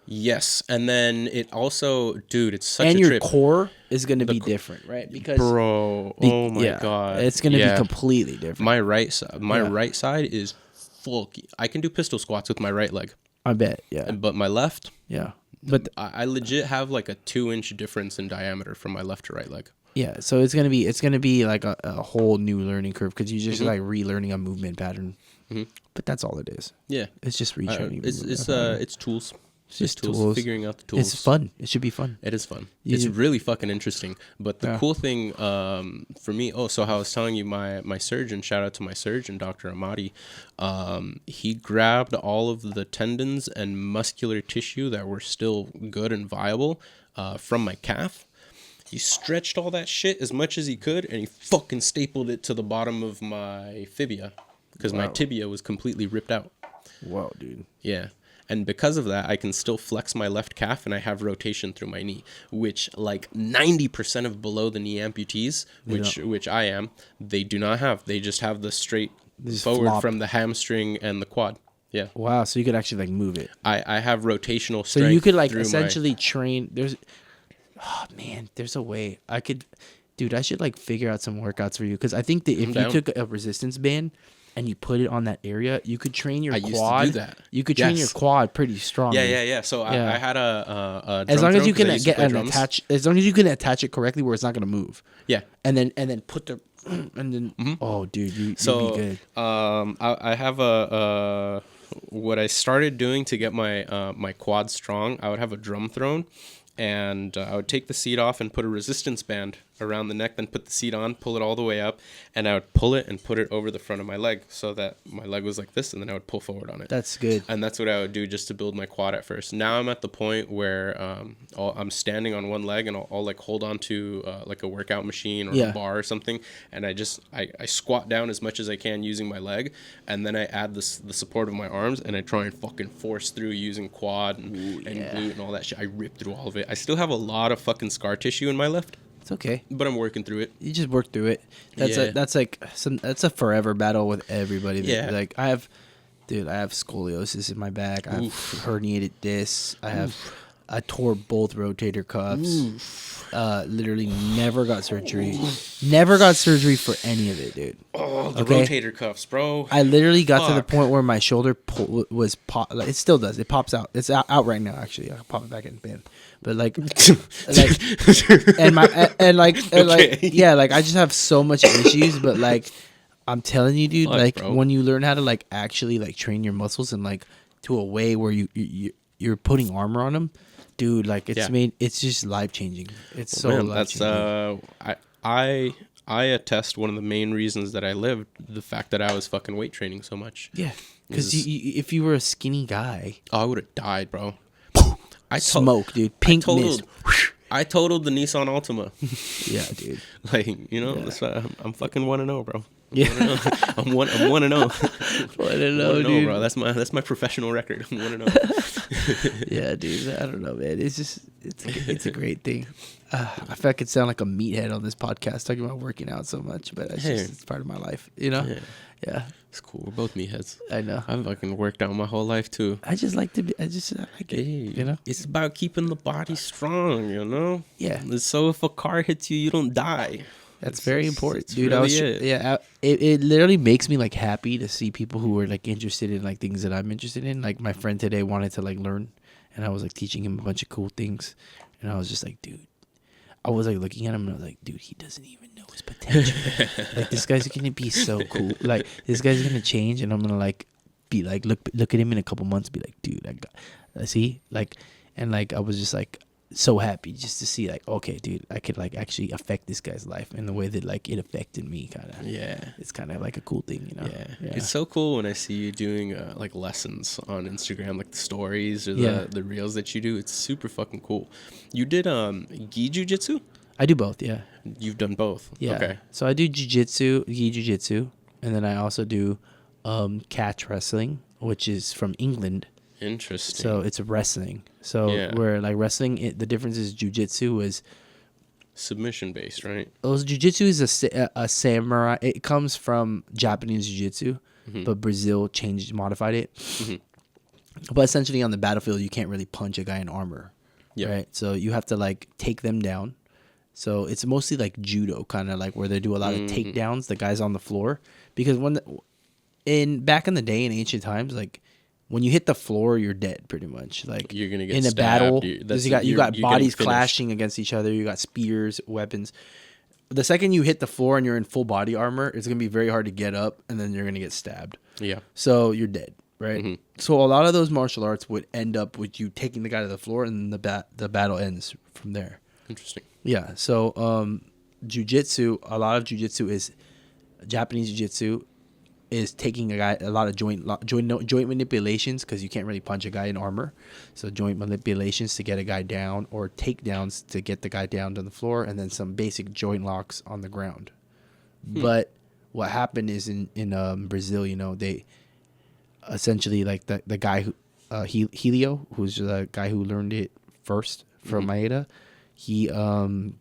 Yes, and then it also, dude, it's such And a your trip, core is going to be different, right? Because bro. Oh my god, it's going to Yeah. be completely different. My right side, Yeah. right side is full. I can do pistol squats with my right leg, I bet. Yeah. but my left, Yeah. But I legit have like a 2-inch difference in diameter from my left to right leg. yeah, so it's gonna be like a whole new learning curve because you're just Mm-hmm. like relearning a movement pattern. But that's all it is. Yeah, It's just retraining. it's tools. It's just tools. tools. Figuring out the tools. It's fun. It should be fun. It is fun. You- It's really fucking interesting. But the Yeah. cool thing for me, so how I was telling you, my surgeon, shout out to my surgeon, Dr. Amadi, he grabbed all of the tendons and muscular tissue that were still good and viable from my calf. He stretched all that shit as much as he could, and he fucking stapled it to the bottom of my fibia because my tibia was completely ripped out. Whoa, dude. Yeah. And because of that, I can still flex my left calf and I have rotation through my knee, which like 90% of below the knee amputees, which I am, they do not have. They just have the straight forward flop. from the hamstring and the quad. Yeah. Wow, so you could actually like move it. I have rotational strength. So you could like through essentially train. There's a way I could, dude. I should like figure out some workouts for you because I think that if you down. took a resistance band and you put it on that area, you could train your I used to quad. do that. You could train your Yes. quad pretty strong. Yeah. So Yeah. I had a As drum long as throw you 'cause I can used to get play an drums. attach, as long as you can attach it correctly where it's not gonna move, Yeah. and then put the, and then oh, dude, you'd be So good. I have what I started doing to get my my quad strong. I would have a drum throne, and I would take the seat off and put a resistance band around the neck, then put the seat on, pull it all the way up, and I would pull it and put it over the front of my leg so that my leg was like this, and then I would pull forward on it. That's good. And that's what I would do just to build my quad at first. Now I'm at the point where I'm standing on one leg and I'll like hold on to like a workout machine or Yeah. a bar or something, and I squat down as much as I can using my leg, and then I add the support of my arms, and I try and fucking force through using quad and glute and all that shit. I rip through all of it. I still have a lot of fucking scar tissue in my left, It's okay. but I'm working through it. You just work through it. That's Yeah. that's a forever battle with everybody. Yeah. Like I have scoliosis in my back. I have herniated discs. I have I tore both rotator cuffs. Literally never got surgery. Never got surgery for any of it, dude. Oh, the Okay. rotator cuffs, bro. I literally got to the Fuck. point where my shoulder was pop. Like, it still does. It pops out. It's out right now. Actually, I'll pop it back in, bam. But like, and Okay. yeah, like I just have so much issues. But like, I'm telling you, dude, Fuck, like bro. when you learn how to like actually like train your muscles and like to a way where you're putting armor on them, dude. Like it's just life changing. It's so Man, life that's changing. I attest one of the main reasons that I lived the fact that I was fucking weight training so much. Yeah, because is- if you were a skinny guy, Oh, I would have died, bro. smoke, dude, pink mist. I totaled the Nissan Altima. Yeah, dude. Like, you know, that's why I'm fucking 1-0, bro. Yeah. I'm 1-0. 1-0, bro. That's my professional record. I'm 1-0. Yeah, dude. I don't know, man. It's a great thing. I feel like I could sound like a meathead on this podcast talking about working out so much, but it's part of my life, you know? Yeah. It's cool. We're both meatheads. I know. I've fucking worked out my whole life too. I just like to be. I like it. You know? It's about keeping the body strong, you know? Yeah. So if a car hits you, you don't die. That's very important, it's dude. really it. It literally makes me like happy to see people who are like interested in like things that I'm interested in. Like my friend today wanted to like learn, and I was like teaching him a bunch of cool things, and I was just like, dude. I was like looking at him and I was like, dude, he doesn't even know his potential. Like this guy's gonna be so cool. Like this guy's gonna change, and I'm gonna like be like look at him in a couple months, be like, dude, I got see like, and like I was just like so happy just to see like, okay, dude, I could like actually affect this guy's life in the way that like it affected me, kind of. Yeah. It's kind of like a cool thing, you know. Yeah. It's so cool when I see you doing like lessons on Instagram, like the stories or the reels that you do. It's super fucking cool. You did gi jujitsu? I do both. Yeah. You've done both. Yeah. Okay. So I do gi jujitsu, and then I also do catch wrestling, which is from England. Interesting. So it's wrestling. So where like wrestling, the difference is jujitsu is submission based, right? jujitsu is a samurai. It comes from Japanese jujitsu, but Brazil modified it. But essentially, on the battlefield, you can't really punch a guy in armor, right? So you have to like take them down. So it's mostly like judo, kind of like where they do a lot of takedowns. The guys on the floor, because back in the day in ancient times, like. When you hit the floor, you're dead, pretty much. Like you're gonna get in a stabbed. battle. That's- You got you're bodies getting clashing against each other. You got spears, weapons. The second you hit the floor and you're in full body armor, it's gonna be very hard to get up, and then you're gonna get stabbed. Yeah. So you're dead, right? So a lot of those martial arts would end up with you taking the guy to the floor, and the battle ends from there. Interesting. Yeah. So jujitsu, a lot of jujitsu is Japanese jujitsu. is taking a lot of joint manipulations, because you can't really punch a guy in armor. So joint manipulations to get a guy down, or takedowns to get the guy down to the floor, and then some basic joint locks on the ground. But what happened is in Brazil, you know, they essentially, like, the guy who Helio, who's the guy who learned it first from Maeda, Maeda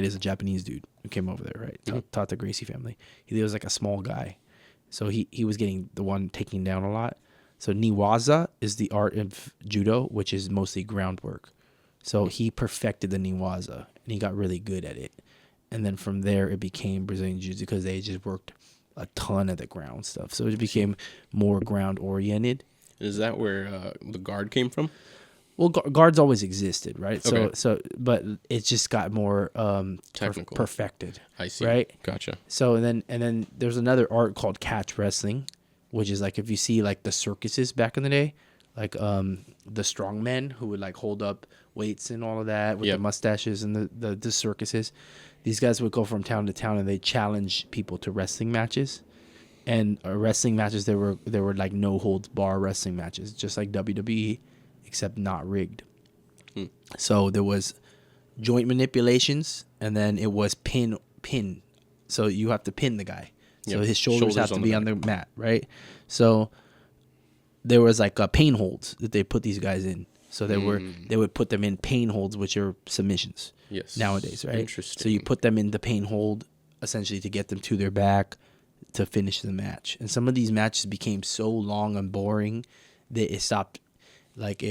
is a Japanese dude who came over there, right? Taught the Gracie family. He was like a small guy, so he was getting the one taking down a lot. So Niwaza is the art of judo, which is mostly groundwork. So he perfected the Niwaza, and he got really good at it. And then from there, it became Brazilian Jiu-Jitsu, because they just worked a ton of the ground stuff. So it became more ground oriented. Is that where the guard came from? Well, guards always existed, right? Okay. So, but it just got more Technical. perfected. I see. Right? Gotcha. So and then there's another art called catch wrestling, which is like, if you see like the circuses back in the day, like the strongmen who would like hold up weights and all of that with the mustaches and the circuses. These guys would go from town to town, and they challenge people to wrestling matches. And wrestling matches, they were like no holds bar wrestling matches, just like WWE, except not rigged. So there was joint manipulations, and then it was pin. So you have to pin the guy. So his shoulders have to be on the mat, right? So there was like pain holds that they put these guys in. So they would put them in pain holds, which are submissions. Yes. Nowadays, right? Interesting. So you put them in the pain hold, essentially to get them to their back to finish the match. And some of these matches became so long and boring that it stopped. Like,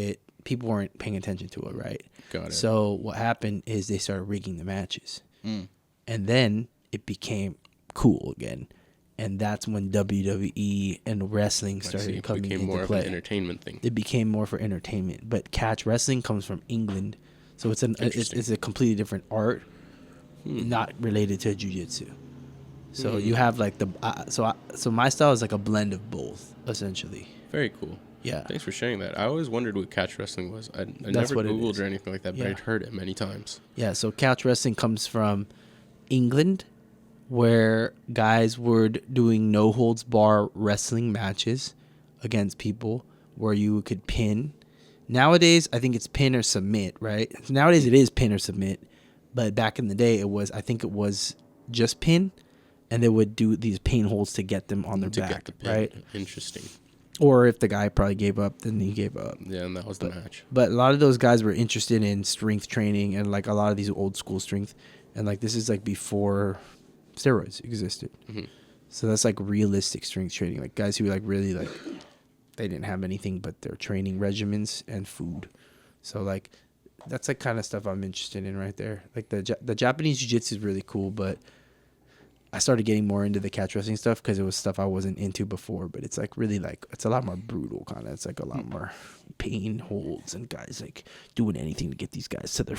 people weren't paying attention to it, right? Got it. So what happened is they started rigging the matches, and then it became cool again. And that's when WWE and wrestling started coming into more play. of an entertainment thing. It became more for entertainment. But catch wrestling comes from England, so it's a completely different art, not related to jiu-jitsu. So you have like so my style is like a blend of both, essentially. Very cool. Yeah. Thanks for sharing that. I always wondered what catch wrestling was. I That's never what it Googled is. or anything like that, but Yeah. I'd heard it many times. Yeah, so couch wrestling comes from England, where guys were doing no holds bar wrestling matches against people where you could pin. Nowadays, I think it's pin or submit, right? Nowadays it is pin or submit, but back in the day I think it was just pin, and they would do these pain holds to get them on their To back, get the pin. right? Interesting. Or if the guy probably gave up, then he gave up. Yeah, and that was the match. But a lot of those guys were interested in strength training, and like a lot of these old school strength, and like this is like before steroids existed. So that's like realistic strength training, like guys who like really like they didn't have anything but their training regimens and food. So like that's like kind of stuff I'm interested in right there. Like the Japanese jiu-jitsu is really cool, but I started getting more into the catch wrestling stuff because it was stuff I wasn't into before. But it's like really like it's a lot more brutal kind of. It's like a lot more pain holds and guys like doing anything to get these guys to their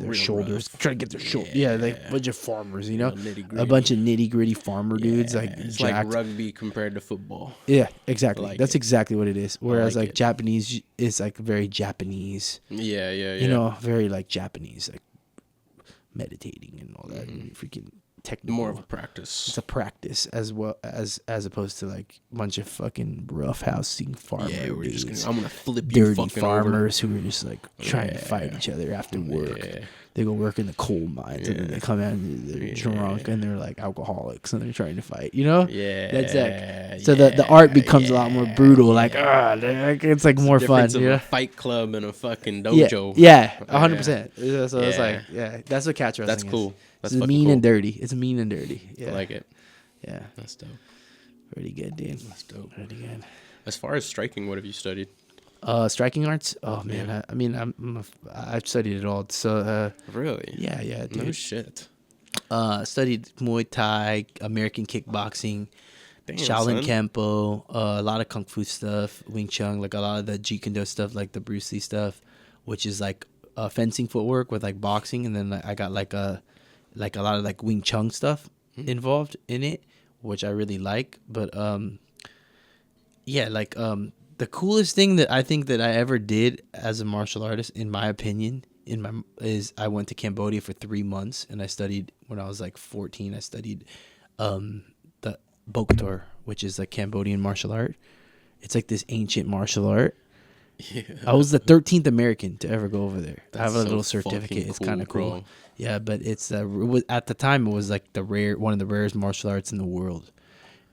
Real shoulders, rough. try to get their shoulder. Yeah, like a bunch of farmers, you know, nitty-gritty. a bunch of nitty gritty farmer dudes like It's jacked. like rugby compared to football. Yeah, exactly. like That's it. exactly what it is. Whereas like like it. Japanese is like very Japanese, Yeah. you know, very like Japanese, like meditating and all that, and freaking technical. More of a practice. It's a practice as well as opposed to like a bunch of fucking roughhousing farmer Yeah, we're dudes. just gonna. I'm gonna flip you Dirty fucking farmers who are just like trying to fight Yeah. each other after work. Yeah. They go work in the coal mines and then Yeah. they come out and they're Yeah. drunk and they're like alcoholics and they're trying to fight. You know? Yeah. That's like so the art becomes a lot more brutal. Like it's like more fun. Difference of You know? a fight club and a fucking Yeah, dojo. yeah, 100%. So it's Yeah. like that's what catch wrestling That's is. cool. That's It's fucking mean cool. and dirty. It's mean and dirty. Yeah, I like it. yeah, That's dope. pretty good, dude. That's dope. Pretty good. As far as striking, what have you studied? Striking arts. Oh man, Yeah. I mean, I've studied it all. So Really? yeah, dude. No shit. Studied Muay Thai, American kickboxing, Damn, Shaolin son. Kempo, a lot of Kung Fu stuff, Wing Chun, like a lot of the Jeet Kune Do stuff, like the Bruce Lee stuff, which is like fencing footwork with like boxing, and then like, I got like a lot of like Wing Chun stuff involved in it, which I really like. But yeah, like the coolest thing that I think that I ever did as a martial artist, in my opinion, is I went to Cambodia for 3 months and I studied when I was like 14. I studied the Boktor, which is like Cambodian martial art. It's like this ancient martial art. Yeah. I was the 13th American to ever go over there. I That's have a so little fucking certificate. It's cool, kind of cool. bro. Yeah, but it's at the time it was like one of the rarest martial arts in the world.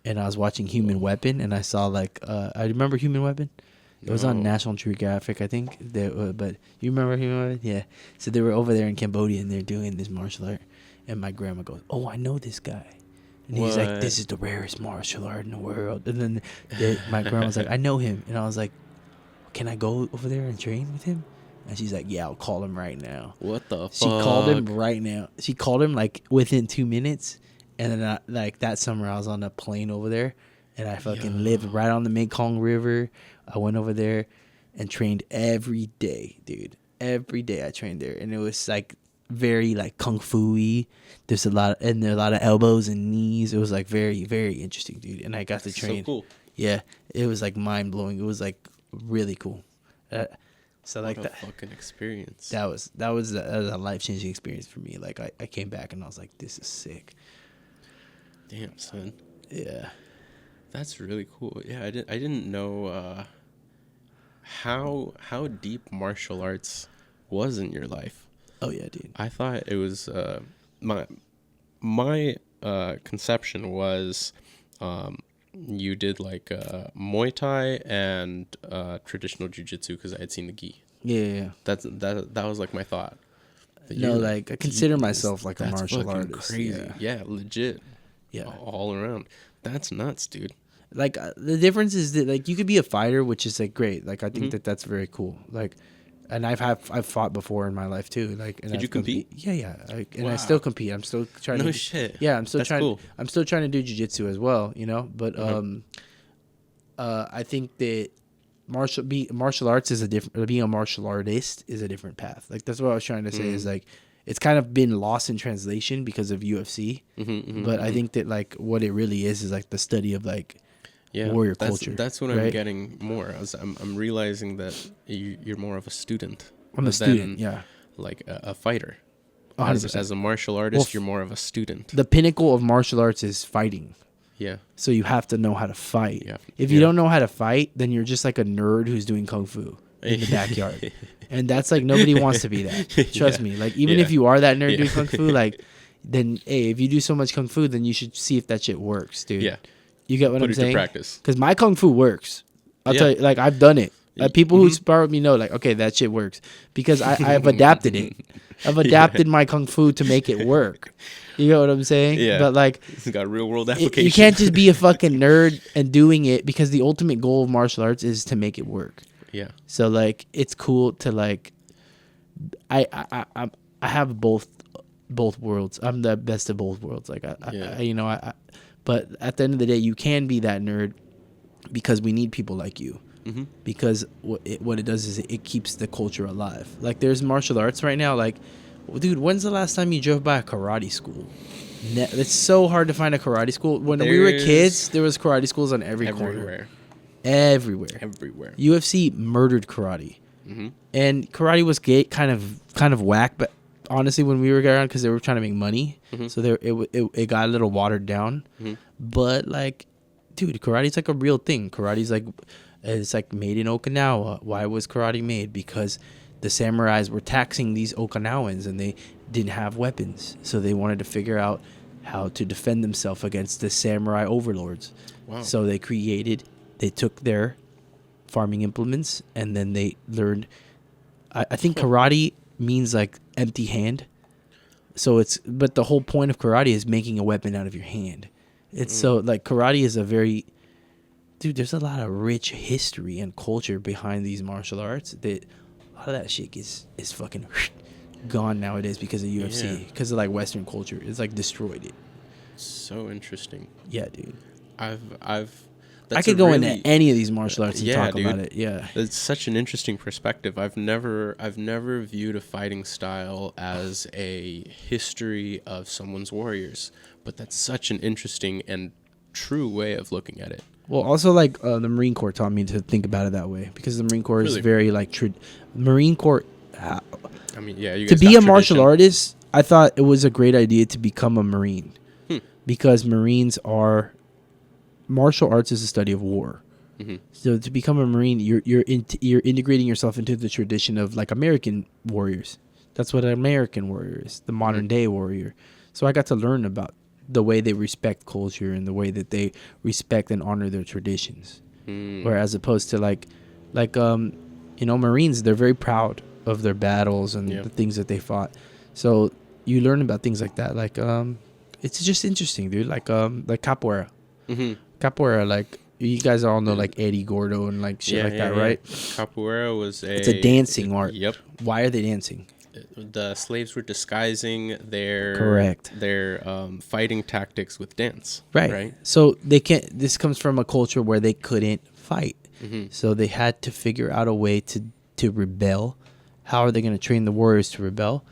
And I was watching Human Weapon, and I saw like I remember Human Weapon. It was on No. National Geographic, I think. But you remember Human Weapon? Yeah. So they were over there in Cambodia, and they're doing this martial art. And my grandma goes, "Oh, I know this guy." And he's like, What? "This is the rarest martial art in the world." And then my grandma's like, "I know him," and I was like, "Can I go over there and train with him?" And she's like, "Yeah, I'll call him right now." What the fuck? She called him right now. She called him like within 2 minutes, and then like that summer I was on a plane over there, and I fucking lived right on the Mekong River. I went over there and trained every day, dude. Every day I trained there, and it was like very like kung fu-y. There's a lot of elbows and knees. It was like very, very interesting, dude. And I got to That's so train. cool. Yeah, it was like mind blowing. It was like really cool. So like What a that. fucking experience. That was a life changing experience for me. Like I came back and I was like, this is sick. Damn, son. Yeah. That's really cool. Yeah, I didn't know how deep martial arts was in your life. Oh yeah, dude. I thought it was my conception was you did like Muay Thai and traditional jiu-jitsu because I had seen the gi. Yeah. That was like my thought. But No, you're like I consider myself like a that's martial fucking artist. Crazy. Yeah, legit. Yeah. All around. That's nuts, dude. Like the difference is that like you could be a fighter, which is like great. Like I think Mm-hmm. that's very cool. Like, and I've fought before in my life too. Like, and Did you I've compete? Yeah. I Wow. still compete. I'm still trying No to. shit. Yeah, I'm still That's trying. cool. I'm still trying to do jiu-jitsu as well. You know, but I think that martial arts is a different. Being a martial artist is a different path. Like that's what I was trying to say. Is like it's kind of been lost in translation because of UFC. But I think that like what it really is like the study of like warrior culture. That's what I'm right? getting more. I'm realizing that you're more of a student. I'm a than, student. Yeah. Like a fighter. 100%. As a martial artist, you're more of a student. The pinnacle of martial arts is fighting. Yeah. So you have to know how to fight. Yeah. If you Yeah. don't know how to fight, then you're just like a nerd who's doing kung fu in the backyard. And that's like nobody wants to be that. Trust me. Like even Yeah. if you are that nerd Yeah. doing kung fu, like then hey, if you do so much kung fu, then you should see if that shit works, dude. Yeah. You get what Put I'm it to saying? practice. Because my kung fu works. I'll Yeah. tell you, like I've done it. People who Mhm. spar with me know, like, okay, that shit works because I've adapted it. I've adapted my kung fu to make it work. You know what I'm saying? Yeah. But like, It's got real world you application. can't just be a fucking nerd and doing it because the ultimate goal of martial arts is to make it work. Yeah. So like, it's cool to like, I have both worlds. I'm the best of both worlds. Like but at the end of the day, you can be that nerd because we need people like you. Mm-hmm. Because what it does is it keeps the culture alive. Like there's martial arts right now. Like, dude, when's the last time you drove by a karate school? It's so hard to find a karate school. When we were There's- kids, there was karate schools on every corner. Everywhere. UFC murdered karate, Mm-hmm. and karate was kind of whack. But honestly, when we were around, because they were trying to make money, Mhm. so it got a little watered down. Mhm. But like, dude, karate's like a real thing. Karate's like, it's like made in Okinawa. Why was karate made? Because the samurais were taxing these Okinawans and they didn't have weapons. So they wanted to figure out how to defend themselves against the samurai overlords. Wow. So they took their farming implements and then they learned, I think karate means like empty hand. So but the whole point of karate is making a weapon out of your hand. It's so like karate is dude, there's a lot of rich history and culture behind these martial arts that a lot of that shit is fucking gone nowadays because of UFC, Yeah. because of like Western culture. It's like destroyed it. So interesting. Yeah, dude. I could go into any of these martial arts and Yeah, talk about it. Yeah. It's such an interesting perspective. I've never viewed a fighting style as a history of someone's warriors, but that's such an interesting and true way of looking at it. Well, also like the Marine Corps taught me to think about it that way because the Marine Corps is Really? very like Marine Corps. I mean, yeah, you To guys be a got martial tradition. artist, I thought it was a great idea to become a Marine Hmm. because Marines are martial arts is a study of war. So to become a Marine, you're integrating yourself into the tradition of like American warriors. That's what an American warrior is, the modern day warrior. So I got to learn about the way they respect culture and the way that they respect and honor their traditions. Whereas opposed to like Marines, they're very proud of their battles and the things that they fought. So you learn about things like that. Like it's just interesting, dude. Like capoeira. Capoeira, like you guys all know like Eddie Gordo and like shit like that, right? Capoeira was It's a dancing art. Yep. Why are they dancing? The slaves were disguising their fighting tactics with dance. Right. So they can't. This comes from a culture where they couldn't fight, so they had to figure out a way to rebel. How are they going to train the warriors to rebel?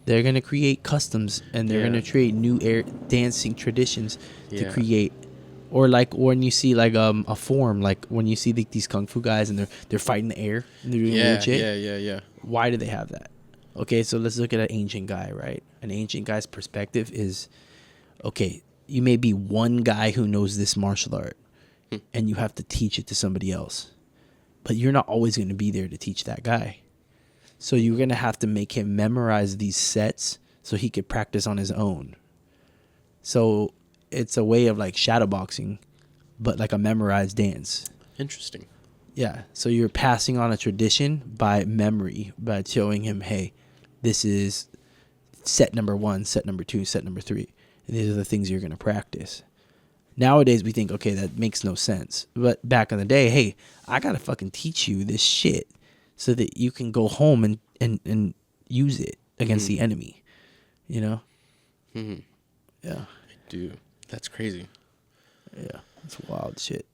They're going to create customs, and they're going to create new dancing traditions to create. Or like when you see like a form, like when you see these kung fu guys and they're fighting the air and they're doing weird shit. Yeah. Why do they have that? Okay, so let's look at an ancient guy, right? An ancient guy's perspective is, okay, you may be one guy who knows this martial art, and you have to teach it to somebody else. But you're not always going to be there to teach that guy. So you're going to have to make him memorize these sets so he could practice on his own. So it's a way of like shadowboxing, but like a memorized dance. Interesting. Yeah. So you're passing on a tradition by memory, by showing him, hey, this is set number 1, set number 2, set number 3. And these are the things you're going to practice. Nowadays, we think, okay, that makes no sense. But back in the day, hey, I got to fucking teach you this shit so that you can go home and use it against the enemy. You know? Yeah. Dude, that's crazy. Yeah. It's wild shit.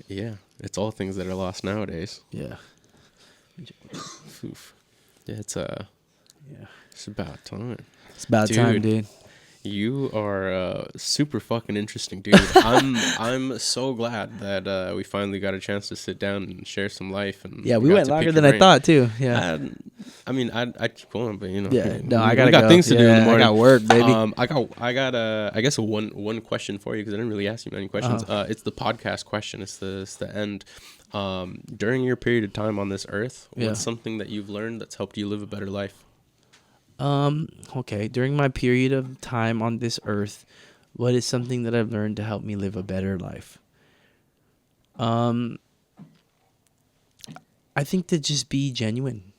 Yeah. It's all things that are lost nowadays. Yeah. Oof. Yeah, it's about time. It's about time, dude. You are super fucking interesting, dude. I'm so glad that we finally got a chance to sit down and share some life. And yeah, we went longer than I thought too. Yeah. I'd keep going, but you know. Yeah. No, we I gotta got go. things to do in the morning. I got work, baby. I got I guess one question for you because I didn't really ask you many questions. It's the podcast question. It's the end. During your period of time on this earth, what's something that you've learned that's helped you live a better life? Okay. During my period of time on this earth, what is something that I've learned to help me live a better life? I think to just be genuine.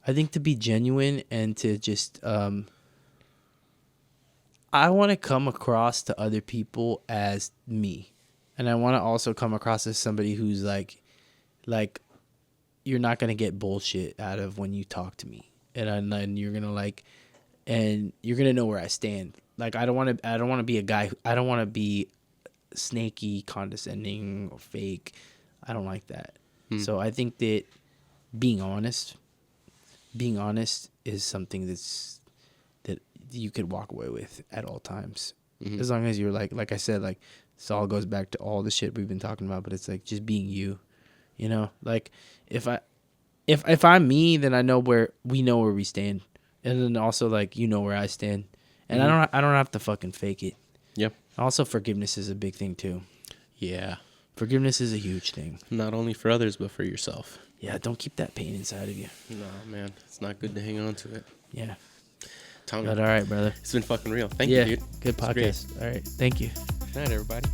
I think to be genuine and to just, I want to come across to other people as me. And I want to also come across as somebody who's like, you're not going to get bullshit out of when you talk to me. And you're going to and you're going to know where I stand. Like, I don't want to be a guy, I don't want to be snaky, condescending, or fake. I don't like that. So I think that being honest is something that you could walk away with at all times. As long as you're like I said, like, this all goes back to all the shit we've been talking about, but it's like just being you, you know, like if I'm me, then I know where we stand. And then also like, you know where I stand, and I don't have to fucking fake it. Yep. Also, forgiveness is a big thing too. Yeah. Forgiveness is a huge thing. Not only for others, but for yourself. Yeah, don't keep that pain inside of you. No, man. It's not good to hang on to it. Yeah. Tommy. But all right, brother. It's been fucking real. Thank you, dude. Good podcast. All right. Thank you. Good night, everybody.